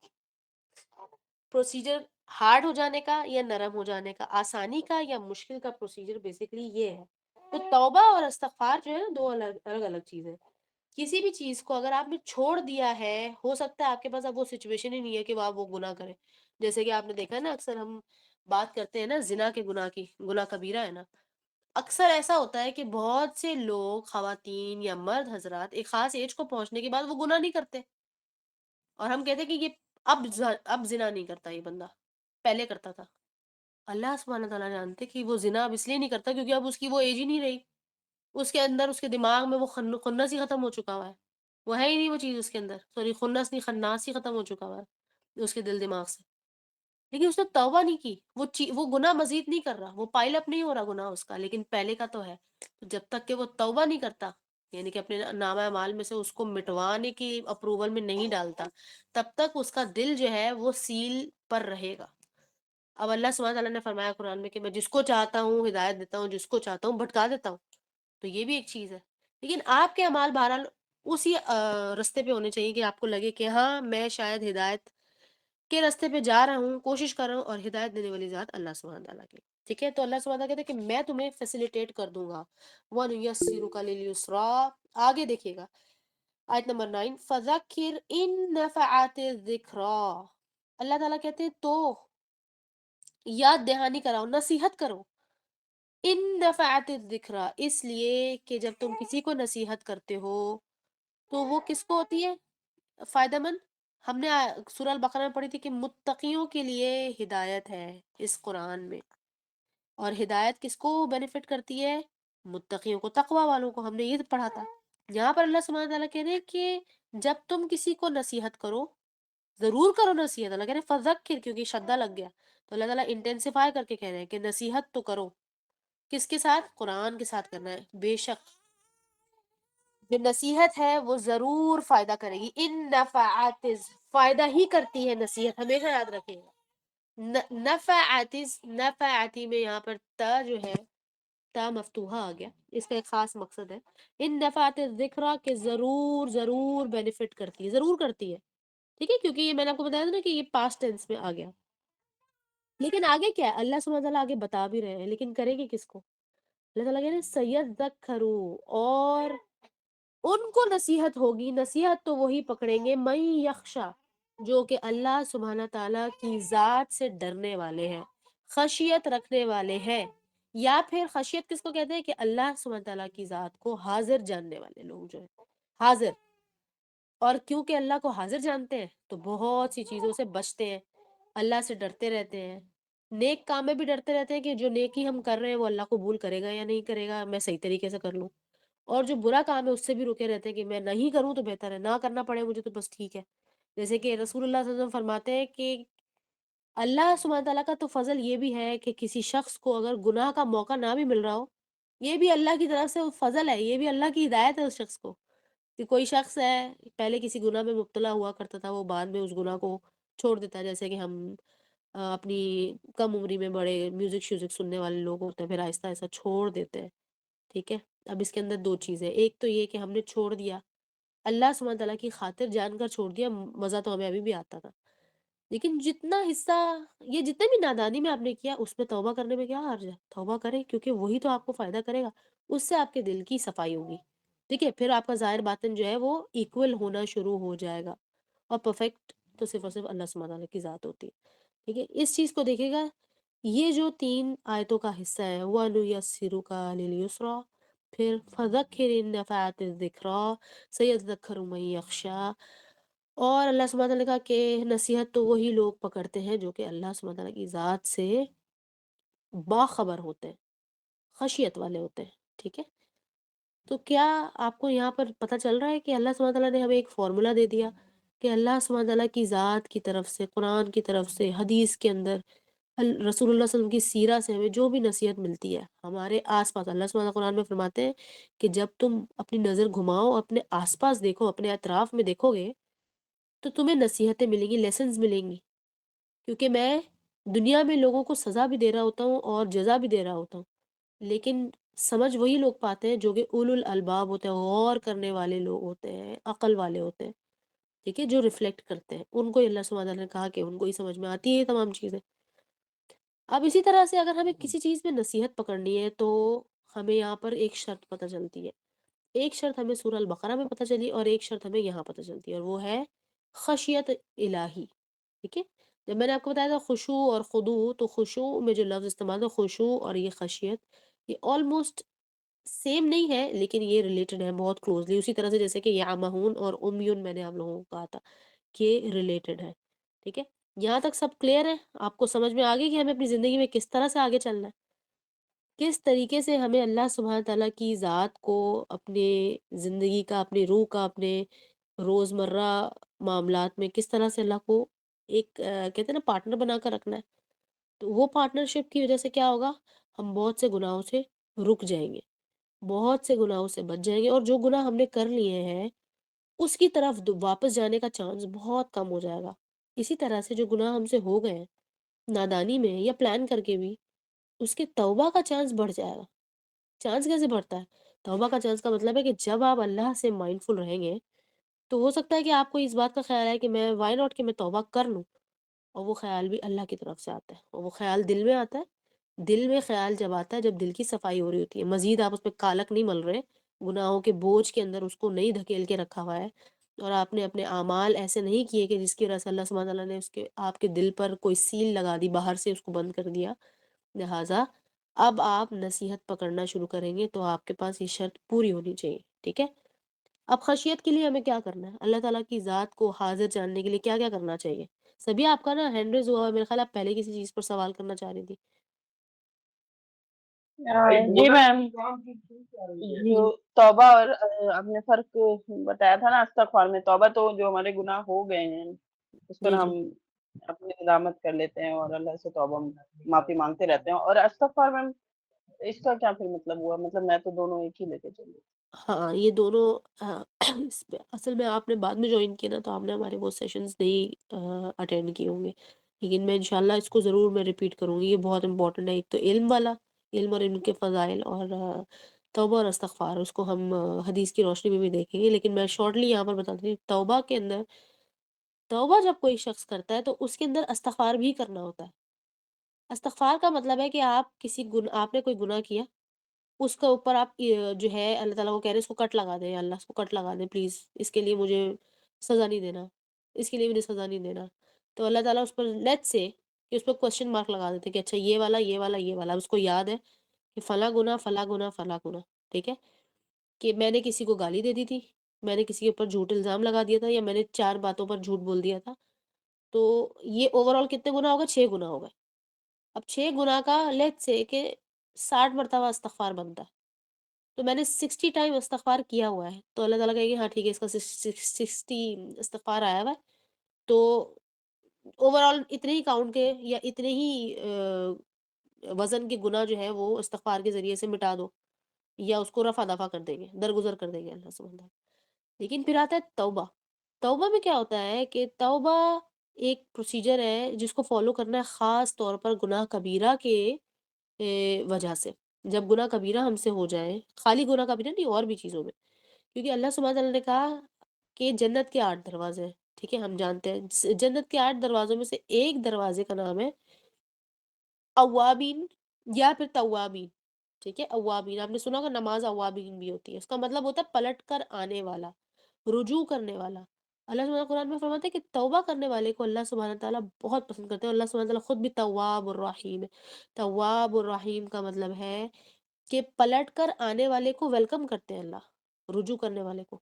پروسیجر ہارڈ ہو جانے کا یا نرم ہو جانے کا، آسانی کا یا مشکل کا پروسیجر بیسیکلی یہ ہے۔ تو توبہ اور استغفار جو ہے نا 2 الگ الگ چیزیں۔ کسی بھی چیز کو اگر آپ نے چھوڑ دیا ہے، ہو سکتا ہے آپ کے پاس اب وہ سچویشن ہی نہیں ہے کہ آپ وہ گناہ کریں، جیسے کہ آپ نے دیکھا نا اکثر ہم بات کرتے ہیں نا زنا کے گناہ کی، گناہ کبیرہ ہے نا، اکثر ایسا ہوتا ہے کہ بہت سے لوگ، خواتین یا مرد حضرات، ایک خاص ایج کو پہنچنے کے بعد وہ گناہ نہیں کرتے، اور ہم کہتے ہیں کہ یہ اب زنا نہیں کرتا یہ بندہ، پہلے کرتا تھا۔ اللہ سبحانہ تعالیٰ جانتے کہ وہ زنا اب اس لیے نہیں کرتا کیونکہ اب اس کی وہ ایج ہی نہیں رہی، اس کے اندر، اس کے دماغ میں وہ خنس ہی ختم ہو چکا ہوا ہے، وہ ہے ہی نہیں وہ چیز اس کے اندر، سوری خنس نہیں، خناس ہی ختم ہو چکا ہوا ہے اس کے دل دماغ سے۔ لیکن اس نے توبہ نہیں کی، وہ گناہ مزید نہیں کر رہا، وہ پائل اپ نہیں ہو رہا گناہ اس کا، لیکن پہلے کا تو ہے۔ تو جب تک کہ وہ توبہ نہیں کرتا، یعنی کہ اپنے نامہ اعمال میں سے اس کو مٹوانے کی اپروول میں نہیں ڈالتا، تب تک اس کا دل جو ہے وہ سیل پر رہے گا۔ اب اللہ سبحانہ تعالیٰ نے فرمایا قرآن میں کہ میں جس کو چاہتا ہوں ہدایت دیتا ہوں، جس کو چاہتا ہوں بھٹکا دیتا ہوں، تو یہ بھی ایک چیز ہے۔ لیکن آپ کے اعمال بہرحال اسی رستے پہ ہونے چاہیے کہ آپ کو لگے کہ ہاں میں شاید ہدایت کے راستے پہ جا رہا ہوں، کوشش کر رہا ہوں، اور ہدایت دینے والی ذات اللہ سبحانہ تعالیٰ کی، ٹھیک ہے۔ تو اللہ سبحانہ تعالیٰ کہتے ہیں کہ میں تمہیں فیسیلیٹیٹ کر دوں گا، وَنُيَسِّرُكَ لِلْيُسْرَىٰ۔ آگے دیکھیے گا آیت نمبر 9، فَذَكِّرْ إِن نَفَعَتِ الذِّكْرَىٰ۔ اللہ تعالیٰ کہتے ہیں تو یاد دہانی کراؤ، نصیحت کرو، ان نفعت الذکریٰ، اس لیے کہ جب تم کسی کو نصیحت کرتے ہو تو وہ کس کو ہوتی ہے فائدہ مند؟ ہم نے سورہ البقرہ میں پڑھی تھی کہ متقیوں کے لیے ہدایت ہے اس قرآن میں، اور ہدایت کس کو بینیفٹ کرتی ہے؟ متقیوں کو، تقوی والوں کو، ہم نے یہ پڑھا تھا۔ یہاں پر اللہ سبحانہ تعالیٰ کہہ رہے ہیں کہ جب تم کسی کو نصیحت کرو، ضرور کرو نصیحت، اللہ کہہ رہے ہیں فذکر، کیونکہ شدہ لگ گیا تو اللہ تعالیٰ انٹینسیفائی کر کے کہہ رہے ہیں کہ نصیحت تو کرو، کس کے ساتھ؟ قرآن کے ساتھ کرنا ہے۔ بے شک جو نصیحت ہے وہ ضرور فائدہ کرے گی، ان نفعات، فائدہ ہی کرتی ہے نصیحت، ہمیشہ یاد رکھیں گا۔ نفعات، نفعاتی میں یہاں پر تا جو ہے تا مفتوحہ آ گیا، اس کا ایک خاص مقصد ہے، ان نفعات ذکر کہ ضرور ضرور بینیفٹ کرتی ہے، ضرور کرتی ہے، ٹھیک ہے، کیونکہ یہ میں نے آپ کو بتایا تھا نا کہ یہ پاسٹ ٹینس میں آ گیا۔ لیکن آگے کیا ہے؟ اللہ سبحانہ تعالیٰ آگے بتا بھی رہے ہیں، لیکن کرے گی کس کو؟ اللہ تعالیٰ کہہ رہے ہیں سَيَذَّكَّرُ، اور ان کو نصیحت ہوگی، نصیحت تو وہی پکڑیں گے، من یخشا، جو کہ اللہ سبحانہ تعالیٰ کی ذات سے ڈرنے والے ہیں، خشیت رکھنے والے ہیں، یا پھر خشیت کس کو کہتے ہیں؟ کہ اللہ سبحانہ تعالیٰ کی ذات کو حاضر جاننے والے لوگ جو ہیں، حاضر، اور کیونکہ اللہ کو حاضر جانتے ہیں تو بہت سی چیزوں سے بچتے ہیں، اللہ سے ڈرتے رہتے ہیں، نیک کام میں بھی ڈرتے رہتے ہیں کہ جو نیکی ہم کر رہے ہیں وہ اللہ قبول کرے گا یا نہیں کرے گا، میں صحیح طریقے سے کر لوں، اور جو برا کام ہے اس سے بھی رکے رہتے ہیں کہ میں نہیں کروں تو بہتر ہے، نہ کرنا پڑے مجھے تو بس ٹھیک ہے۔ جیسے کہ رسول اللہ صلی اللہ علیہ وسلم فرماتے ہیں کہ اللہ سبحانہ تعالیٰ کا تو فضل یہ بھی ہے کہ کسی شخص کو اگر گناہ کا موقع نہ بھی مل رہا ہو، یہ بھی اللہ کی طرف سے فضل ہے، یہ بھی اللہ کی ہدایت ہے اس شخص کو، کہ کوئی شخص ہے پہلے کسی گناہ میں مبتلا ہوا کرتا تھا، وہ بعد میں اس گناہ کو چھوڑ دیتا ہے، جیسے کہ ہم اپنی کم عمری میں بڑے میوزک شیوزک سننے والے لوگ ہوتے ہیں، پھر آہستہ آہستہ چھوڑ دیتے ہیں، ٹھیک ہے۔ اب اس کے اندر دو چیزیں، ایک تو یہ کہ ہم نے چھوڑ دیا، اللہ سبحانہ تعالیٰ کی خاطر جان کر چھوڑ دیا، مزہ تو ہمیں ابھی بھی آتا تھا، لیکن جتنا حصہ، یہ جتنے بھی نادانی میں آپ نے کیا اس میں توبہ کرنے میں کیا حرج ہے؟ توبہ کریں، کیونکہ وہی تو آپ کو فائدہ کرے گا، اس سے آپ کے دل کی صفائی ہوگی، ٹھیک ہے، پھر آپ کا ظاہر باطن جو ہے وہ ایکول ہونا شروع ہو جائے گا، اور پرفیکٹ تو صرف اور صرف اللہ سبحانہ تعالیٰ کی ذات ہوتی ہے، ٹھیک ہے۔ اس چیز کو دیکھے گا، یہ جو 3 آیتوں کا حصہ ہے، وَنُيَسِّرُكَ لِلْيُسْرَىٰ، پھر فَذَكِّرْ إِن نَفَعَتِ الذِّكْرَىٰ سَيَذَّكَّرُ مَن يَخْشَىٰ، اور اللہ سبحانہ تعالیٰ نے کہا کہ نصیحت تو وہی لوگ پکڑتے ہیں جو کہ اللہ سبحانہ تعالیٰ کی ذات سے باخبر ہوتے ہیں، خشیت والے ہوتے ہیں، ٹھیک ہے۔ تو کیا آپ کو یہاں پر پتہ چل رہا ہے کہ اللہ سبحانہ تعالیٰ نے ہمیں ایک فارمولا دے دیا کہ اللہ سبحانہ تعالیٰ کی ذات کی طرف سے، قرآن کی طرف سے، حدیث کے اندر، رسول اللہ صلی اللہ علیہ وسلم کی سیرہ سے ہمیں جو بھی نصیحت ملتی ہے ہمارے آس پاس، اللہ سبحانہ قرآن میں فرماتے ہیں کہ جب تم اپنی نظر گھماؤ، اپنے آس پاس دیکھو، اپنے اطراف میں دیکھو گے تو تمہیں نصیحتیں ملیں گی، لیسنز ملیں گی، کیونکہ میں دنیا میں لوگوں کو سزا بھی دے رہا ہوتا ہوں اور جزا بھی دے رہا ہوتا ہوں، لیکن سمجھ وہی لوگ پاتے ہیں جو کہ اولو الالباب ہوتے ہیں، غور کرنے والے لوگ ہوتے ہیں، عقل والے ہوتے ہیں، ٹھیک ہے، جو ریفلیکٹ کرتے ہیں، ان کو اللہ سبحانہ تعالیٰ نے کہا کہ ان کو ہی سمجھ میں آتی ہے یہ تمام چیزیں۔ اب اسی طرح سے اگر ہمیں کسی چیز میں نصیحت پکڑنی ہے تو ہمیں یہاں پر ایک شرط پتہ چلتی ہے، ایک شرط ہمیں سورہ البقرہ میں پتہ چلی اور ایک شرط ہمیں یہاں پتہ چلتی ہے، اور وہ ہے خشیت الہی، ٹھیک ہے۔ جب میں نے آپ کو بتایا تھا خشوع اور خضوع، تو خشوع میں جو لفظ استعمال ہے، خشوع اور یہ خشیت، یہ آلموسٹ سیم نہیں ہے، لیکن یہ ریلیٹڈ ہے بہت کلوزلی، اسی طرح سے جیسے کہ یعمہون اور امیون میں نے آپ لوگوں کو کہا تھا کہ ریلیٹڈ ہے، ٹھیک ہے۔ یہاں تک سب کلیئر ہے؟ آپ کو سمجھ میں آ گئی کہ ہمیں اپنی زندگی میں کس طرح سے آگے چلنا ہے، کس طریقے سے ہمیں اللہ سبحانہ تعالیٰ کی ذات کو اپنے زندگی کا، اپنی روح کا، اپنے روزمرہ معاملات میں کس طرح سے اللہ کو ایک کہتے ہیں نا پارٹنر بنا کر رکھنا ہے، تو وہ پارٹنرشپ کی وجہ سے کیا ہوگا، ہم بہت سے گناہوں سے رک جائیں گے، بہت سے گناہوں سے بچ جائیں گے، اور جو گناہ ہم نے کر لیے ہیں اس کی طرف واپس جانے کا چانس بہت کم ہو جائے گا۔ اسی طرح سے جو گناہ ہم سے ہو گئے ہیں نادانی میں یا پلان کر کے بھی، اس کے توبہ کا چانس بڑھ جائے گا۔ چانس کیسے بڑھتا ہے؟ توبہ کا چانس کا مطلب ہے کہ جب آپ اللہ سے مائنڈفل رہیں گے تو ہو سکتا ہے کہ آپ کو اس بات کا خیال ہے کہ میں وائی ناٹ کہ میں توبہ کر لوں، اور وہ خیال بھی اللہ کی طرف سے آتا ہے، اور وہ خیال دل میں آتا ہے۔ دل میں خیال جب آتا ہے، جب دل کی صفائی ہو رہی ہوتی ہے، مزید آپ اس پہ کالک نہیں مل رہے، گناہوں کے بوجھ کے اندر اس کو نہیں دھکیل کے رکھا ہوا ہے، اور آپ نے اپنے اعمال ایسے نہیں کیے کہ جس کی وجہ سے اللہ سبحانہ تعالیٰ نے اس کے آپ کے دل پر کوئی سیل لگا دی، باہر سے اس کو بند کر دیا۔ لہٰذا اب آپ نصیحت پکڑنا شروع کریں گے تو آپ کے پاس یہ شرط پوری ہونی چاہیے، ٹھیک ہے؟ اب خشیت کے لیے ہمیں کیا کرنا ہے؟ اللہ تعالیٰ کی ذات کو حاضر جاننے کے لیے کیا کیا کرنا چاہیے؟ سبھی آپ کا نا ہینڈ ریز ہوا ہے، میرے خیال آپ پہلے کسی چیز پر سوال کرنا چاہ رہی تھی۔ جی میم، جو ہوں، توبہ اور آپ نے فرق بتایا تھا نا استغفار میں، توبہ تو جو ہمارے گناہ ہو گئے ہیں اس پر جی ہم جی اپنی ندامت کر لیتے ہیں اور اللہ سے توبہ معافی مانگتے رہتے ہیں، اور استغفار میم اس کا کیا پھر مطلب ہوا؟ مطلب میں تو دونوں ایک ہی لے کے چلی۔ ہاں، یہ دونوں اس پہ اصل میں آپ نے بعد میں جوائن کیا نا، تو آپ نے ہمارے وہ سیشنز نہیں اٹینڈ کیے ہوں گے، لیکن میں انشاءاللہ اس کو ضرور میں ریپیٹ کروں گی، یہ بہت امپورٹنٹ ہے۔ ایک تو علم والا، علم اور علم کے فضائل، اور توبہ اور استغفار، اس کو ہم حدیث کی روشنی میں بھی دیکھیں گے، لیکن میں شارٹلی یہاں پر بتاتی ہوں۔ توبہ کے اندر، توبہ جب کوئی شخص کرتا ہے تو اس کے اندر استغفار بھی کرنا ہوتا ہے۔ استغفار کا مطلب ہے کہ آپ نے کوئی گناہ کیا، اس کے اوپر آپ جو ہے اللہ تعالیٰ کو کہہ رہے ہیں اس کو کٹ لگا دیں، یا اللہ اس کو کٹ لگا دیں پلیز، اس کے لیے مجھے سزا نہیں دینا، اس کے لیے مجھے سزا نہیں دینا۔ تو اللہ تعالیٰ اس پر لیٹ سے کہ اس پر کوشچن مارک لگا دیتے کہ اچھا یہ والا یہ والا یہ والا، اب اس کو یاد ہے کہ فلاں گناہ فلاں گناہ فلاں گناہ، ٹھیک ہے؟ کہ میں نے کسی کو گالی دے دی تھی، میں نے کسی کے اوپر جھوٹ الزام لگا دیا تھا، یا میں نے 4 باتوں پر جھوٹ بول دیا تھا، تو یہ اوور آل کتنے گناہ ہو گئے؟ 6 گناہ ہو گئے۔ اب 6 گناہ کا لیٹ سے کہ 60 مرتبہ استغفار بنتا ہے، تو میں نے 60 ٹائم استغفار کیا ہوا ہے، تو اللہ تعالیٰ کہے گی ہاں ٹھیک ہے، اس کا 60 استغفار آیا ہوا ہے، تو اوور آل اتنے ہی کاؤنٹ کے یا اتنے ہی وزن کے گناہ جو ہے وہ استغفار کے ذریعے سے مٹا دو، یا اس کو رفع دفع کر دیں گے، درگزر کر دیں گے اللہ سبحانہ وتعالیٰ۔ لیکن پھر آتا ہے توبہ۔ توبہ میں کیا ہوتا ہے کہ توبہ ایک پروسیجر ہے جس کو فالو کرنا ہے خاص طور پر گناہ کبیرہ کے وجہ سے۔ جب گناہ کبیرہ ہم سے ہو جائے، خالی گناہ کبیرہ نہیں، اور بھی چیزوں میں، کیونکہ اللہ سبحانہ تعالیٰ نے کہا کہ جنت کے 8 دروازے ہیں، ٹھیک ہے؟ ہم جانتے ہیں جنت کے 8 دروازوں میں سے ایک دروازے کا نام ہے اوابین یا پھر توابین، ٹھیک ہے؟ اوابین آپ نے سنا ہوگا، نماز اوابین بھی ہوتی ہے، اس کا مطلب ہوتا ہے پلٹ کر آنے والا، رجوع کرنے والا۔ اللہ سبحانہ قرآن میں فرماتے ہیں کہ توبہ کرنے والے کو اللہ سبحانہ تعالیٰ بہت پسند کرتے ہیں، اور اللہ سبحانہ تعالیٰ خود بھی تواب الرحیم ہے۔ تواب الرحیم کا مطلب ہے کہ پلٹ کر آنے والے کو ویلکم کرتے ہیں اللہ، رجوع کرنے والے کو۔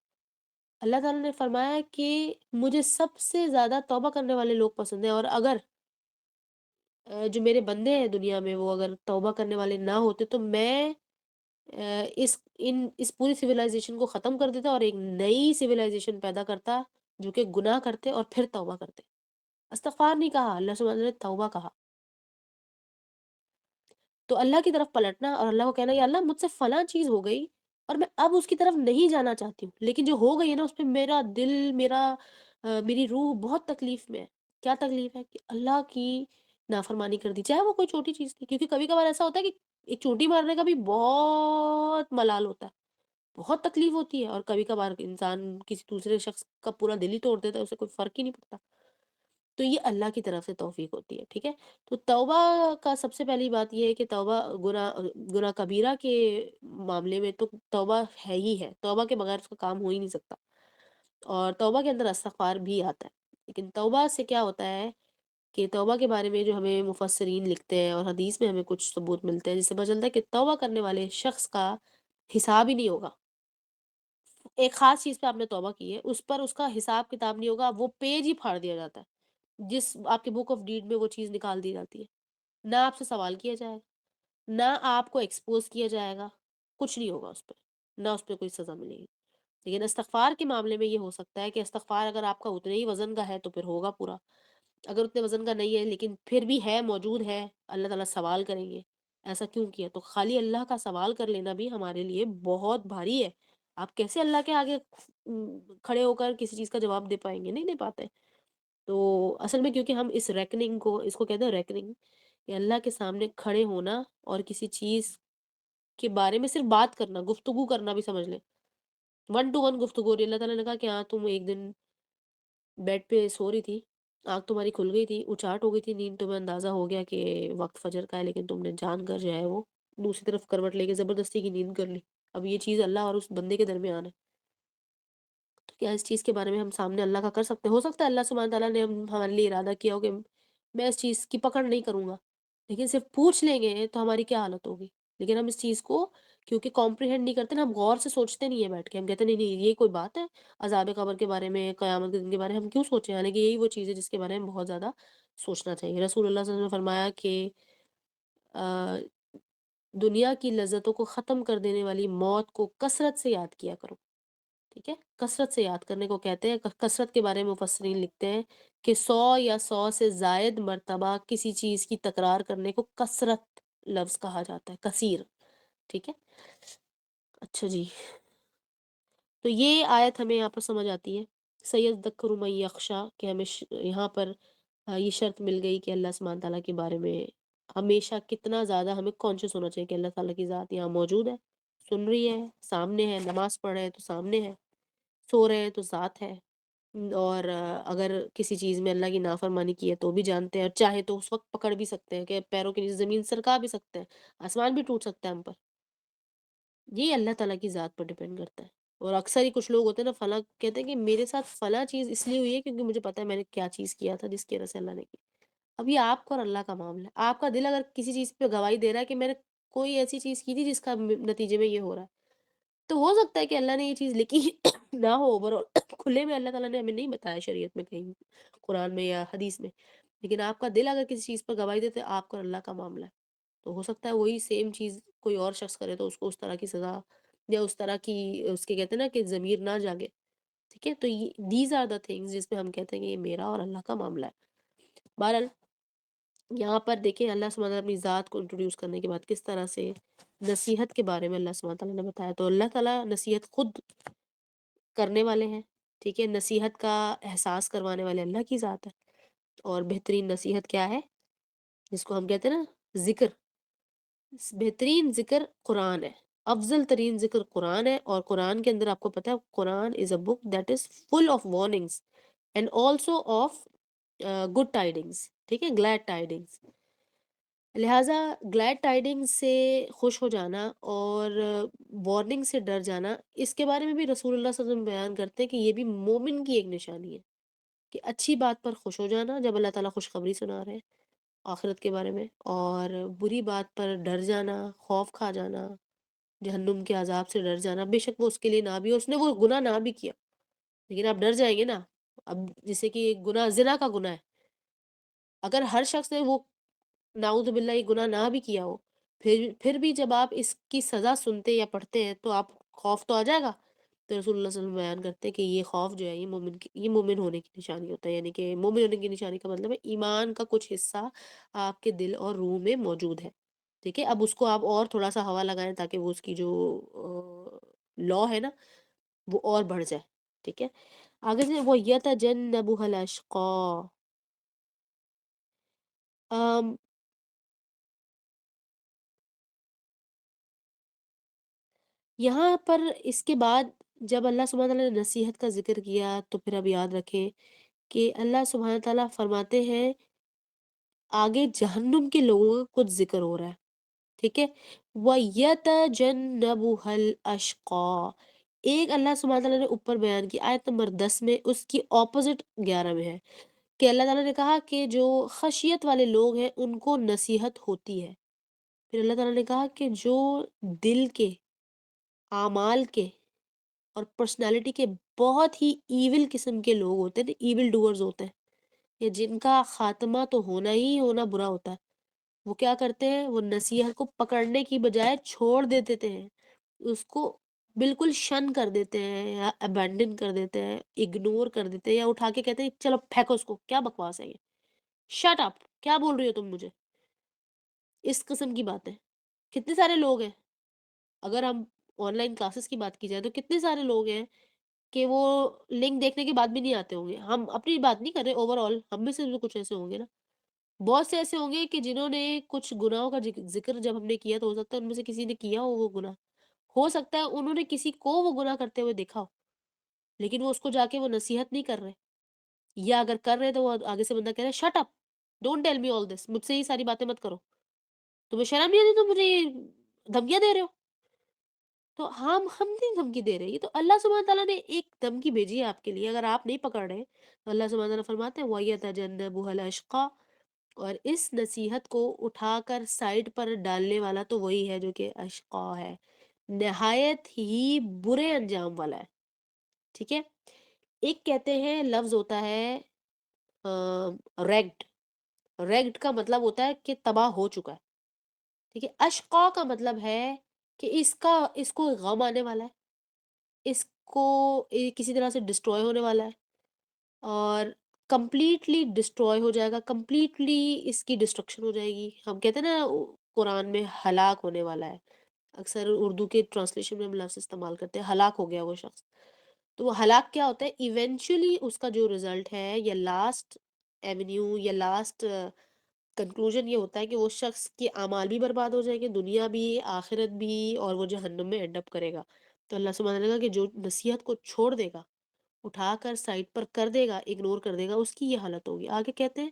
اللہ تعالیٰ نے فرمایا کہ مجھے سب سے زیادہ توبہ کرنے والے لوگ پسند ہیں، اور اگر جو میرے بندے ہیں دنیا میں وہ اگر توبہ کرنے والے نہ ہوتے تو میں اس پوری سویلائزیشن کو ختم کر دیتا اور ایک نئی سویلائزیشن پیدا کرتا جو کہ گناہ کرتے اور پھر توبہ کرتے۔ استغفار نہیں کہا، اللہ سبحانہ وتعالیٰ نے توبہ کہا۔ تو اللہ کی طرف پلٹنا اور اللہ کو کہنا یا اللہ مجھ سے فلاں چیز ہو گئی اور میں اب اس کی طرف نہیں جانا چاہتی ہوں، لیکن جو ہو گئی ہے نا اس پہ میرا دل، میری روح بہت تکلیف میں ہے۔ کیا تکلیف ہے؟ کہ اللہ کی نافرمانی کر دی، چاہے وہ کوئی چھوٹی چیز تھی، کیونکہ کبھی کبھار ایسا ہوتا ہے کہ ایک چونٹی مارنے کا بھی بہت ملال ہوتا ہے، بہت تکلیف ہوتی ہے، اور کبھی کبھار انسان کسی دوسرے شخص کا پورا دل ہی توڑ دیتا ہے، اسے کوئی فرق ہی نہیں پڑتا۔ تو یہ اللہ کی طرف سے توفیق ہوتی ہے، ٹھیک ہے؟ تو توبہ کا سب سے پہلی بات یہ ہے کہ توبہ گناہ کبیرہ کے معاملے میں تو توبہ ہے ہی ہے، توبہ کے بغیر اس کا کام ہو ہی نہیں سکتا، اور توبہ کے اندر استغفار بھی آتا ہے۔ لیکن توبہ سے کیا ہوتا ہے کہ توبہ کے بارے میں جو ہمیں مفسرین لکھتے ہیں اور حدیث میں ہمیں کچھ ثبوت ملتے ہیں، جس سے پتہ چلتا ہے کہ توبہ کرنے والے شخص کا حساب ہی نہیں ہوگا۔ ایک خاص چیز پہ آپ نے توبہ کی ہے، اس پر اس کا حساب کتاب نہیں ہوگا، وہ پیج ہی پھاڑ دیا جاتا ہے، جس آپ کے بک آف ڈیڈ میں وہ چیز نکال دی جاتی ہے، نہ آپ سے سوال کیا جائے گا، نہ آپ کو ایکسپوز کیا جائے گا، کچھ نہیں ہوگا اس پہ، نہ اس پہ کوئی سزا ملے گی۔ لیکن استغفار کے معاملے میں یہ ہو سکتا ہے کہ استغفار اگر آپ کا اتنے ہی وزن کا ہے تو پھر ہوگا پورا، اگر اتنے وزن کا نہیں ہے لیکن پھر بھی ہے، موجود ہے، اللہ تعالیٰ سوال کریں گے ایسا کیوں کیا؟ تو خالی اللہ کا سوال کر لینا بھی ہمارے لیے بہت بھاری ہے۔ آپ کیسے اللہ کے آگے کھڑے ہو کر کسی چیز کا جواب دے پائیں گے؟ نہیں دے پاتے۔ تو اصل میں کیونکہ ہم اس ریکننگ کو، اس کو کہتے ہیں ریکننگ، کہ اللہ کے سامنے کھڑے ہونا اور کسی چیز کے بارے میں صرف بات کرنا، گفتگو کرنا بھی سمجھ لیں، ون ٹو ون گفتگو ہو رہی ہے۔ اللہ تعالیٰ نے کہا کہ ہاں تم ایک دن بیڈ پہ سو رہی تھی، آنکھ تمہاری کھل گئی تھی، اچاٹ ہو گئی تھی نیند، تمہیں اندازہ ہو گیا کہ وقت فجر کا ہے، لیکن تم نے جان کر جو ہے وہ دوسری طرف کروٹ لے کے زبردستی کی نیند کر لی۔ اب یہ چیز اللہ اور اس بندے کے درمیان ہے، تو کیا اس چیز کے بارے میں ہم سامنے اللہ کا کر سکتے ہیں؟ ہو سکتا ہے اللہ سبحانہ تعالیٰ نے ہمارے لیے ارادہ کیا ہو کہ میں اس چیز کی پکڑ نہیں کروں گا، لیکن صرف پوچھ لیں گے تو ہماری کیا حالت ہوگی؟ لیکن ہم اس چیز کو کیونکہ کمپریہینڈ نہیں کرتے نا، ہم غور سے سوچتے نہیں ہیں بیٹھ کے، ہم کہتے نہیں نہیں یہ کوئی بات ہے، عذاب قبر کے بارے میں، قیامت کے دن کے بارے میں ہم کیوں سوچیں؟ حالانکہ یہی وہ چیز ہے جس کے بارے میں بہت زیادہ سوچنا چاہیے۔ رسول اللہ صلی اللہ علیہ وسلم نے فرمایا کہ آ، دنیا کی لذتوں کو ختم کر دینے والی موت کو کثرت سے یاد کیا کرو، ٹھیک ہے؟ کثرت سے یاد کرنے کو کہتے ہیں۔ کثرت کے بارے میں مفسرین لکھتے ہیں کہ 100 یا 100 سے زائد مرتبہ کسی چیز کی تکرار کرنے کو کثرت لفظ کہا جاتا ہے، کثیر، ٹھیک ہے؟ اچھا جی، تو یہ آیت ہمیں یہاں پر سمجھ آتی ہے، سیذکر من یخشی، کہ ہمیں یہاں پر یہ شرط مل گئی کہ اللہ سبحانہ تعالیٰ کے بارے میں ہمیشہ کتنا زیادہ ہمیں کانشیس ہونا چاہیے کہ اللہ تعالیٰ کی ذات یہاں موجود ہے، سن رہی ہے، سامنے ہے، نماز پڑھ رہے ہیں تو سامنے ہے، سو رہے ہیں تو ذات ہے، اور اگر کسی چیز میں اللہ کی نافرمانی کی ہے تو بھی جانتے ہیں، اور چاہے تو اس وقت پکڑ بھی سکتے ہیں کہ پیروں کے نیچے زمین سرکا بھی سکتے ہیں، آسمان بھی ٹوٹ سکتا ہے ہم پر۔ یہ اللہ تعالیٰ کی ذات پر ڈیپینڈ کرتا ہے۔ اور اکثر ہی کچھ لوگ ہوتے ہیں نا، فلاں کہتے ہیں کہ میرے ساتھ فلاں چیز اس لیے ہوئی ہے کیونکہ مجھے پتا ہے میں نے کیا چیز کیا تھا جس کی وجہ سے اللہ نے کی۔ اب یہ آپ کا اور اللہ کا معاملہ ہے۔ آپ کا دل اگر کسی چیز پہ گواہی دے رہا ہے کہ میں نے کوئی ایسی چیز کی تھی جس کا نتیجے میں یہ ہو رہا ہے، تو ہو سکتا ہے کہ اللہ نے یہ چیز لکھی نہ ہو، اوور کھلے میں اللہ تعالیٰ نے ہمیں نہیں بتایا شریعت میں کہیں، قرآن میں یا حدیث میں، لیکن آپ کا دل اگر کسی چیز پر گواہی دیتے آپ کا اور اللہ کا معاملہ ہے، تو ہو سکتا ہے وہی سیم چیز کوئی اور شخص کرے تو اس کو اس طرح کی سزا یا اس طرح کی، اس کے کہتے ہیں نا کہ ضمیر نہ جاگے، ٹھیک ہے؟ تو دیز آر دا تھنگز جس پہ ہم کہتے ہیں کہ یہ میرا اور اللہ کا معاملہ ہے۔ بہرحال یہاں پر دیکھیں اللہ سبحانہ تعالیٰ اپنی ذات کو انٹروڈیوس کرنے کے بعد کس طرح سے نصیحت کے بارے میں اللہ سبحانہ تعالیٰ نے بتایا، تو اللہ تعالیٰ نصیحت خود کرنے والے ہیں، ٹھیک ہے؟ نصیحت کا احساس کروانے والے اللہ کی ذات ہے، اور بہترین نصیحت کیا ہے جس کو ہم کہتے ہیں نا ذکر، بہترین ذکر قرآن ہے، افضل ترین ذکر قرآن ہے، اور قرآن کے اندر آپ کو پتا ہے Quran is a book that is full of warnings and also of good tidings, ٹھیک ہے؟ گلیڈ ٹائڈنگس، لہٰذا گلیڈ ٹائڈنگ سے خوش ہو جانا اور وارننگ سے ڈر جانا، اس کے بارے میں بھی رسول اللہ صلی اللہ علیہ وسلم بیان کرتے ہیں کہ یہ بھی مومن کی ایک نشانی ہے، کہ اچھی بات پر خوش ہو جانا جب اللہ تعالیٰ خوشخبری سنا رہے ہیں آخرت کے بارے میں، اور بری بات پر ڈر جانا، خوف کھا جانا، جہنم کے عذاب سے ڈر جانا، بے شک وہ اس کے لیے نہ بھی ہو، اس نے وہ گناہ نہ بھی کیا، لیکن آپ ڈر جائیں گے نا۔ اب جیسے کہ ایک گناہ زنا کا گناہ ہے، اگر ہر شخص نے وہ نعوذ باللہ یہ گناہ نہ بھی کیا ہو، پھر بھی جب آپ اس کی سزا سنتے یا پڑھتے ہیں تو آپ خوف تو آ جائے گا۔ تو رسول اللہ صلی اللہ علیہ وسلم بیان کرتے ہیں کہ یہ خوف جو ہے یہ مومن کی، یہ مومن ہونے کی نشانی ہوتا ہے، یعنی کہ مومن ہونے کی نشانی کا مطلب ہے ایمان کا کچھ حصہ آپ کے دل اور روح میں موجود ہے، ٹھیک ہے؟ اب اس کو آپ اور تھوڑا سا ہوا لگائیں تاکہ وہ اس کی جو لا ہے نا وہ اور بڑھ جائے، ٹھیک ہے؟ آگے سے وہ یتجنبها الاشقا، ام یہاں پر اس کے بعد جب اللہ سبحانہ تعالیٰ نے نصیحت کا ذکر کیا تو پھر اب یاد رکھیں کہ اللہ سبحانہ تعالیٰ فرماتے ہیں آگے جہنم کے لوگوں کا کچھ ذکر ہو رہا ہے، ٹھیک ہے؟ وَيَتَجَنَّبُهَا الْأَشْقَى، ایک اللہ سبحانہ تعالیٰ نے اوپر بیان کی آیت نمبر 10 میں، اس کی اپوزٹ 11 میں ہے کہ اللہ تعالیٰ نے کہا کہ جو خشیت والے لوگ ہیں ان کو نصیحت ہوتی ہے، پھر اللہ تعالیٰ نے کہا کہ جو دل کے، اعمال کے اور پرسنالٹی کے بہت ہی ایول قسم کے لوگ ہوتے ہیں، ایول ڈوئرز ہوتے ہیں، یا جن کا خاتمہ تو ہونا ہی ہونا برا ہوتا ہے، وہ کیا کرتے ہیں؟ وہ نصیحت کو پکڑنے کی بجائے چھوڑ دیتے ہیں، اس کو بالکل شن کر دیتے ہیں یا ابینڈن کر دیتے ہیں، اگنور کر دیتے ہیں، یا اٹھا کے کہتے ہیں چلو پھینکو اس کو، کیا بکواس ہے یہ، شٹ اپ، کیا بول رہی ہو تم مجھے؟ اس قسم کی باتیں. کتنے سارے لوگ ہیں، اگر ہم آن لائن کلاسز کی بات کی جائے تو کتنے سارے لوگ ہیں کہ وہ لنک دیکھنے کے بعد بھی نہیں آتے ہوں گے. ہم اپنی بات نہیں کر رہے، اوور آل ہم میں سے بھی کچھ ایسے ہوں گے نا. بہت سے ایسے ہوں گے کہ جنہوں نے کچھ گناہوں کا ذکر جب ہم نے کیا تو ہو سکتا ہے ان میں سے کسی نے کیا ہو وہ گناہ، ہو سکتا ہے انہوں نے کسی کو وہ گناہ کرتے ہوئے دیکھا ہو، لیکن وہ اس کو جا کے وہ نصیحت نہیں کر رہے، یا اگر کر رہے تو وہ آگے سے بندہ کہہ رہا ہے shut up, don't tell me all this, مجھ سے یہ ساری باتیں مت کرو، تمہیں شرم نہیں آتی، تم مجھے یہ دھمکیاں دے رہے ہو. تو ہم نہیں دھمکی دے رہے، یہ تو اللہ سبحانہ تعالیٰ نے ایک دھمکی بھیجی ہے آپ کے لیے. اگر آپ نہیں پکڑ رہے تو اللہ سبحانہ تعالیٰ فرماتے ہیں وَيَتَجَنَّبُهَا الْأَشْقَى، اور اس نصیحت کو اٹھا کر سائڈ پر ڈالنے والا تو وہی ہے جو کہ اشقا ہے، نہایت ہی برے انجام والا ہے. ٹھیک ہے. ایک کہتے ہیں لفظ ہوتا ہے ریگڈ، ریگڈ کا مطلب ہوتا ہے کہ تباہ ہو چکا ہے. ٹھیک ہے. اشقا کا مطلب ہے کہ اس کو غم آنے والا ہے، اس کو کسی طرح سے ڈسٹروائے ہونے والا ہے، اور کمپلیٹلی ڈسٹروائے ہو جائے گا، کمپلیٹلی اس کی ڈسٹرکشن ہو جائے گی. ہم کہتے ہیں نا قرآن میں ہلاک ہونے والا ہے، اکثر اردو کے ٹرانسلیشن میں ہم لفظ استعمال کرتے ہیں ہلاک ہو گیا وہ شخص. تو وہ ہلاک کیا ہوتا ہے؟ ایونچولی اس کا جو رزلٹ ہے یا لاسٹ ایونیو یا لاسٹ کنکلوژن یہ ہوتا ہے کہ وہ شخص کے اعمال بھی برباد ہو جائیں گے، دنیا بھی آخرت بھی، اور وہ جہنم میں اینڈ اپ کرے گا. تو اللہ سبحانہ نے کہا کہ جو نصیحت کو چھوڑ دے گا، اٹھا کر سائڈ پر کر دے گا، اگنور کر دے گا، اس کی یہ حالت ہوگی. آگے کہتے ہیں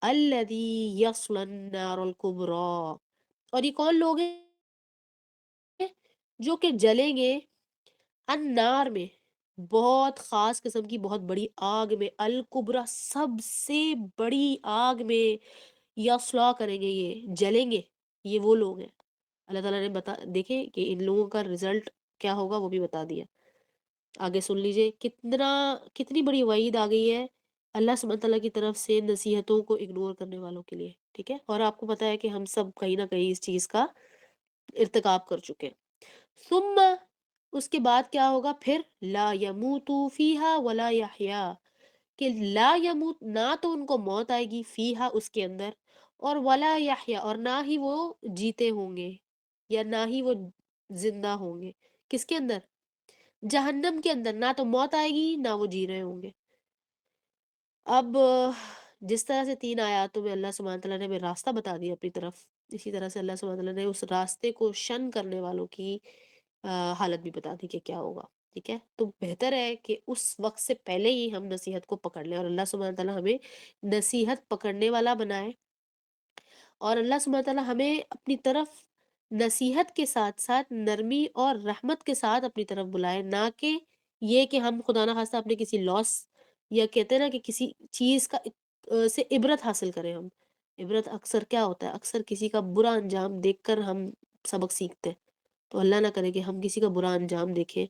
الذی یصلی النار الکبریٰ، اور یہ کون لوگ ہیں؟ جو کہ جلیں گے النار میں، بہت خاص قسم کی بہت بڑی آگ میں، الکبریٰ سب سے بڑی آگ میں، یصلا کریں گے، یہ جلیں گے. یہ وہ لوگ ہیں. اللہ تعالیٰ نے دیکھیں کہ ان لوگوں کا رزلٹ کیا ہوگا وہ بھی بتا دیا. آگے سن لیجئے کتنی بڑی وعید آ گئی ہے اللہ سبحانہ تعالیٰ کی طرف سے نصیحتوں کو اگنور کرنے والوں کے لیے. ٹھیک ہے. اور آپ کو پتا ہے کہ ہم سب کہیں نہ کہیں اس چیز کا ارتکاب کر چکے. ثم، اس کے بعد کیا ہوگا پھر؟ لا یموت فیہا ولا یحیا، کہ لا یموت، نہ تو ان کو موت آئے گی، فیہا اس کے اندر، اور ولا یحیا، اور نہ ہی وہ جیتے ہوں گے، یا نہ ہی وہ زندہ ہوں گے. کس کے اندر؟ جہنم کے اندر. نہ تو موت آئے گی نہ وہ جی رہے ہوں گے. اب جس طرح سے 3 آیاتوں میں اللہ سبحانہ تعالیٰ نے ہمیں راستہ بتا دیا اپنی طرف، اسی طرح سے اللہ سبحانہ تعالیٰ نے اس راستے کو شن کرنے والوں کی حالت بھی بتا دی کہ کیا ہوگا. ٹھیک ہے. تو بہتر ہے کہ اس وقت سے پہلے ہی ہم نصیحت کو پکڑ لیں، اور اللہ سبحانہ تعالیٰ ہمیں نصیحت پکڑنے والا بنائے، اور اللہ سبحانہ تعالیٰ ہمیں اپنی طرف نصیحت کے ساتھ ساتھ نرمی اور رحمت کے ساتھ اپنی طرف بلائے، نہ کہ یہ کہ ہم خدا نہ خواستہ اپنے کسی لاس، یا کہتے ہیں نا کہ کسی چیز کا سے عبرت حاصل کریں. ہم عبرت اکثر کیا ہوتا ہے؟ اکثر کسی کا برا انجام دیکھ کر ہم سبق سیکھتے ہیں. تو اللہ نہ کرے کہ ہم کسی کا برا انجام دیکھیں،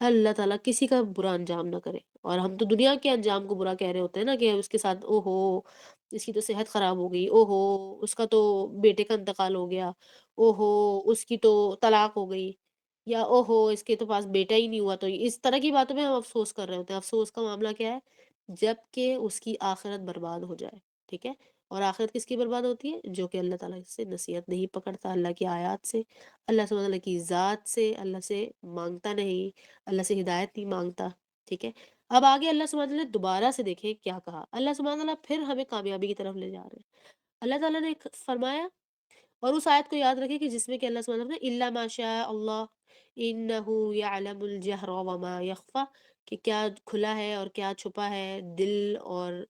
اللہ تعالیٰ کسی کا برا انجام نہ کرے. اور ہم تو دنیا کے انجام کو برا کہہ رہے ہوتے ہیں نا، کہ اس کے ساتھ او ہو اس کی تو صحت خراب ہو گئی، او ہو اس کا تو بیٹے کا انتقال ہو گیا، او ہو اس کی تو طلاق ہو گئی، یا او ہو اس کے تو پاس بیٹا ہی نہیں ہوا. تو اس طرح کی باتوں میں ہم افسوس کر رہے ہوتے ہیں. افسوس کا معاملہ کیا ہے؟ جب کہ اس کی آخرت برباد ہو جائے. ٹھیک ہے. اور آخرت کس کی برباد ہوتی ہے؟ جو کہ اللہ تعالیٰ سے نصیحت نہیں پکڑتا، اللہ کی آیات سے، اللہ سبحانہ تعالیٰ کی ذات سے، اللہ سے مانگتا نہیں، اللہ سے ہدایت نہیں مانگتا. ٹھیک ہے. اب آگے اللہ سبحانہ تعالیٰ نے دوبارہ سے دیکھیں کیا کہا. اللہ سبحانہ تعالیٰ پھر ہمیں کامیابی کی طرف لے جا رہے ہیں. اللہ تعالیٰ نے فرمایا، اور اس آیت کو یاد رکھیں کہ جس میں کہ اللہ سبحانہ تعالیٰ نے الا ما شاء اللہ انہ یعلم الجہر وما یخفی، کہ کیا کھلا ہے اور کیا چھپا ہے، دل اور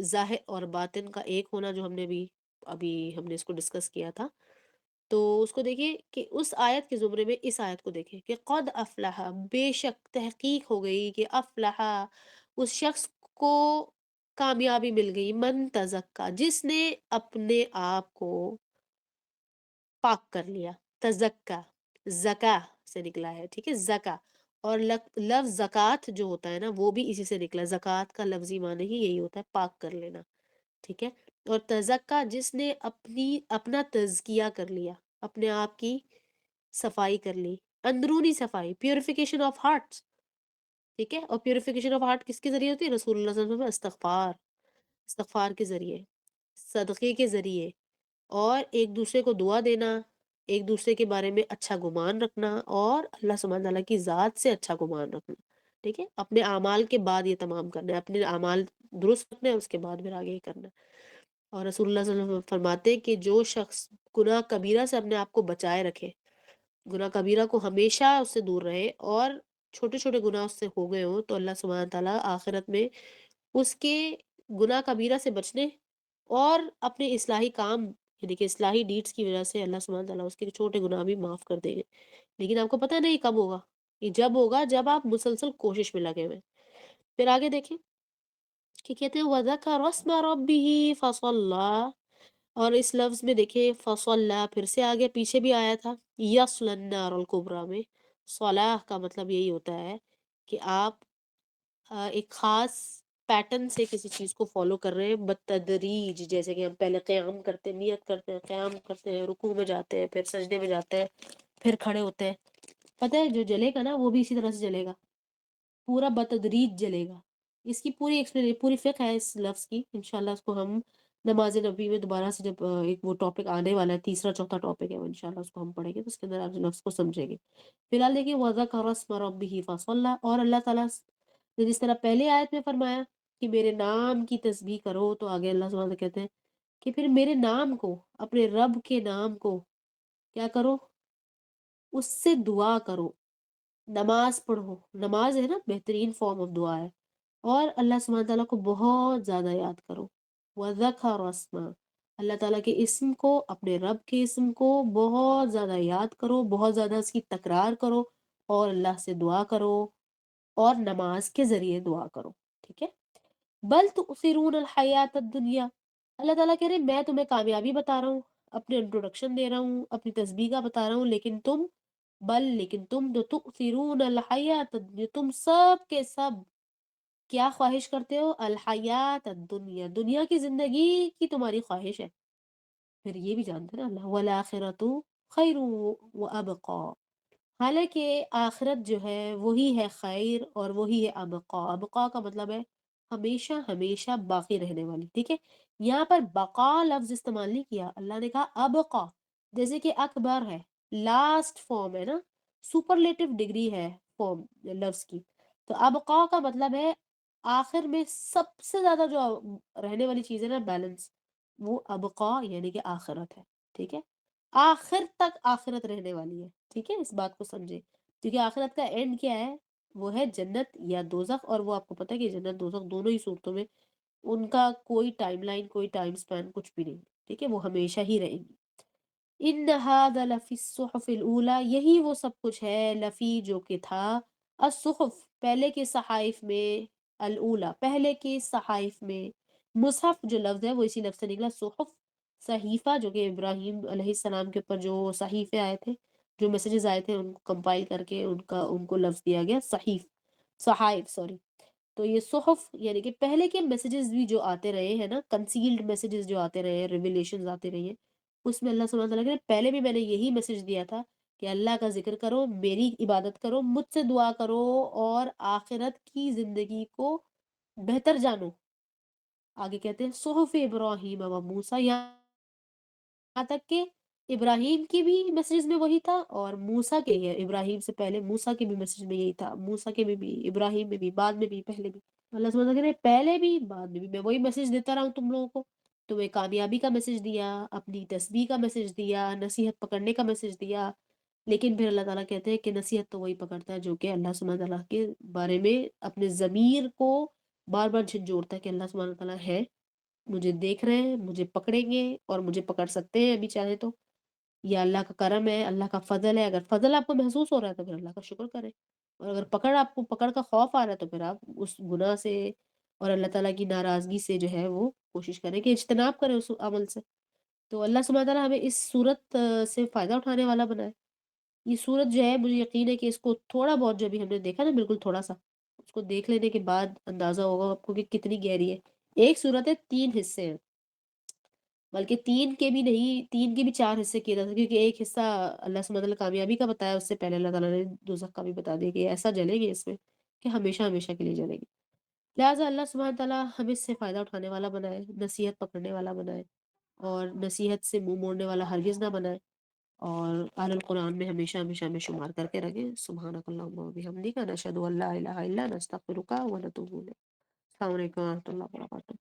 ظاہر اور باطن کا ایک ہونا، جو ہم نے ابھی ہم نے اس کو ڈسکس کیا تھا. تو اس کو دیکھیں کہ اس آیت کے زمرے میں اس آیت کو دیکھیں کہ قد افلح، بے شک تحقیق ہو گئی کہ افلح، اس شخص کو کامیابی مل گئی، من تزکا، جس نے اپنے آپ کو پاک کر لیا. تزکا زکا سے نکلا ہے. ٹھیک ہے. زکا، اور لفظ زکوٰۃ جو ہوتا ہے نا وہ بھی اسی سے نکلا. زکوٰۃ کا لفظی معنی ہی یہی ہوتا ہے، پاک کر لینا. ٹھیک ہے. اور تزکا، جس نے اپنا تزکیہ کر لیا، اپنے آپ کی صفائی کر لی، اندرونی صفائی، پیوریفیکیشن آف ہارٹ. ٹھیک ہے. اور پیوریفیکیشن آف ہارٹ کس کے ذریعے ہوتی ہے؟ رسول اللہ صلی اللہ علیہ وسلم استغفار. استغفار کے ذریعے، صدقے کے ذریعے، اور ایک دوسرے کو دعا دینا، ایک دوسرے کے بارے میں اچھا گمان رکھنا، اور اللہ سبحانہ تعالیٰ کی ذات سے اچھا گمان رکھنا. ٹھیک ہے، اپنے اعمال کے بعد یہ تمام کرنا ہے، اپنے اعمال درست رکھنے ہیں، اس کے بعد پھر آگے یہ کرنا ہے. اور رسول اللہ صلی اللہ علیہ وسلم فرماتے ہیں کہ جو شخص گناہ کبیرہ سے اپنے آپ کو بچائے رکھے، گناہ کبیرہ کو ہمیشہ اس سے دور رہے، اور چھوٹے چھوٹے گناہ اس سے ہو گئے ہوں، تو اللہ سبحانہ تعالیٰ آخرت میں اس کے گناہ کبیرہ سے بچنے اور اپنے اصلاحی کام، یعنی کہ اصلاحی ڈیڈس کی وجہ سے اللہ سبحانہ تعالیٰ اس کے چھوٹے گناہ بھی معاف کر دیں گے. لیکن آپ کو پتہ نہیں کب ہوگا، یہ جب ہوگا جب آپ مسلسل کوشش میں لگے ہوئے ہیں. پھر آگے دیکھیں کہ کہتے ہیں وَذَكَرَ اسْمَ رَبِّهِ فَصَلَّى، اور اس لفظ میں دیکھیں فصلہ، پھر سے آگے پیچھے بھی آیا تھا یصل النار الکبریٰ میں. صلاح کا مطلب یہی ہوتا ہے کہ آپ ایک خاص پیٹرن سے کسی چیز کو فالو کر رہے ہیں بتدریج. جیسے کہ ہم پہلے قیام کرتے ہیں، نیت کرتے ہیں، قیام کرتے ہیں، رکوع میں جاتے ہیں، پھر سجدے میں جاتے ہیں، پھر کھڑے ہوتے ہیں. پتہ ہے جو جلے گا نا وہ بھی اسی طرح سے جلے گا، پورا بتدریج جلے گا. اس کی پوری پوری فقہ ہے اس لفظ کی. انشاءاللہ اس کو ہم نماز نبی میں دوبارہ سے جب ایک وہ ٹاپک آنے والا ہے، تیسرا چوتھا ٹاپک ہے وہ، انشاءاللہ اس کو ہم پڑھیں گے تو اس کے اندر آپ لفظ کو سمجھیں گے. فی الحال دیکھیے وَذَكَرَ اسْمَ رَبِّهِ فَصَلَّى، اور اللہ تعالیٰ نے جس طرح پہلے آیت میں فرمایا کہ میرے نام کی تسبیح کرو، تو آگے اللہ سبحانہ کہتے ہیں کہ پھر میرے نام کو، اپنے رب کے نام کو کیا کرو، اس سے دعا کرو، نماز پڑھو. نماز ہے نا بہترین فارم آف دعا ہے، اور اللہ سبحانہ تعالیٰ کو بہت زیادہ یاد کرو. وَذَكَرَ اسْمَ، اللہ تعالیٰ کے اسم کو، اپنے رب کے اسم کو بہت زیادہ یاد کرو، بہت زیادہ اس کی تکرار کرو، اور اللہ سے دعا کرو، اور نماز کے ذریعے دعا کرو. ٹھیک ہے، بل تؤثرون الحیات الدنیا، اللہ تعالیٰ کہہ رہے ہیں میں تمہیں کامیابی بتا رہا ہوں، اپنے انٹروڈکشن دے رہا ہوں، اپنی تسبیح کا بتا رہا ہوں، لیکن تم جو تؤثرون الحیات الدنیا، تم سب کے سب کیا خواہش کرتے ہو، الحیات الدنیا، دنیا کی زندگی کی تمہاری خواہش ہے. پھر یہ بھی جانتے ہیں نا اللہ والآخرۃ خیر وابقا، حالانکہ آخرت جو ہے وہی ہے خیر اور وہی ہے ابقا. ابقا کا مطلب ہے ہمیشہ ہمیشہ باقی رہنے والی. ٹھیک ہے، یہاں پر بقا لفظ استعمال نہیں کیا، اللہ نے کہا ابقا، جیسے کہ اکبر ہے، لاسٹ فارم ہے نا، سپرلیٹو ڈگری ہے فارم لفظ کی. تو ابقا کا مطلب ہے آخر میں سب سے زیادہ جو رہنے والی چیز ہے نا، بیلنس، وہ ابقا یعنی کہ آخرت ہے. ٹھیک ہے، آخر تک آخرت رہنے والی ہے. ٹھیک ہے، اس بات کو سمجھے، کیونکہ آخرت کا اینڈ کیا ہے، وہ ہے جنت یا دوزخ. اور وہ آپ کو پتہ ہے کہ جنت دوزخ دونوں ہی صورتوں میں ان کا کوئی ٹائم لائن، کوئی ٹائم سپین کچھ بھی نہیں. ٹھیک ہے، وہ ہمیشہ ہی رہیں گی. ان هذا لفی الصحف الاولى، یہی وہ سب کچھ ہے، لفی جو کہ تھا، الصحف پہلے کے صحائف میں، الاولا پہلے کے صحائف میں. مصحف جو لفظ ہے وہ اسی لفظ سے نکلا، صحف صحیفہ، جو کہ ابراہیم علیہ السلام کے اوپر جو صحیفے آئے تھے، جو میسیجز آئے تھے، ان کو کمپائل کر کے ان کو لفظ دیا گیا صحائف سوری. تو یہ صحف یعنی کہ پہلے کے میسیجز بھی جو آتے رہے ہیں نا، کنسیلڈ میسیجز جو آتے رہے ہیں، ریویلیشنز آتے رہے ہیں، اس میں اللہ سبحانہ تعالیٰ کہ پہلے بھی میں نے یہی میسج دیا تھا کہ اللہ کا ذکر کرو، میری عبادت کرو، مجھ سے دعا کرو، اور آخرت کی زندگی کو بہتر جانو. آگے کہتے ہیں صحف ابراہیم و موسیٰ، یہاں تک کہ ابراہیم کی بھی میسیجز میں وہی تھا، اور موسیٰ کے، ابراہیم سے پہلے موسیٰ کے بھی میسیج میں یہی تھا، موسیٰ کے میں بھی، ابراہیم میں بھی، بعد میں بھی، پہلے بھی. اللہ سبحانہ تعالیٰ کہہ رہے ہیں پہلے بھی بعد میں بھی میں وہی میسج دیتا رہا ہوں تم لوگوں کو. تمہیں کامیابی کا میسج دیا، اپنی تسبیح کا میسج دیا، نصیحت پکڑنے کا میسج دیا. لیکن پھر اللہ تعالیٰ کہتے ہیں کہ نصیحت تو وہی پکڑتا ہے جو کہ اللہ سبحانہ تعالیٰ کے بارے میں اپنے ضمیر کو بار بار جھنجھوڑتا ہے کہ اللہ سبحانہ تعالیٰ ہے، مجھے دیکھ رہے ہیں، مجھے پکڑیں گے، اور مجھے پکڑ سکتے ہیں ابھی چاہے تو. یا اللہ کا کرم ہے، اللہ کا فضل ہے. اگر فضل آپ کو محسوس ہو رہا ہے تو پھر اللہ کا شکر کریں، اور اگر آپ کو پکڑ کا خوف آ رہا ہے تو پھر آپ اس گناہ سے اور اللہ تعالیٰ کی ناراضگی سے جو ہے وہ کوشش کریں کہ اجتناب کریں اس عمل سے. تو اللہ سبحانہ تعالیٰ ہمیں اس صورت سے فائدہ اٹھانے والا بنائے. یہ صورت جو ہے مجھے یقین ہے کہ اس کو تھوڑا بہت جو بھی ہم نے دیکھا نا، بالکل تھوڑا سا، اس کو دیکھ لینے کے بعد اندازہ ہوگا آپ کو کہ کتنی گہری ہے. ایک صورت ہے، 3 حصے ہیں، بلکہ 3 کے بھی نہیں، 3 کے بھی 4 حصے کیے جا سکتے، کیونکہ ایک حصہ اللہ سبحانہ تعالیٰ کامیابی کا بتایا، اس سے پہلے اللہ تعالیٰ نے دوزخ کا بھی بتا دیا کہ ایسا جلیں گے اس میں کہ ہمیشہ ہمیشہ کے لیے جلیں گے. لہٰذا اللہ سبحانہ تعالیٰ ہمیں اس سے فائدہ اٹھانے والا بنائے، نصیحت پکڑنے والا بنائے، اور نصیحت سے منہ موڑنے والا ہرگز نہ بنائے، اور اہل القرآن میں ہمیشہ ہمیشہ ہمیں شمار کر کے رکھیں۔ سبحانک اللہم و بحمدک، نشہد ان لا الہ الا انت، نستغفرک و نتوب الیک۔ السلام علیکم و رحمۃ اللہ وبرکاتہ۔